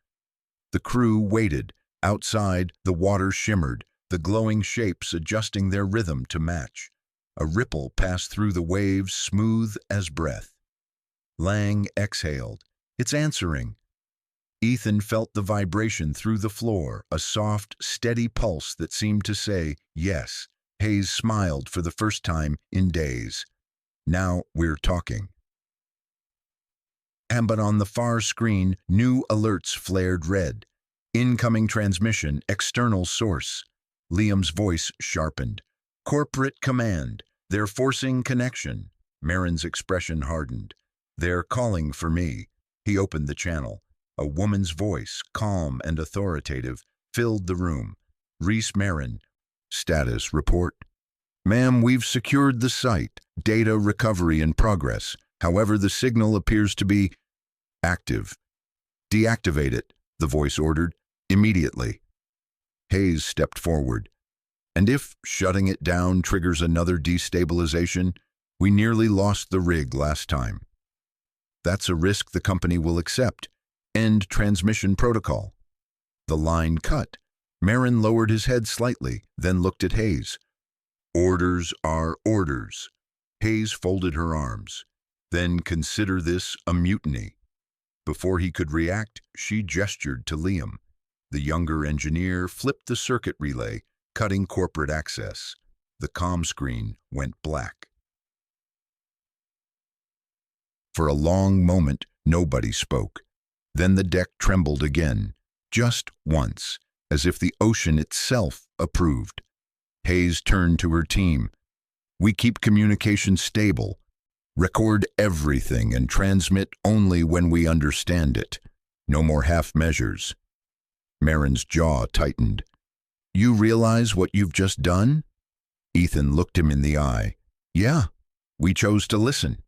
The crew waited. Outside, the water shimmered, the glowing shapes adjusting their rhythm to match. A ripple passed through the waves, smooth as breath. Lang exhaled. "It's answering." Ethan felt the vibration through the floor, a soft, steady pulse that seemed to say, "Yes." Hayes smiled for the first time in days. "Now we're talking." But on the far screen, new alerts flared red. "Incoming transmission, external source." Liam's voice sharpened. "Corporate command. They're forcing connection." Marin's expression hardened. "They're calling for me." He opened the channel. A woman's voice, calm and authoritative, filled the room. "Reese Marin. Status report." "Ma'am, we've secured the site. Data recovery in progress. However, the signal appears to be active." "Deactivate it," the voice ordered. "Immediately." Hayes stepped forward. "And if shutting it down triggers another destabilization? We nearly lost the rig last time." "That's a risk the company will accept. End transmission protocol." The line cut. Marin lowered his head slightly, then looked at Hayes. "Orders are orders." Hayes folded her arms. "Then consider this a mutiny." Before he could react, she gestured to Liam. The younger engineer flipped the circuit relay, cutting corporate access. The comm screen went black. For a long moment, nobody spoke. Then the deck trembled again, just once, as if the ocean itself approved. Hayes turned to her team. "We keep communication stable. Record everything and transmit only when we understand it." No more half measures. Marin's jaw tightened. You realize what you've just done? Ethan looked him in the eye. Yeah, we chose to listen.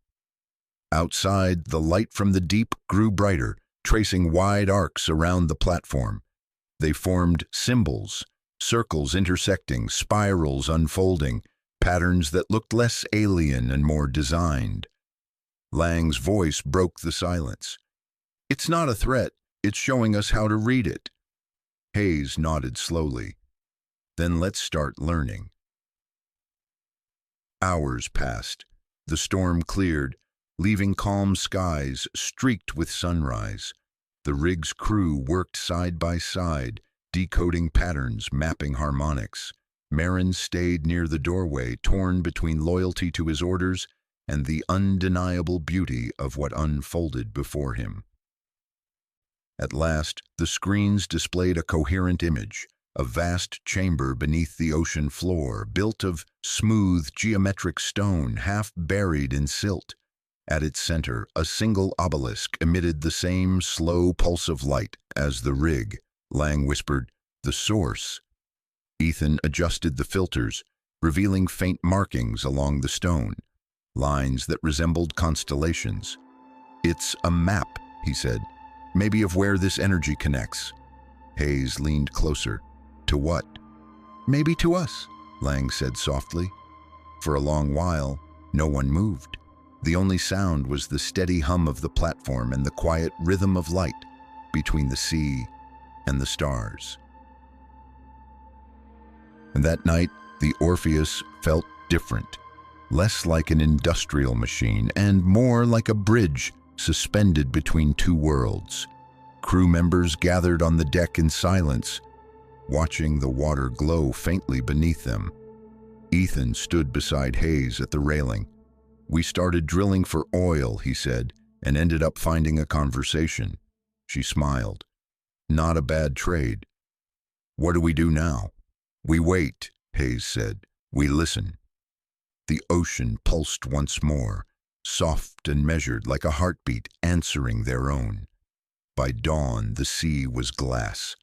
Outside, the light from the deep grew brighter, tracing wide arcs around the platform. They formed symbols, circles intersecting, spirals unfolding, patterns that looked less alien and more designed. Lang's voice broke the silence. It's not a threat, it's showing us how to read it. Hayes nodded slowly. Then let's start learning. Hours passed. The storm cleared, leaving calm skies streaked with sunrise. The rig's crew worked side by side, decoding patterns, mapping harmonics. Marin stayed near the doorway, torn between loyalty to his orders and the undeniable beauty of what unfolded before him. At last, the screens displayed a coherent image, a vast chamber beneath the ocean floor, built of smooth geometric stone, half buried in silt. At its center, a single obelisk emitted the same slow pulse of light as the rig. Lang whispered, "The source." Ethan adjusted the filters, revealing faint markings along the stone, lines that resembled constellations. "It's a map," he said, "maybe of where this energy connects." Hayes leaned closer. "To what?" "Maybe to us," Lang said softly. For a long while, no one moved. The only sound was the steady hum of the platform and the quiet rhythm of light between the sea and the stars. And that night, the Orpheus felt different, less like an industrial machine and more like a bridge suspended between two worlds. Crew members gathered on the deck in silence, watching the water glow faintly beneath them. Ethan stood beside Hayes at the railing. "We started drilling for oil," he said, "and ended up finding a conversation." She smiled. "Not a bad trade." "What do we do now?" "We wait," Hayes said. "We listen." The ocean pulsed once more, soft and measured like a heartbeat answering their own. By dawn, the sea was glass.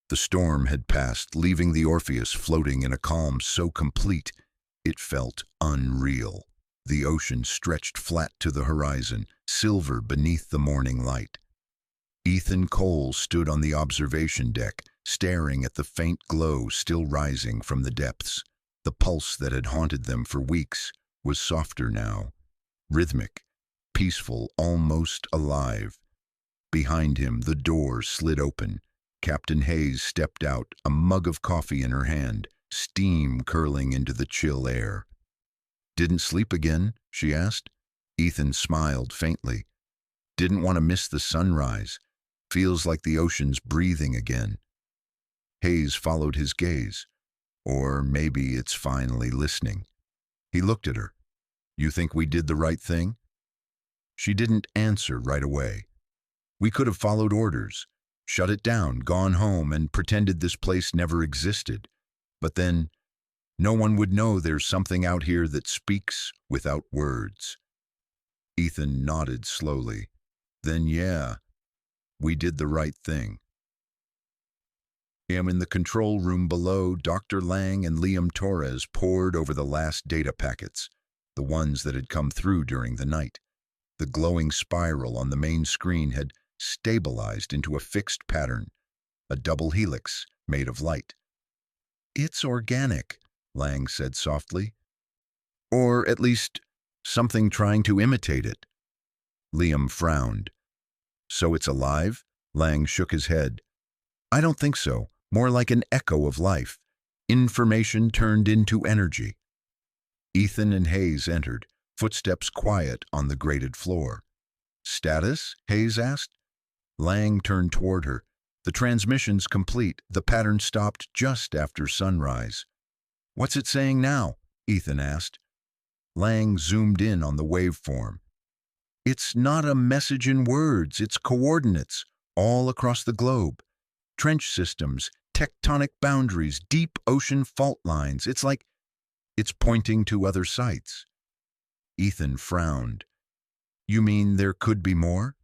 The storm had passed, leaving the Orpheus floating in a calm so complete it felt unreal. The ocean stretched flat to the horizon, silver beneath the morning light. Ethan Cole stood on the observation deck, staring at the faint glow still rising from the depths. The pulse that had haunted them for weeks was softer now, rhythmic, peaceful, almost alive. Behind him, the door slid open. Captain Hayes stepped out, a mug of coffee in her hand, steam curling into the chill air. "Didn't sleep again?" she asked. Ethan smiled faintly. "Didn't want to miss the sunrise. Feels like the ocean's breathing again." Hayes followed his gaze. "Or maybe it's finally listening." He looked at her. "You think we did the right thing?" She didn't answer right away. "We could have followed orders, shut it down, gone home, and pretended this place never existed. But then, no one would know there's something out here that speaks without words." Ethan nodded slowly. "Then yeah, we did the right thing." In the control room below, Dr. Lang and Liam Torres pored over the last data packets, the ones that had come through during the night. The glowing spiral on the main screen had stabilized into a fixed pattern, a double helix made of light. "It's organic," Lang said softly. "Or at least something trying to imitate it." Liam frowned. "So it's alive?" Lang shook his head. "I don't think so. More like an echo of life. Information turned into energy." Ethan and Hayes entered, footsteps quiet on the grated floor. "Status?" Hayes asked. Lang turned toward her. "The transmission's complete. The pattern stopped just after sunrise." "What's it saying now?" Ethan asked. Lang zoomed in on the waveform. "It's not a message in words, it's coordinates, all across the globe. Trench systems, tectonic boundaries, deep ocean fault lines. It's like it's pointing to other sites." Ethan frowned. "You mean there could be more?"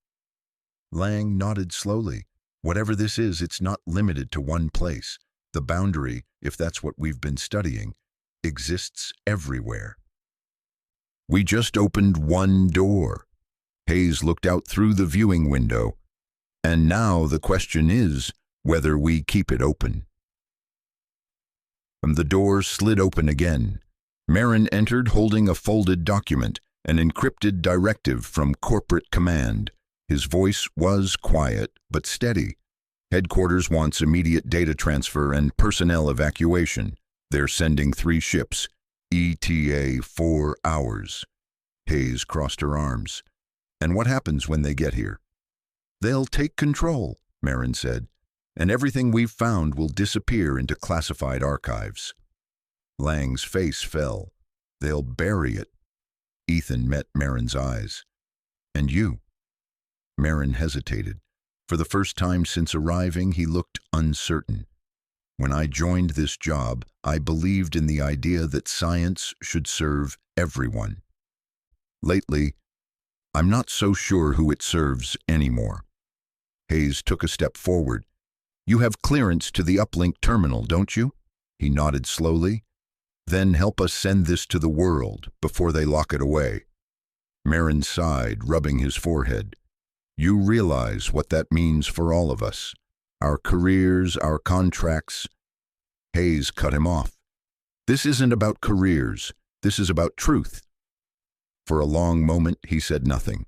Lang nodded slowly. Whatever this is, it's not limited to one place. The boundary, if that's what we've been studying, exists everywhere. We just opened one door. Hayes looked out through the viewing window. And now the question is whether we keep it open. And the door slid open again. Marin entered holding a folded document, an encrypted directive from corporate command. His voice was quiet but steady. Headquarters wants immediate data transfer and personnel evacuation. They're sending 3 ships. ETA 4 hours. Hayes crossed her arms. And what happens when they get here? They'll take control, Marin said, and everything we've found will disappear into classified archives. Lang's face fell. They'll bury it. Ethan met Marin's eyes. And you? Marin hesitated. For the first time since arriving, he looked uncertain. When I joined this job, I believed in the idea that science should serve everyone. Lately, I'm not so sure who it serves anymore. Hayes took a step forward. You have clearance to the uplink terminal, don't you? He nodded slowly. Then help us send this to the world before they lock it away. Marin sighed, rubbing his forehead. You realize what that means for all of us. Our careers, our contracts. Hayes cut him off. This isn't about careers. This is about truth. For a long moment, he said nothing.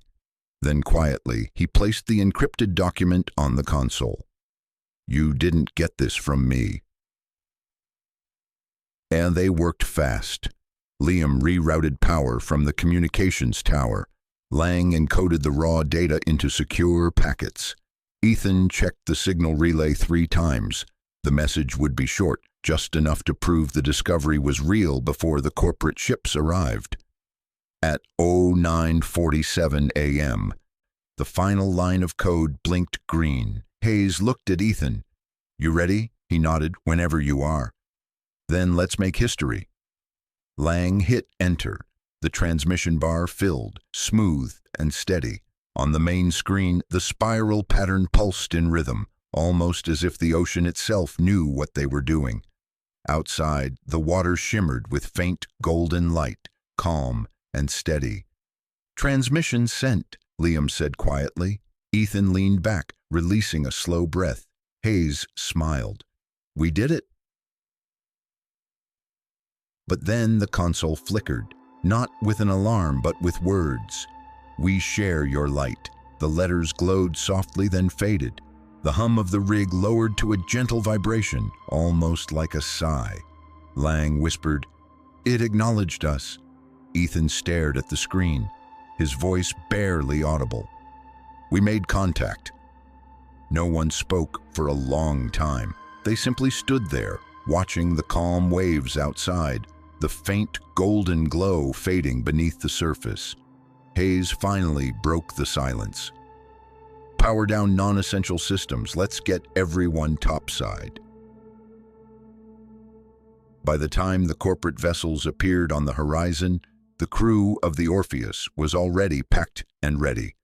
Then quietly, he placed the encrypted document on the console. You didn't get this from me. And they worked fast. Liam rerouted power from the communications tower. Lang encoded the raw data into secure packets. Ethan checked the signal relay 3 times. The message would be short, just enough to prove the discovery was real before the corporate ships arrived. At 09:47 a.m., the final line of code blinked green. Hayes looked at Ethan. You ready? He nodded. Whenever you are. Then let's make history. Lang hit enter. The transmission bar filled, smooth and steady. On the main screen, the spiral pattern pulsed in rhythm, almost as if the ocean itself knew what they were doing. Outside, the water shimmered with faint golden light, calm and steady. Transmission sent, Liam said quietly. Ethan leaned back, releasing a slow breath. Hayes smiled. We did it. But then the console flickered, not with an alarm but with words. We share your light. The letters glowed softly, then faded. The hum of the rig lowered to a gentle vibration, almost like a sigh. Lang whispered, It acknowledged us. Ethan stared at the screen, his voice barely audible. We made contact. No one spoke for a long time. They simply stood there, watching the calm waves outside, the faint golden glow fading beneath the surface. Hayes finally broke the silence. Power down non-essential systems. Let's get everyone topside. By the time the corporate vessels appeared on the horizon, the crew of the Orpheus was already packed and ready.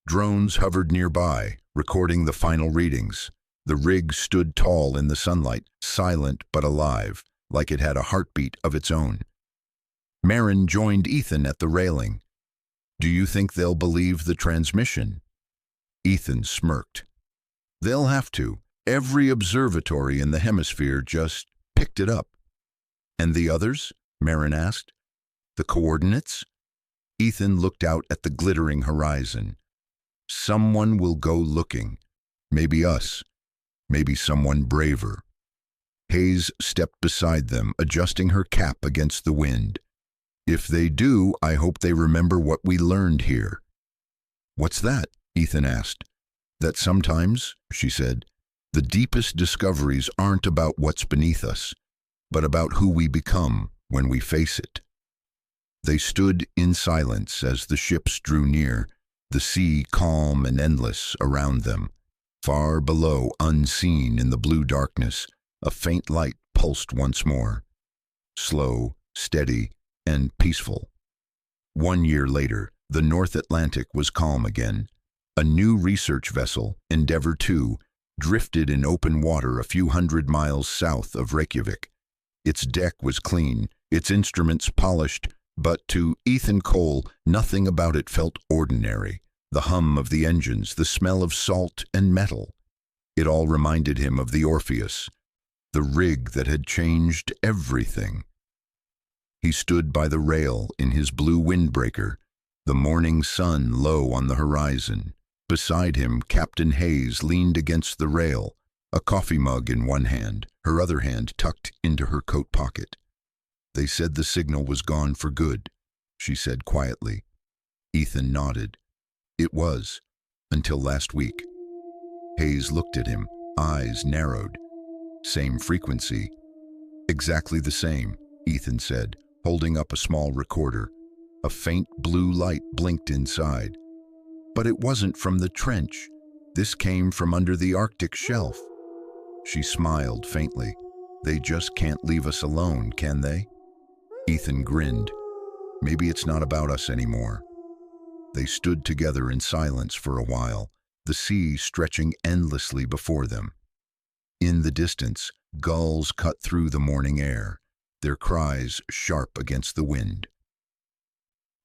Drones hovered nearby, recording the final readings. The rig stood tall in the sunlight, silent but alive, like it had a heartbeat of its own. Marin joined Ethan at the railing. Do you think they'll believe the transmission? Ethan smirked. They'll have to. Every observatory in the hemisphere just picked it up. And the others? Marin asked. The coordinates? Ethan looked out at the glittering horizon. Someone will go looking. Maybe us. Maybe someone braver. Hayes stepped beside them, adjusting her cap against the wind. If they do, I hope they remember what we learned here. What's that? Ethan asked. That sometimes, she said, the deepest discoveries aren't about what's beneath us, but about who we become when we face it. They stood in silence as the ships drew near, the sea calm and endless around them. Far below, unseen in the blue darkness, a faint light pulsed once more. Slow, steady, and peaceful. 1 year later, the North Atlantic was calm again. A new research vessel, Endeavour 2, drifted in open water a few hundred miles south of Reykjavik. Its deck was clean, its instruments polished, but to Ethan Cole, nothing about it felt ordinary. The hum of the engines, the smell of salt and metal. It all reminded him of the Orpheus, the rig that had changed everything. He stood by the rail in his blue windbreaker, the morning sun low on the horizon. Beside him, Captain Hayes leaned against the rail, a coffee mug in one hand, her other hand tucked into her coat pocket. "They said the signal was gone for good," she said quietly. Ethan nodded. "It was, until last week." Hayes looked at him, eyes narrowed. "Same frequency." "Exactly the same," Ethan said, holding up a small recorder. A faint blue light blinked inside. "But it wasn't from the trench. This came from under the Arctic shelf." She smiled faintly. "They just can't leave us alone, can they?" Ethan grinned. "Maybe it's not about us anymore." They stood together in silence for a while, the sea stretching endlessly before them. In the distance, gulls cut through the morning air, their cries sharp against the wind.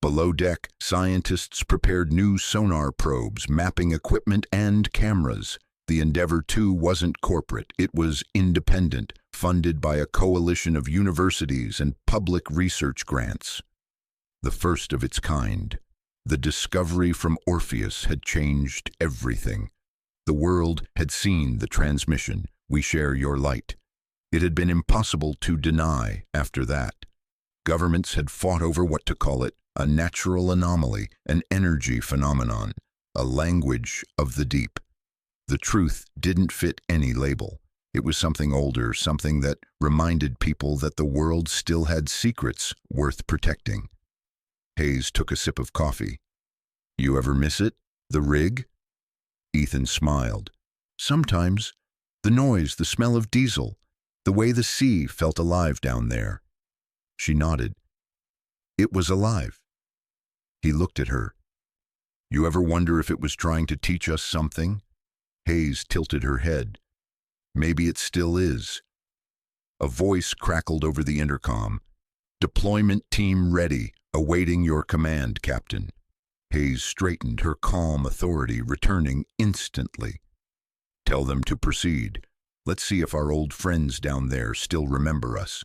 Below deck, scientists prepared new sonar probes, mapping equipment and cameras. The Endeavour 2 wasn't corporate, it was independent, funded by a coalition of universities and public research grants. The first of its kind. The discovery from Orpheus had changed everything. The world had seen the transmission, "We share your light." It had been impossible to deny after that. Governments had fought over what to call it, a natural anomaly, an energy phenomenon, a language of the deep. The truth didn't fit any label. It was something older, something that reminded people that the world still had secrets worth protecting. Hayes took a sip of coffee. "You ever miss it? The rig?" Ethan smiled. "Sometimes. The noise, the smell of diesel, the way the sea felt alive down there." She nodded. "It was alive." He looked at her. "You ever wonder if it was trying to teach us something?" Hayes tilted her head. "Maybe it still is." A voice crackled over the intercom. "Deployment team ready, awaiting your command, Captain." Hayes straightened, her calm authority returning instantly. "Tell them to proceed. Let's see if our old friends down there still remember us."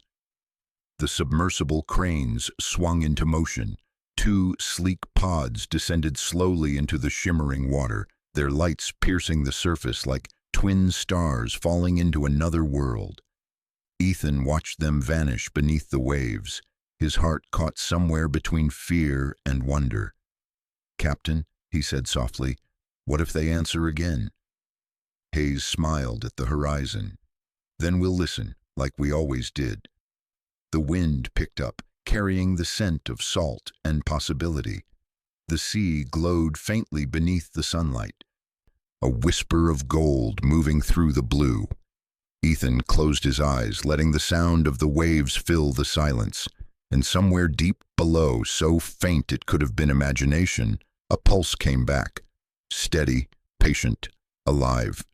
The submersible cranes swung into motion. Two sleek pods descended slowly into the shimmering water, their lights piercing the surface like twin stars falling into another world. Ethan watched them vanish beneath the waves, his heart caught somewhere between fear and wonder. "Captain," he said softly, "what if they answer again?" Hayes smiled at the horizon. "Then we'll listen, like we always did." The wind picked up, carrying the scent of salt and possibility. The sea glowed faintly beneath the sunlight, a whisper of gold moving through the blue. Ethan closed his eyes, letting the sound of the waves fill the silence, and somewhere deep below, so faint it could have been imagination, a pulse came back, steady, patient, alive.